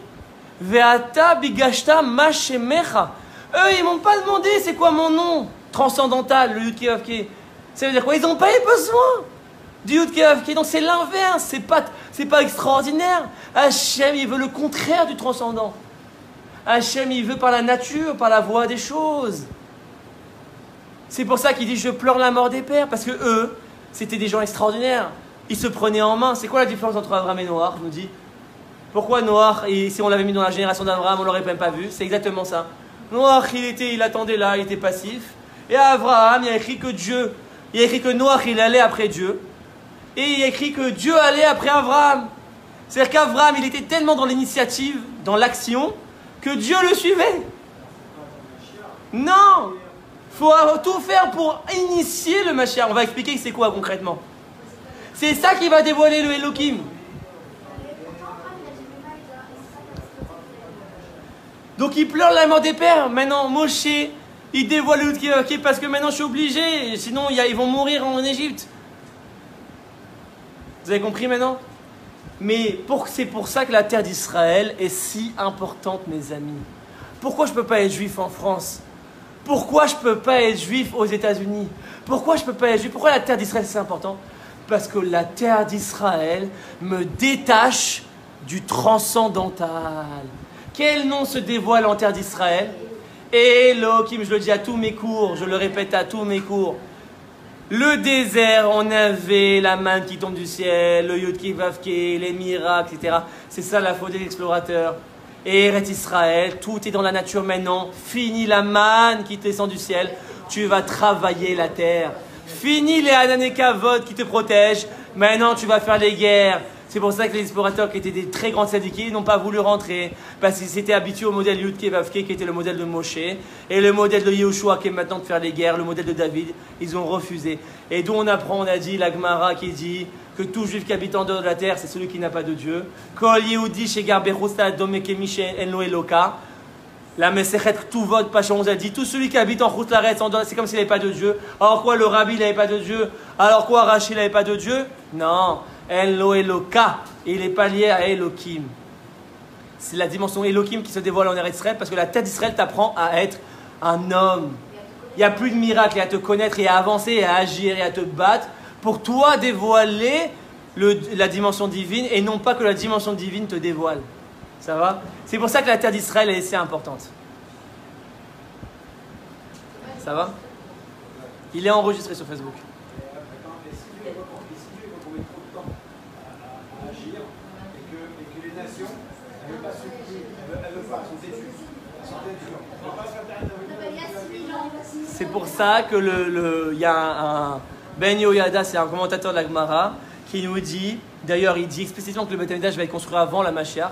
veata bigashta ma shemecha. Eux, ils m'ont pas demandé c'est quoi mon nom transcendantal, le Yud Kei Vav Kei. Ça veut dire quoi? Ils n'ont pas eu besoin du Yud Kei Vav Kei. Donc c'est l'inverse, c'est pas extraordinaire. Hachem, il veut le contraire du transcendant. Hachem, il veut par la nature, par la voie des choses. C'est pour ça qu'il dit je pleure la mort des pères, parce que eux, c'était des gens extraordinaires. Ils se prenaient en main. C'est quoi la différence entre Abraham et Noach? Je nous dis. Pourquoi Noach, et si on l'avait mis dans la génération d'Abraham, on l'aurait même pas vu? C'est exactement ça. Noach, il attendait là, il était passif. Et à Abraham, il y a écrit que il y a écrit que Noach, il allait après Dieu. Et il y a écrit que Dieu allait après Abraham. C'est-à-dire qu'Abraham, il était tellement dans l'initiative, dans l'action, que Dieu le suivait. Non! Il faut tout faire pour initier le Mashiach. On va expliquer c'est quoi concrètement. C'est ça qui va dévoiler le Elohim. Donc il pleure la mort des pères. Maintenant, Moshe, il dévoile le Yud Kei Vav Kei parce que maintenant je suis obligé. Sinon, ils vont mourir en Égypte. Vous avez compris maintenant? Mais c'est pour ça que la terre d'Israël est si importante, mes amis. Pourquoi je ne peux pas être juif en France? Pourquoi je ne peux pas être juif aux États-Unis? Pourquoi je ne peux pas être juif? Pourquoi la terre d'Israël c'est important? Parce que la terre d'Israël me détache du transcendantal. Quel nom se dévoile en terre d'Israël? Elohim, je le dis à tous mes cours, je le répète à tous mes cours. Le désert, on avait la manne qui tombe du ciel, le Yud Kivavke, les miracles, etc. C'est ça la faute des explorateurs. Et Eretz Israël, tout est dans la nature maintenant. Fini la manne qui descend du ciel, tu vas travailler la terre. Fini les Hananekavod qui te protègent, maintenant tu vas faire les guerres. C'est pour ça que les explorateurs qui étaient des très grands tzadikim n'ont pas voulu rentrer, parce qu'ils s'étaient habitués au modèle Yud Kevavke qui était le modèle de Moshe, et le modèle de Yehoshua qui est maintenant de faire les guerres, le modèle de David, ils ont refusé. Et d'où on apprend, on a dit, la Gemara qui dit que tout juif qui habite en dehors de la terre, c'est celui qui n'a pas de Dieu. Kol Yehudi shegar bechusta domekemi she'en lo Eloka. La Mesechet Tuvot, Pacha 11 a dit, tout celui qui habite en Chut Laretz, c'est comme s'il n'avait pas de Dieu. Alors quoi, le Rabbi n'avait pas de Dieu? Alors quoi, Rachid n'avait pas de Dieu? Non. Elo Eloka, il n'est pas lié à Elohim. C'est la dimension Elohim qui se dévoile en Eretz Israël, parce que la tête d'Israël t'apprend à être un homme. Il n'y a plus de miracle, et à te connaître, et à avancer, et à agir, et à te battre, pour toi dévoiler la dimension divine, et non pas que la dimension divine te dévoile. Ça va? C'est pour ça que la terre d'Israël est si importante. Ça va? Il est enregistré sur Facebook. C'est pour ça que il y a un Ben Yoyada, c'est un commentateur de la Gemara, qui nous dit, d'ailleurs il dit explicitement que le Beth Amikdash va être construit avant la Mashiach.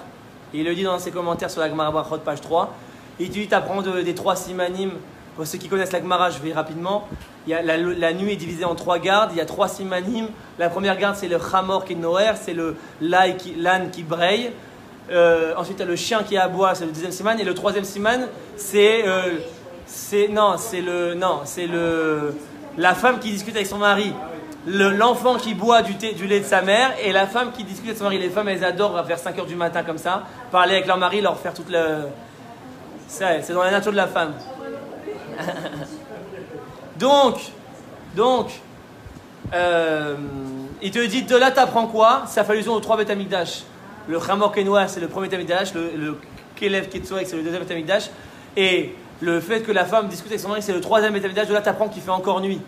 Et il le dit dans ses commentaires sur la Gemara Brachot, page 3. Il dit, tu apprends des 3 simanim. Pour ceux qui connaissent la Gemara, je vais rapidement. Il y a la nuit est divisée en 3 gardes. Il y a 3 simanim. La première garde, c'est le Chamor qui est Noer, c'est l'âne qui braille. Ensuite, il y a le chien qui aboie, c'est le 2e siman. Et le 3e siman, c'est la femme qui discute avec son mari. L'enfant qui boit du lait de sa mère et la femme qui discute avec son mari. Les femmes, elles adorent vers 5 h du matin comme ça, parler avec leur mari, leur faire toute le... C'est dans la nature de la femme. donc, il te dit, de là t'apprends quoi? Ça fait allusion aux 3 Beth Amikdash. Le Chamor Kenoa, c'est le premier Beth Amikdash, le Kelev Ketzoek, c'est le 2e Beth Amikdash, et le fait que la femme discute avec son mari, c'est le 3e Beth Amikdash. De là t'apprends qu'il fait encore nuit.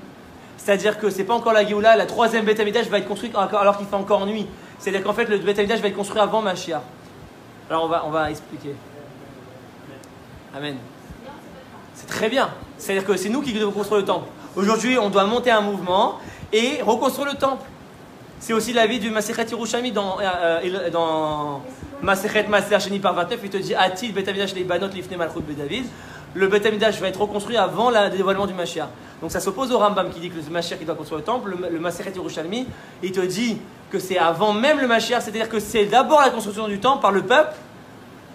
C'est-à-dire que c'est pas encore la Géoula, la 3e Beth Amikdash va être construite alors qu'il fait encore nuit. C'est-à-dire qu'en fait le Beth Amikdash va être construit avant Mashiach. Alors on va expliquer. Amen. C'est très bien. C'est-à-dire que c'est nous qui devons construire le temple. Aujourd'hui, on doit monter un mouvement et reconstruire le temple. C'est aussi l'avis du Masechet Yerushalmi dans Masechet Maser Sheni par 29. Il te dit Atil Beth Amikdash Leibanot Lifnei Malchut David. Le Beth Amikdash va être reconstruit avant le dévoilement du Mashiach. Donc ça s'oppose au Rambam qui dit que le Mashiach il doit construire le temple. Le Masechet Yerushalmi, il te dit que c'est avant même le Mashiach, c'est-à-dire que c'est d'abord la construction du temple par le peuple.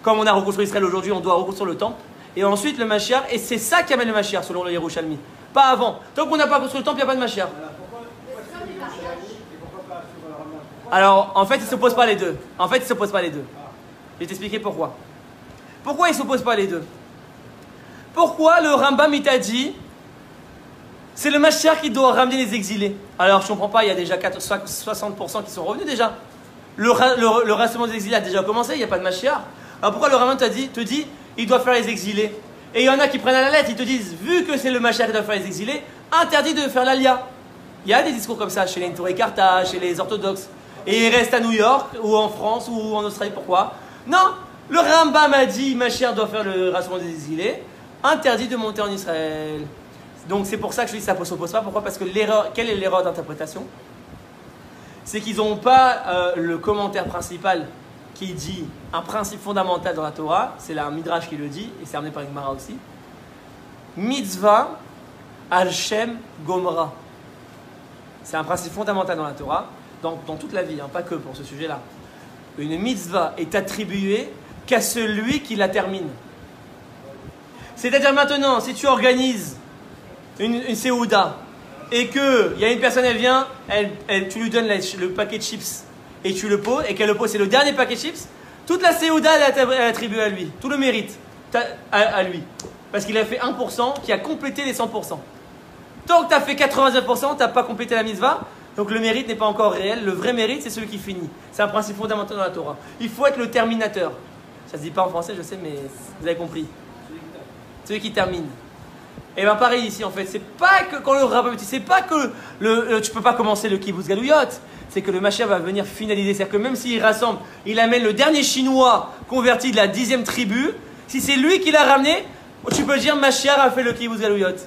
Comme on a reconstruit Israël aujourd'hui, on doit reconstruire le temple. Et ensuite le Mashiach, et c'est ça qui amène le Mashiach selon le Yerushalmi. Pas avant. Tant qu'on n'a pas construit le temple, il n'y a pas de Mashiach. Alors en fait, il ne s'oppose pas les deux. Je vais t'expliquer pourquoi. Pourquoi il ne s'oppose pas les deux? Pourquoi le Rambam il t'a dit c'est le Mashiach qui doit ramener les exilés? Alors je ne comprends pas, il y a déjà 60% qui sont revenus déjà. Le rassemblement des exilés a déjà commencé, il n'y a pas de Mashiach. Alors pourquoi le Rambam te dit il doit faire les exilés? Et il y en a qui prennent à la lettre, ils te disent vu que c'est le Mashiach qui doit faire les exilés, interdit de faire l'Alia. Il y a des discours comme ça chez les Torah Karta, chez les orthodoxes. Et ils restent à New York ou en France ou en Australie, pourquoi? Non, le Rambam a dit Mashiach doit faire le rassemblement des exilés. Interdit de monter en Israël. Donc c'est pour ça que je dis que ça ne s'oppose pas. Pourquoi? Parce que quelle est l'erreur d'interprétation? C'est qu'ils n'ont pas le commentaire principal qui dit un principe fondamental dans la Torah. C'est un Midrash qui le dit, et c'est amené par Gemara aussi. Mitzvah al Shem Gomra. C'est un principe fondamental dans la Torah, dans toute la vie, pas que pour ce sujet-là. Une mitzvah est attribuée qu'à celui qui la termine. C'est-à-dire maintenant, si tu organises une séouda et qu'il y a une personne, elle vient, tu lui donnes le paquet de chips et tu le poses, et qu'elle le pose, c'est le dernier paquet de chips, toute la séouda, elle est attribuée à lui. Tout le mérite à lui. Parce qu'il a fait 1% qui a complété les 100%. Tant que tu as fait 89%, tu n'as pas complété la mitzvah, donc le mérite n'est pas encore réel. Le vrai mérite, c'est celui qui finit. C'est un principe fondamental dans la Torah. Il faut être le terminateur. Ça ne se dit pas en français, je sais, mais vous avez compris. celui qui termine. Et bien pareil ici en fait, c'est pas que quand le rabbin dit, c'est pas que tu peux pas commencer le kibbutz galouyot, c'est que le Mashiach va venir finaliser. C'est-à-dire que même s'il rassemble, il amène le dernier chinois converti de la 10e tribu, si c'est lui qui l'a ramené, tu peux dire Mashiach a fait le kibbutz galouyot.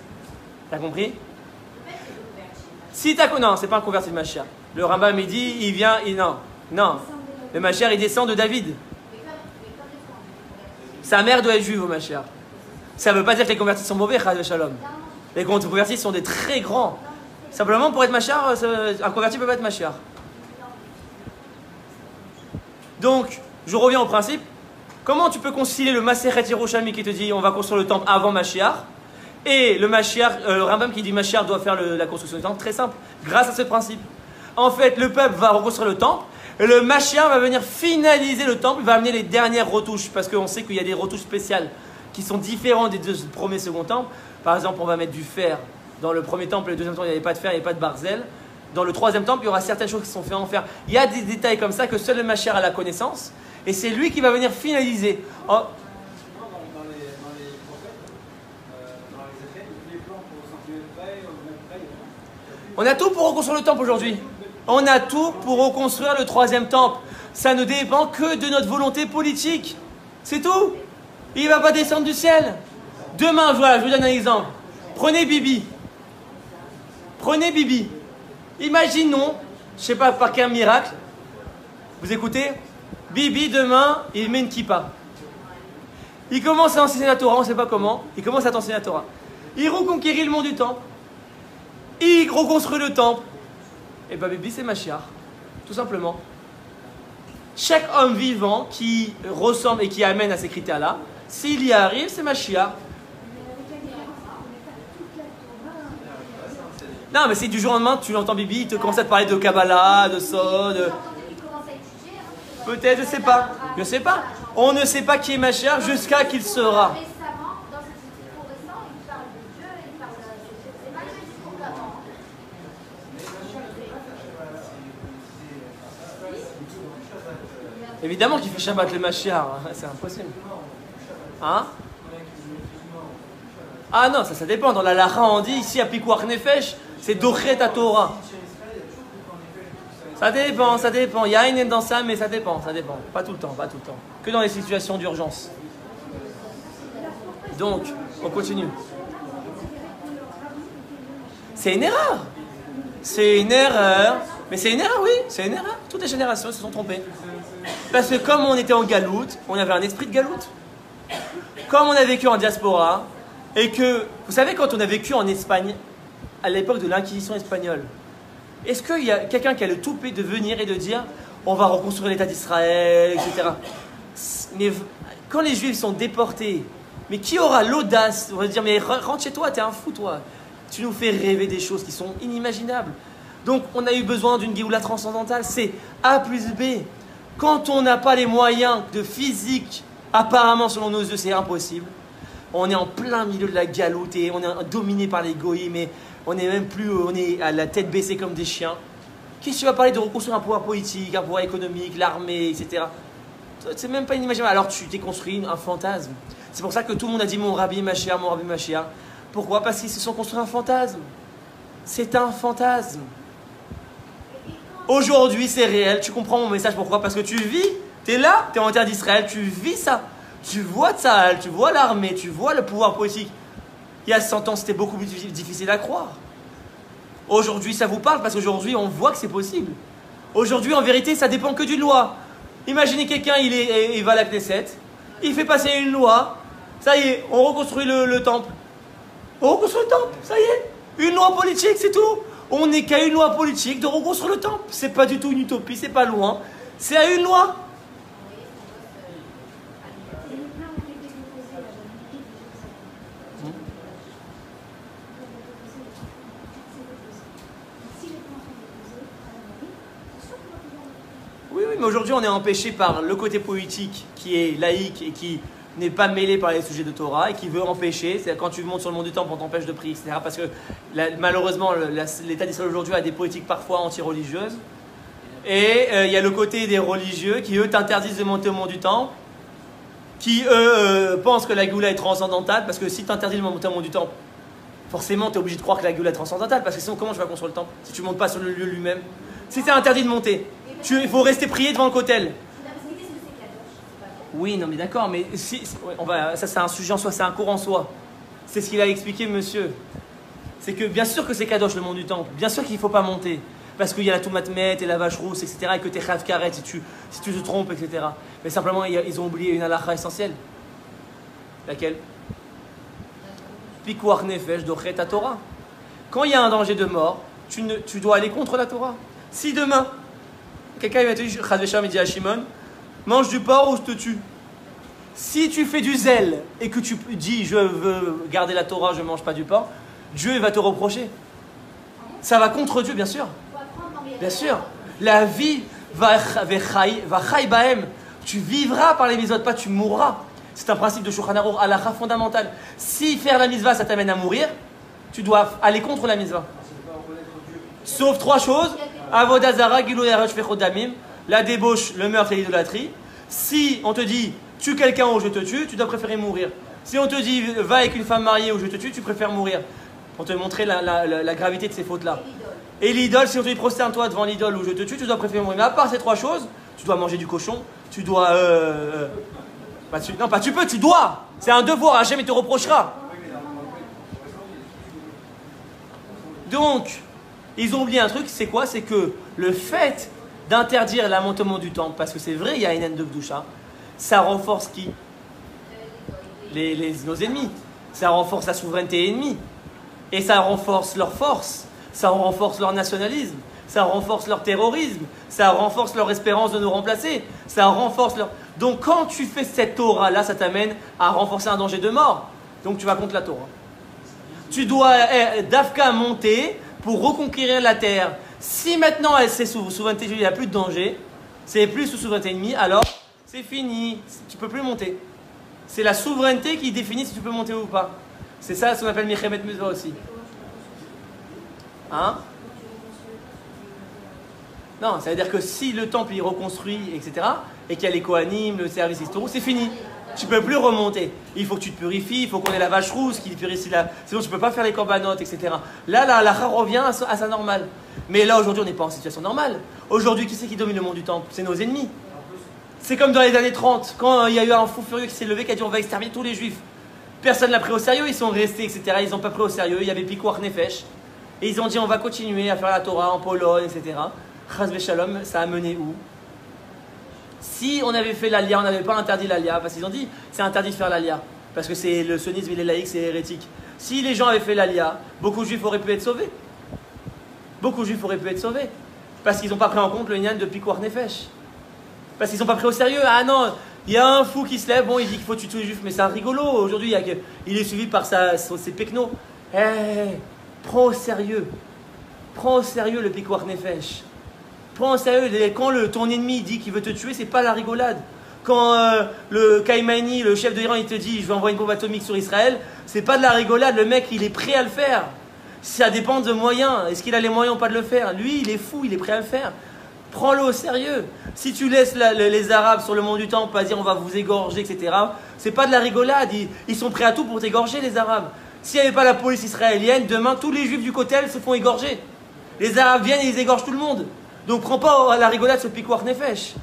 T'as compris? Si t'as... Non, c'est pas un converti de Mashiach. Le Rambam il dit, il vient, non. Le Mashiach il descend de David. Sa mère doit être juive au Mashiach. Ça ne veut pas dire que les convertis sont mauvais, Chas Shalom. Les convertis sont des très grands. Simplement, pour être Mashiach, un converti ne peut pas être Mashiach. Donc, je reviens au principe. Comment tu peux concilier le Masechet Yerushalmi qui te dit on va construire le temple avant Mashiach et le Mashiach, le Rambam qui dit Mashiach doit faire la construction du temple? Très simple, grâce à ce principe. En fait, le peuple va reconstruire le temple et le Mashiach va venir finaliser le temple, il va amener les dernières retouches parce qu'on sait qu'il y a des retouches spéciales qui sont différentes des deux premiers et second temples. Par exemple, on va mettre du fer. Dans le premier temple, le deuxième temple, il n'y avait pas de fer, il n'y avait pas de barzel. Dans le troisième temple, il y aura certaines choses qui sont faites en fer. Il y a des détails comme ça que seul le Mashiach a la connaissance. Et c'est lui qui va venir finaliser. Oh. Dans les prophètes, dans les Écrits, les plans pour s'enfuir près, même près. On a tout pour reconstruire le temple aujourd'hui. On a tout pour reconstruire le troisième temple. Ça ne dépend que de notre volonté politique. C'est tout. Il ne va pas descendre du ciel. Demain, voilà, je vous donne un exemple. Prenez Bibi. Imaginons, je ne sais pas par quel miracle, vous écoutez, Bibi demain, il met une kippa. Il commence à enseigner la Torah, on ne sait pas comment, il commence à enseigner la Torah. Il reconquérit le monde du temple. Il reconstruit le temple. Et bien Bibi, c'est Mashiach, tout simplement. Chaque homme vivant qui ressemble et qui amène à ces critères-là, s'il y arrive, c'est Mashiach. Non, mais si du jour au lendemain, tu l'entends Bibi, il te commence à te parler de Kabbalah, de Sod. Peut-être, je sais pas. Je sais pas. On ne sait pas qui est Mashiach jusqu'à qu'il sera. Évidemment qu'il fait Shabbat le Mashiach, c'est impossible. Hein? Ah non, ça dépend. Dans la Lacha, on dit ici à Pikuach Nefesh, c'est Dochet à Torah. Ça dépend. Il y a une dans ça, mais ça dépend. Pas tout le temps. Que dans les situations d'urgence. Donc, on continue. C'est une erreur. Mais c'est une erreur, oui. C'est une erreur. Toutes les générations se sont trompées. Parce que comme on était en galoute, on avait un esprit de galoute. Comme on a vécu en diaspora, et que, vous savez, quand on a vécu en Espagne, à l'époque de l'Inquisition espagnole, est-ce qu'il y a quelqu'un qui a le toupet de venir et de dire on va reconstruire l'État d'Israël, etc. Mais quand les Juifs sont déportés, mais qui aura l'audace de dire mais rentre chez toi, t'es un fou toi. Tu nous fais rêver des choses qui sont inimaginables. Donc on a eu besoin d'une Géoula transcendantale, c'est A plus B. Quand on n'a pas les moyens de physique, apparemment selon nos yeux c'est impossible. On est en plein milieu de la galoute et on est dominé par les goïs, mais on est même plus, on est à la tête baissée comme des chiens. Qu'est-ce que tu vas parler de reconstruire un pouvoir politique, un pouvoir économique, l'armée, etc. C'est même pas inimaginable. Alors tu t'es construit un fantasme. C'est pour ça que tout le monde a dit mon Rabbi Mashiach, mon Rabbi Mashiach. Pourquoi? Parce qu'ils se sont construits un fantasme. C'est un fantasme. Aujourd'hui c'est réel, tu comprends mon message, pourquoi? Parce que tu vis, tu es là, tu es en terre d'Israël, tu vis ça. Tu vois Tsahal, tu vois l'armée, tu vois le pouvoir politique. Il y a 100 ans, c'était beaucoup plus difficile à croire. Aujourd'hui, ça vous parle parce qu'aujourd'hui, on voit que c'est possible. Aujourd'hui, en vérité, ça dépend que d'une loi. Imaginez quelqu'un, il va à la Knesset, il fait passer une loi, ça y est, on reconstruit le temple. On reconstruit le temple, ça y est. Une loi politique, c'est tout. On n'est qu'à une loi politique de reconstruire le temple. C'est pas du tout une utopie, c'est pas loin. C'est à une loi. Oui, mais aujourd'hui on est empêché par le côté politique qui est laïque et qui n'est pas mêlé par les sujets de Torah et qui veut empêcher, c'est quand tu montes sur le mont du temple on t'empêche de prier, etc. Parce que malheureusement l'État d'Israël aujourd'hui a des politiques parfois anti-religieuses et il y a le côté des religieux qui eux t'interdisent de monter au mont du temple, qui pensent que la Géoula est transcendantale, parce que si tu interdis le montement du temple, forcément tu es obligé de croire que la Géoula est transcendantale, parce que sinon comment tu vas construire le temple si tu ne montes pas sur le lieu lui-même? Si tu es interdit de monter, il faut rester prier devant le cotel. Oui, non mais d'accord, mais si, ça c'est un sujet en soi, c'est un cours en soi. C'est ce qu'il a expliqué monsieur. C'est que bien sûr que c'est kadosh le mont du temple, bien sûr qu'il ne faut pas monter. Parce qu'il y a la toumatmet et la vache rousse, etc. Et que tu es chav karet si tu te trompes, etc. Mais simplement, ils ont oublié une halakha essentielle. Laquelle? Pikuach nefesh dochet ta Torah. Quand il y a un danger de mort, tu dois aller contre la Torah. Si demain, quelqu'un va te dire, Chad Vesham, il dit à Shimon, mange du porc ou je te tue. Si tu fais du zèle et que tu dis, je veux garder la Torah, je ne mange pas du porc, Dieu va te reprocher. Ça va contre Dieu, bien sûr. Bien sûr, la vie va chai bahem. Tu vivras par les mitzvot, pas tu mourras. C'est un principe de Shulchan Aruch, halakha fondamental. Si faire la mitzvah, ça t'amène à mourir, tu dois aller contre la mitzvah. Sauf 3 choses. Avodah zara, gilui arach vechot damim, la débauche, le meurtre et l'idolâtrie. Si on te dit, tue quelqu'un ou je te tue, tu dois préférer mourir. Si on te dit, va avec une femme mariée ou je te tue, tu préfères mourir. Pour te montrer la gravité de ces fautes-là. Et l'idole, si on te dit prosterne-toi devant l'idole ou je te tue, tu dois préférer mourir. Mais à part ces 3 choses, tu dois manger du cochon, tu dois. Non, pas tu peux, tu dois. C'est un devoir, Hachem il te reprochera. Donc, ils ont oublié un truc, c'est quoi? C'est que le fait d'interdire l'ammontement du temple, parce que c'est vrai, il y a une haine de Gdusha, ça renforce qui? Nos ennemis. Ça renforce la souveraineté ennemie. Et ça renforce leur force. Ça renforce leur nationalisme, ça renforce leur terrorisme, ça renforce leur espérance de nous remplacer, ça renforce leur... Donc quand tu fais cette Torah-là, ça t'amène à renforcer un danger de mort. Donc tu vas contre la Torah. Tu dois d'Afka monter pour reconquérir la terre. Si maintenant c'est sous souveraineté, il n'y a plus de danger, c'est plus sous souveraineté ennemie, alors c'est fini, tu ne peux plus monter. C'est la souveraineté qui définit si tu peux monter ou pas. C'est ça ce qu'on appelle Milchemet Mizvah aussi. Hein? Non, ça veut dire que si le temple est reconstruit, etc., et qu'il y a les Kohanim, le service historique, c'est fini. Tu ne peux plus remonter. Il faut que tu te purifies, il faut qu'on ait la vache rousse qui purifie la... Sinon, tu ne peux pas faire les corbanotes, etc. Là, la revient à sa normale. Mais là, aujourd'hui, on n'est pas en situation normale. Aujourd'hui, qui c'est qui domine le monde du temple? C'est nos ennemis. C'est comme dans les années 30, quand il y a eu un fou furieux qui s'est levé, qui a dit on va exterminer tous les juifs. Personne ne l'a pris au sérieux, ils sont restés, etc. Ils n'ont pas pris au sérieux, il y avait Pikuach Nefesh. Et ils ont dit on va continuer à faire la Torah en Pologne, etc. Chas v'shalom, ça a mené où? Si on avait fait l'Alia, on n'avait pas interdit l'Alia, parce qu'ils ont dit c'est interdit de faire l'Alia, parce que c'est le sionisme, il est laïque, c'est hérétique. Si les gens avaient fait l'Alia, beaucoup de juifs auraient pu être sauvés. Beaucoup de juifs auraient pu être sauvés. Parce qu'ils n'ont pas pris en compte le Inyan de Pikuach Nefesh. Parce qu'ils n'ont pas pris au sérieux. Ah non, il y a un fou qui se lève, bon il dit qu'il faut tuer tous les juifs, mais c'est un rigolo. Aujourd'hui, il est suivi par ses pecnos. Prends au sérieux. Prends au sérieux le Pikuach Nefesh. Prends au sérieux. Quand ton ennemi dit qu'il veut te tuer, c'est pas la rigolade. Quand le Kaïmani, le chef de l'Iran, il te dit je vais envoyer une bombe atomique sur Israël, c'est pas de la rigolade. Le mec, il est prêt à le faire. Ça dépend de moyens. Est-ce qu'il a les moyens ou pas de le faire? Lui, il est fou, il est prêt à le faire. Prends-le au sérieux. Si tu laisses les Arabes sur le mont du Temple à dire on va vous égorger, etc., c'est pas de la rigolade. Ils sont prêts à tout pour t'égorger, les Arabes. S'il n'y avait pas la police israélienne, demain, tous les Juifs du Kotel se font égorger. Les Arabes viennent et ils égorgent tout le monde. Donc prends pas à la rigolade ce Pikuach Nefesh.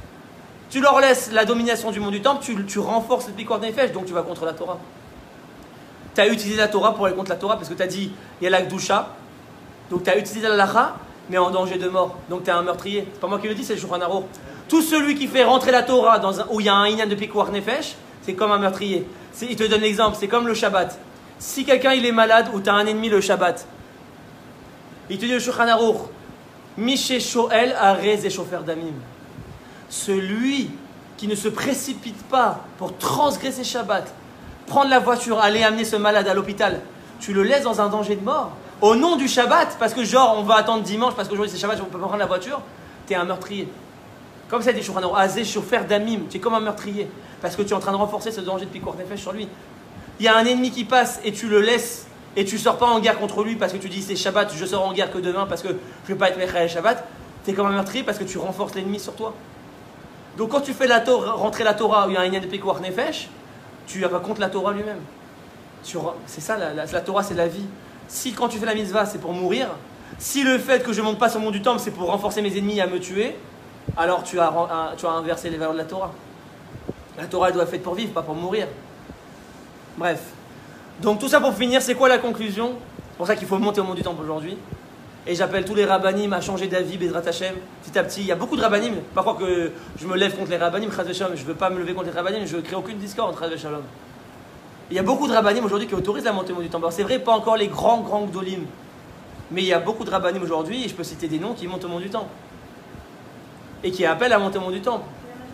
Tu leur laisses la domination du mont du Temple, tu renforces le Pikuach Nefesh, donc tu vas contre la Torah. Tu as utilisé la Torah pour aller contre la Torah parce que tu as dit il y a la Gdusha, donc tu as utilisé la Lacha, mais en danger de mort. Donc tu es un meurtrier. C'est pas moi qui le dis, c'est le Shulchan Aruch. Tout celui qui fait rentrer la Torah où il y a un inyan de Pikuach Nefesh, c'est comme un meurtrier. Il te donne l'exemple, c'est comme le Shabbat. Si quelqu'un il est malade ou tu as un ennemi le Shabbat, il te dit le Shulchan Aruch, Mishe Shoel Arez et Shofer Damim. Celui qui ne se précipite pas pour transgresser Shabbat, prendre la voiture, aller amener ce malade à l'hôpital, tu le laisses dans un danger de mort au nom du Shabbat, parce que genre on va attendre dimanche parce qu'aujourd'hui c'est Shabbat, on ne peut pas prendre la voiture, tu es un meurtrier. Comme ça dit Shulchan Aruch, Azeh Shofer Damim, tu es comme un meurtrier parce que tu es en train de renforcer ce danger de Pikuach Nefesh sur lui. Il y a un ennemi qui passe et tu le laisses et tu ne sors pas en guerre contre lui parce que tu dis c'est Shabbat, je sors en guerre que demain parce que je ne vais pas être Mechael Shabbat, tu es comme un meurtrier parce que tu renforces l'ennemi sur toi. Donc quand tu fais rentrer la Torah où il y a un inyan de Pikuach Nefesh, tu vas contre la Torah lui-même. C'est ça, la Torah, c'est la vie. Si quand tu fais la mitzvah, c'est pour mourir, si le fait que je ne monte pas sur le mont du temple, c'est pour renforcer mes ennemis à me tuer, alors tu as inversé les valeurs de la Torah. La Torah, elle doit être faite pour vivre, pas pour mourir. Bref. Donc tout ça pour finir, c'est quoi la conclusion? C'est pour ça qu'il faut monter au mont du temple aujourd'hui. Et j'appelle tous les rabbanim à changer d'avis, Bezrat Hashem, petit à petit. Il y a beaucoup de rabbanim, pas croire que je me lève contre les rabbanim, Chas v'Shalom. Je ne veux pas me lever contre les rabbanim, je ne crée aucune discorde, Chas v'Shalom. Il y a beaucoup de rabbanim aujourd'hui qui autorisent la montée au mont du temple. Alors c'est vrai, pas encore les grands gdolim, mais il y a beaucoup de rabbanim aujourd'hui, et je peux citer des noms qui montent au mont du temple. Et qui appellent à monter au mont du temple.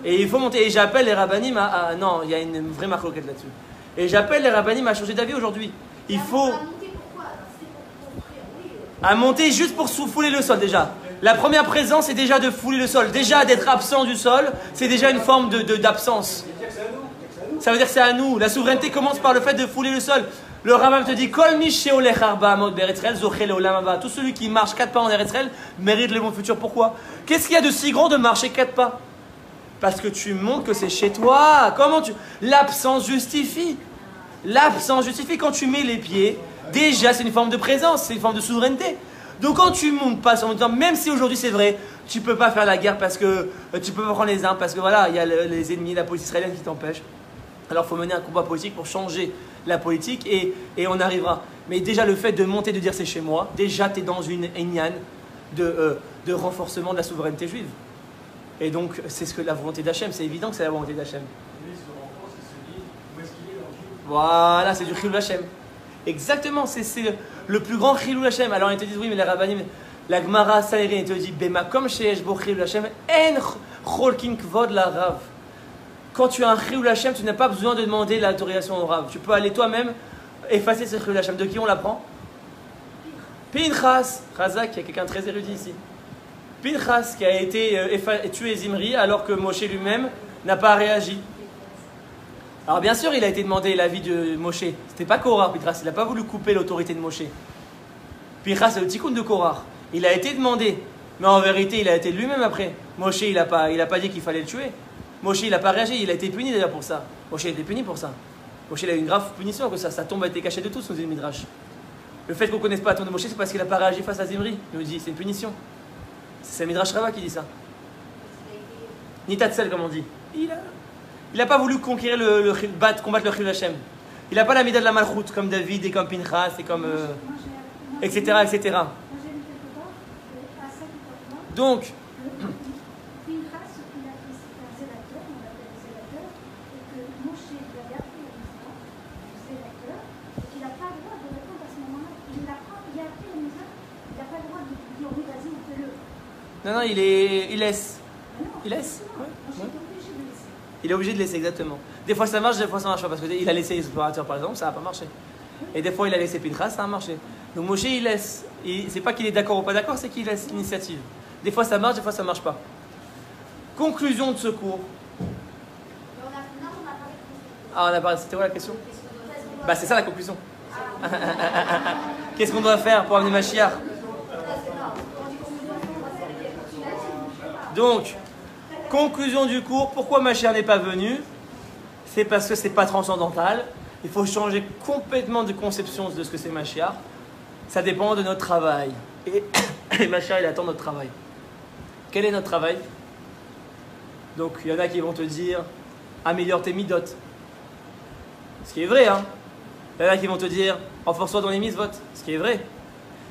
Et il faut monter, et j'appelle les rabbanim à non, il y a une vraie marloquette là-dessus. Et j'appelle les rabbanim à changer d'avis aujourd'hui. Il faut... À monter juste pour fouler le sol déjà. La première présence, c'est déjà de fouler le sol. Déjà d'être absent du sol, c'est déjà une forme d'absence. Ça veut dire que c'est à nous. La souveraineté commence par le fait de fouler le sol. Le Rambam te dit Kol mi sheolech arba amot be'eretz Israël zoché le'olam haba. Tout celui qui marche 4 pas en Eretz Israël mérite le monde futur. Pourquoi? Qu'est-ce qu'il y a de si grand de marcher 4 pas? Parce que tu montres que c'est chez toi. Comment tu... L'absence justifie. L'absence justifie. Quand tu mets les pieds, déjà c'est une forme de présence, c'est une forme de souveraineté. Donc quand tu montes pas sur le temps, même si aujourd'hui c'est vrai, tu peux pas faire la guerre parce que tu peux pas prendre les armes parce que voilà, il y a les ennemis, la police israélienne qui t'empêche. Alors il faut mener un combat politique pour changer la politique et on arrivera. Mais déjà le fait de monter, de dire c'est chez moi, déjà tu es dans une inyan de renforcement de la souveraineté juive. Et donc c'est ce que la volonté d'Hachem, c'est évident que c'est la volonté d'Hachem. Voilà, c'est du chilul Hachem. Exactement, c'est le plus grand chilul Hachem. Alors ils te disent oui, mais les rabbanim, la Gemara Sanhedrin, ils te dit Bema comme chez Eshbo chilul Hachem, en cholkin kvod la rav. Quand tu as un chilul Hachem, tu n'as pas besoin de demander l'autorisation au rav. Tu peux aller toi-même effacer ce chilul Hachem. De qui on l'apprend? Pinchas, Chazak, il y a quelqu'un de très érudit ici. Pinchas qui a été tué Zimri alors que Moshe lui-même n'a pas réagi. Alors bien sûr, il a été demandé l'avis de Moshe. C'était pas Korah, Pinchas. Il n'a pas voulu couper l'autorité de Moshe. Pinchas, c'est le tikkun de Korah. Il a été demandé, mais en vérité, il a été lui-même après. Moshe, il n'a pas dit qu'il fallait le tuer. Moshe, il n'a pas réagi. Il a été puni d'ailleurs pour ça. Moshe a été puni pour ça. Moshe, il a eu une grave punition que ça. Sa tombe a été cachée de tous, nous dit le Midrash. Le fait qu'on ne connaisse pas la tombe de Moshe, c'est parce qu'il n'a pas réagi face à Zimri. Il nous dit, c'est une punition. C'est le Midrash Rava qui dit ça. Nitatsel, comme on dit. Il n'a pas voulu conquérir combattre le chilul Hachem. Il n'a pas la mida de la malchoute comme David et comme Pinchas et comme etc. etc. Donc, non, il laisse. Il laisse. Ouais. Il est obligé de laisser, exactement. Des fois ça marche, des fois ça marche pas. Parce qu'il a laissé les explorateurs par exemple, ça n'a pas marché. Et des fois il a laissé Pinchas, ça a marché. Donc Moshe il laisse. C'est pas qu'il est d'accord ou pas d'accord, c'est qu'il laisse l'initiative. Des fois ça marche, des fois ça marche pas. Conclusion de ce cours. Ah, on a parlé, c'était quoi la question? Bah c'est ça la conclusion. Qu'est-ce qu'on doit faire pour amener Mashiach? Donc, conclusion du cours, pourquoi Mashiach n'est pas venu? C'est parce que c'est pas transcendantal. Il faut changer complètement de conception de ce que c'est Mashiach. Ça dépend de notre travail. Et Mashiach, il attend notre travail. Quel est notre travail? Donc, il y en a qui vont te dire, améliore tes midot. Ce qui est vrai, hein. Il y en a qui vont te dire, renforce-toi dans les mitzvot. Ce qui est vrai.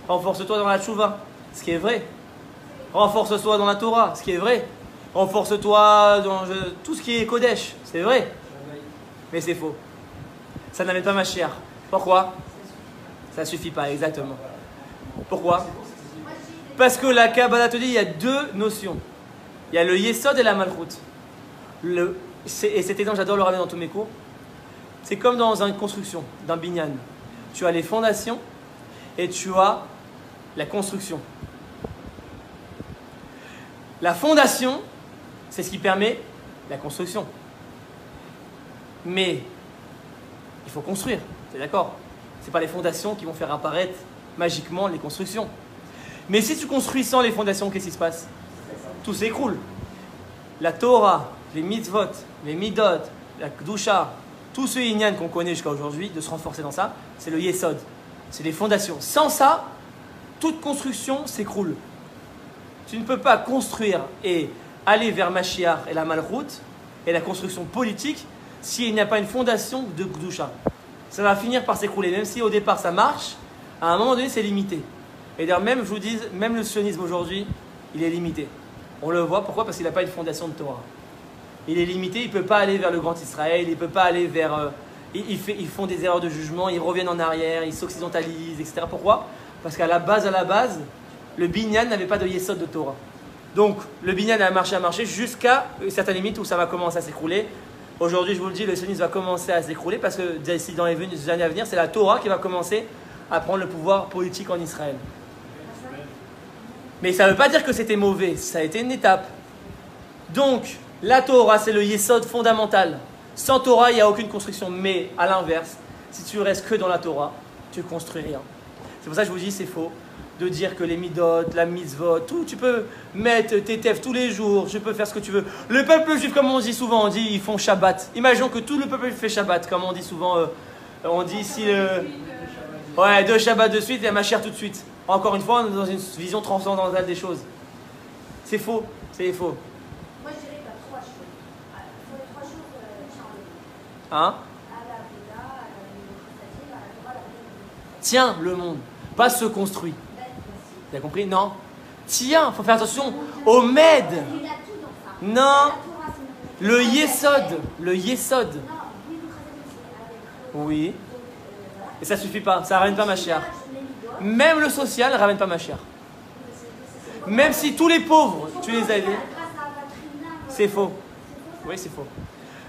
Renforce-toi dans la tchouva. Ce qui est vrai. Renforce-toi dans la Torah, ce qui est vrai. Renforce-toi dans tout ce qui est Kodesh, c'est vrai. Mais c'est faux. Ça n'amène pas Mashiach. Pourquoi? Ça ne suffit pas, exactement. Pourquoi? Parce que la Kabbalah te dit il y a deux notions. Il y a le Yesod et la Malchut. Et cet exemple, j'adore le ramener dans tous mes cours. C'est comme dans une construction, d'un binyan. Tu as les fondations et tu as la construction. La fondation, c'est ce qui permet la construction. Mais il faut construire, tu es d'accord? Ce n'est pas les fondations qui vont faire apparaître magiquement les constructions. Mais si tu construis sans les fondations, qu'est-ce qui se passe? Tout s'écroule. La Torah, les mitzvot, les midot, la Kedusha, tout ce Inyan qu'on connaît jusqu'à aujourd'hui, de se renforcer dans ça, c'est le Yesod. C'est les fondations. Sans ça, toute construction s'écroule. Tu ne peux pas construire et aller vers Mashiach et la Malchut et la construction politique s'il n'y a pas une fondation de Gdusha. Ça va finir par s'écrouler. Même si au départ ça marche, à un moment donné c'est limité. Et d'ailleurs même, je vous dis, même le sionisme aujourd'hui, il est limité. On le voit, pourquoi? Parce qu'il n'a pas une fondation de Torah. Il est limité, il ne peut pas aller vers le grand Israël, il ne peut pas aller vers... Ils font des erreurs de jugement, ils reviennent en arrière, ils s'occidentalisent, etc. Pourquoi? Parce qu'à la base, le binyan n'avait pas de yesod de Torah. Donc, le binyan a marché jusqu'à une certaine limite où ça va commencer à s'écrouler. Aujourd'hui, je vous le dis, le sionisme va commencer à s'écrouler parce que d'ici dans les années à venir, c'est la Torah qui va commencer à prendre le pouvoir politique en Israël. Mais ça ne veut pas dire que c'était mauvais, ça a été une étape. Donc, la Torah, c'est le yesod fondamental. Sans Torah, il n'y a aucune construction. Mais à l'inverse, si tu restes que dans la Torah, tu ne construis rien. C'est pour ça que je vous dis, c'est faux de dire que les midot, la mitzvot, tout, tu peux mettre tes tefs tous les jours, tu peux faire ce que tu veux. Le peuple juif, comme on dit souvent, on dit ils font Shabbat. Imaginons que tout le peuple fait Shabbat, comme on dit souvent, on dit ici, ouais, 2 Shabbats de suite et ma chère tout de suite. Encore une fois, on est dans une vision transcendantale des choses. C'est faux, c'est faux. Moi, je dirais qu'il y a 3 choses. Il faut les 3 choses Charles. Hein? Tiens le monde, pas se construit. Tu as compris? Non. Tiens, il faut faire attention au med. Non. Le yesod. Le yesod. Oui. Et ça suffit pas, ça ne ramène pas ma chère. Même le social ne ramène pas ma chère. Même si tous les pauvres, tu les as aidés. C'est faux. Oui, c'est faux.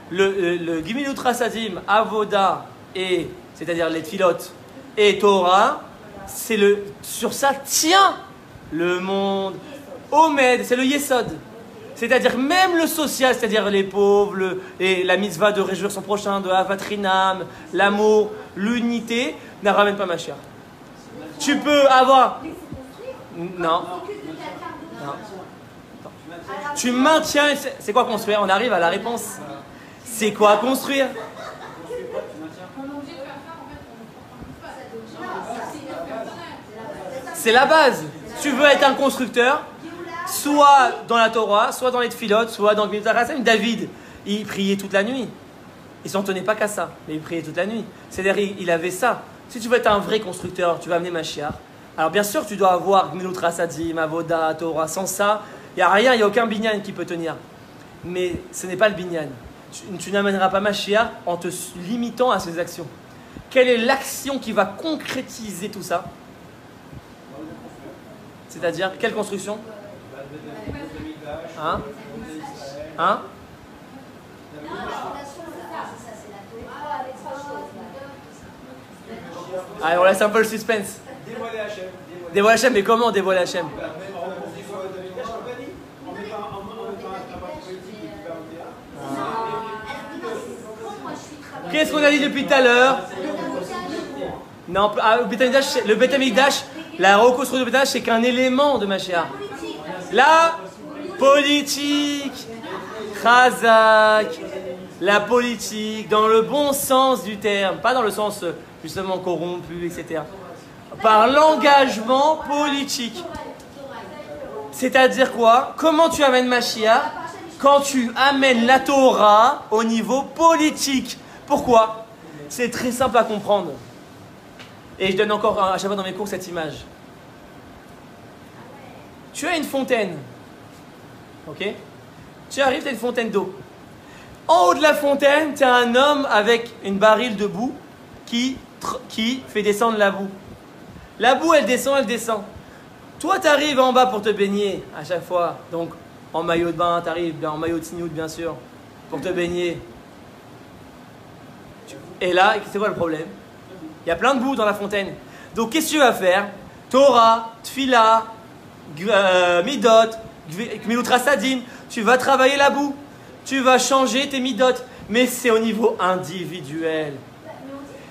Le Gimilut Rasadim, Avoda, et c'est-à-dire les Tfilot et Torah, c'est sur ça tient le monde. Omed, c'est le Yesod. C'est-à-dire même le social, c'est-à-dire les pauvres, et la mitzvah de réjouir son prochain, de Avatrinam, l'amour, l'unité, ne ramène pas ma chère. Tu peux avoir... Non. Non. Tu maintiens... C'est quoi construire? On arrive à la réponse. C'est quoi construire? C'est la base. Tu veux être un constructeur, soit dans la Torah, soit dans les Tfilot, soit dans le Gemilut HaChassam. David, il priait toute la nuit. Il s'en tenait pas qu'à ça, mais il priait toute la nuit. C'est-à-dire, il avait ça. Si tu veux être un vrai constructeur, tu vas amener Mashiach. Alors bien sûr, tu dois avoir Gemilut Rasadim, Avoda, Torah. Sans ça, il n'y a rien, il n'y a aucun binyan qui peut tenir. Mais ce n'est pas le binyan. Tu n'amèneras pas Mashiach en te limitant à ses actions. Quelle est l'action qui va concrétiser tout ça? C'est-à-dire, quelle construction? Hein? Hein? Allez, on laisse un peu le suspense. Dévoiler Hachem. Dévoiler Hachem, mais comment dévoiler Hachem? Qu'est-ce qu'on a dit depuis tout à l'heure? Non, le Beth Amikdash, la reconstruction du Beth Amikdash, c'est qu'un élément de Mashiach. La politique, Chazak, la politique, dans le bon sens du terme, pas dans le sens justement corrompu, etc. Par l'engagement politique. C'est-à-dire quoi? Comment tu amènes Mashiach? Quand tu amènes la Torah au niveau politique. Pourquoi? C'est très simple à comprendre. Et je donne encore à chaque fois dans mes cours cette image. Tu as une fontaine. Ok? Tu arrives, tu as une fontaine d'eau. En haut de la fontaine, tu as un homme avec une baril de boue qui fait descendre la boue. La boue, elle descend, elle descend. Toi, tu arrives en bas pour te baigner à chaque fois. Donc, en maillot de bain, tu arrives en maillot de signout, bien sûr, pour te baigner. Et là, c'est quoi le problème? Il y a plein de boue dans la fontaine. Donc, qu'est-ce que tu vas faire? Torah, Tfila, Midot, Gemilut Rasadim. Tu vas travailler la boue. Tu vas changer tes Midot. Mais c'est au niveau individuel.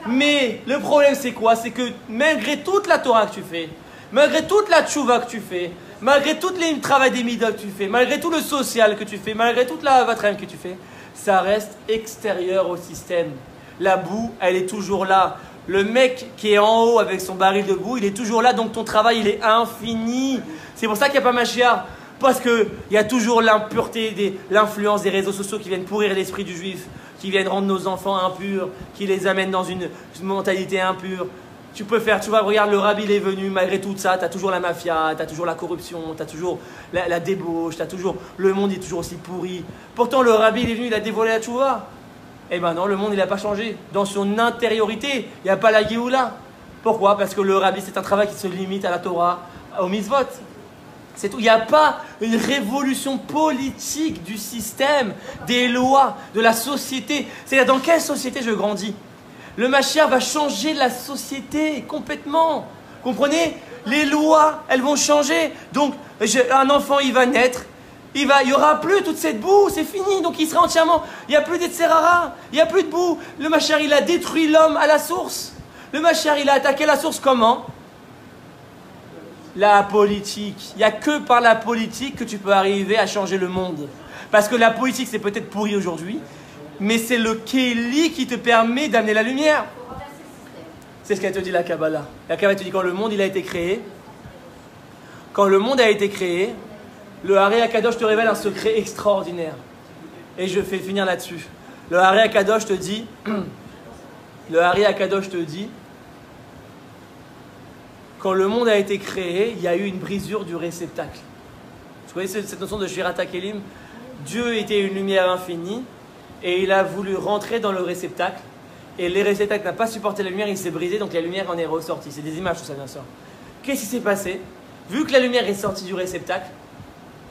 Mais le problème, c'est quoi? C'est que malgré toute la Torah que tu fais, malgré toute la tchouva que tu fais, malgré tout le travail des Midot que tu fais, malgré tout le social que tu fais, malgré toute la vatrem que tu fais, ça reste extérieur au système. La boue, elle est toujours là. Le mec qui est en haut avec son baril de boue, il est toujours là, donc ton travail, il est infini. C'est pour ça qu'il n'y a pas Mashiach. Parce qu'il y a toujours l'impureté, l'influence des réseaux sociaux qui viennent pourrir l'esprit du juif, qui viennent rendre nos enfants impurs, qui les amènent dans une mentalité impure. Tu vois, regarde, le rabbi il est venu, malgré tout ça, tu as toujours la mafia, tu as toujours la corruption, tu as toujours la débauche, le monde est toujours aussi pourri. Pourtant, le rabbi il est venu, il a dévoilé la tchouva. Eh ben non, le monde il n'a pas changé. Dans son intériorité, il n'y a pas la Géoula. Pourquoi? Parce que le rabbi c'est un travail qui se limite à la Torah, au mitzvot. C'est tout. Il n'y a pas une révolution politique du système, des lois, de la société. C'est-à-dire dans quelle société je grandis? Le Mashiach va changer la société complètement. Comprenez? Les lois, elles vont changer. Donc, un enfant, il va naître. Il n'y aura plus toute cette boue. C'est fini. Donc, il sera entièrement... Il n'y a plus d'Etserara. Il n'y a plus de boue. Le Mashiach, il a détruit l'homme à la source. Le Mashiach, il a attaqué la source comment? La politique. Il n'y a que par la politique que tu peux arriver à changer le monde. Parce que la politique, c'est peut-être pourri aujourd'hui, mais c'est le Kéli qui te permet d'amener la lumière. C'est ce qu'elle te dit la Kabbalah. La Kabbalah te dit quand le monde il a été créé, le Haré Akadosh te révèle un secret extraordinaire. Et je fais finir là-dessus. Le Haré Akadosh te dit, quand le monde a été créé, il y a eu une brisure du réceptacle. Vous connaissez cette notion de Shirat HaKelim? Dieu était une lumière infinie et il a voulu rentrer dans le réceptacle. Et le réceptacle n'a pas supporté la lumière, il s'est brisé, donc la lumière en est ressortie. C'est des images, tout ça, bien sûr. Qu'est-ce qui s'est passé? Vu que la lumière est sortie du réceptacle,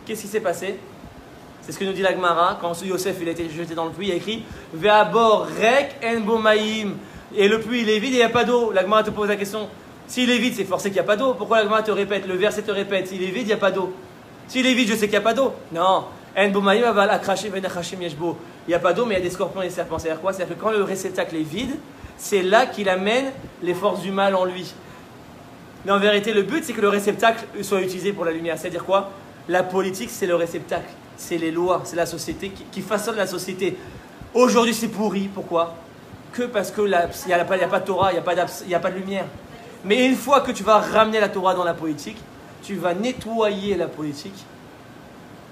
qu'est-ce qui s'est passé? C'est ce que nous dit la Gemara. Quand Yosef il a été jeté dans le puits, il a écrit Ve'abor rek en bo maïm. Et le puits il est vide et il n'y a pas d'eau. La Gemara te pose la question. S'il est vide, c'est forcé qu'il n'y a pas d'eau. Pourquoi la Gemara te répète? Le verset te répète. S'il est vide, il n'y a pas d'eau. S'il est vide, je sais qu'il n'y a pas d'eau. Non. En bo maïm aval akrashim venachashim yeshbo. Il n'y a pas d'eau, mais il y a des scorpions et des serpents. C'est-à-dire quoi? C'est-à-dire que quand le réceptacle est vide, c'est là qu'il amène les forces du mal en lui. Mais en vérité, le but, c'est que le réceptacle soit utilisé pour la lumière. C'est-à-dire quoi? La politique, c'est le réceptacle. C'est les lois, c'est la société qui façonne la société. Aujourd'hui, c'est pourri. Pourquoi? Que parce qu'il n'y a pas de Torah, il n'y a pas de lumière. Mais une fois que tu vas ramener la Torah dans la politique, tu vas nettoyer la politique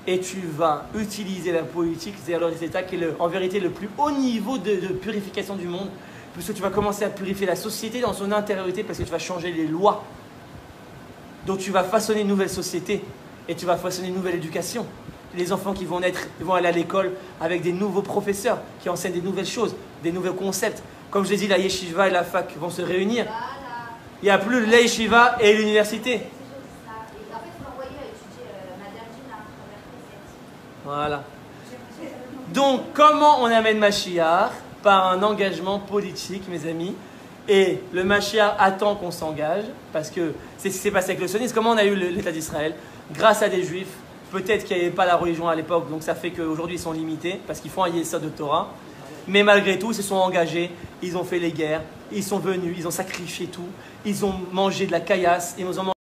et tu vas utiliser la politique, c'est-à-dire le réceptacle, qui est en vérité le plus haut niveau de purification du monde, puisque tu vas commencer à purifier la société dans son intériorité parce que tu vas changer les lois. Donc tu vas façonner une nouvelle société et tu vas façonner une nouvelle éducation. Les enfants qui vont naître, ils vont aller à l'école avec des nouveaux professeurs qui enseignent des nouvelles choses, des nouveaux concepts. Comme je l'ai dit, la yeshiva et la fac vont se réunir. Il n'y a plus la yeshiva et l'université. Voilà. Donc, comment on amène Mashiach? Par un engagement politique, mes amis. Et le Mashiach attend qu'on s'engage, parce que c'est ce qui s'est passé avec le sionisme. Comment on a eu l'État d'Israël? Grâce à des Juifs. Peut-être qu'il n'y avait pas la religion à l'époque, donc ça fait qu'aujourd'hui ils sont limités, parce qu'ils font un yesod de Torah. Mais malgré tout, ils se sont engagés, ils ont fait les guerres, ils sont venus, ils ont sacrifié tout, ils ont mangé de la caillasse, ils ont mangé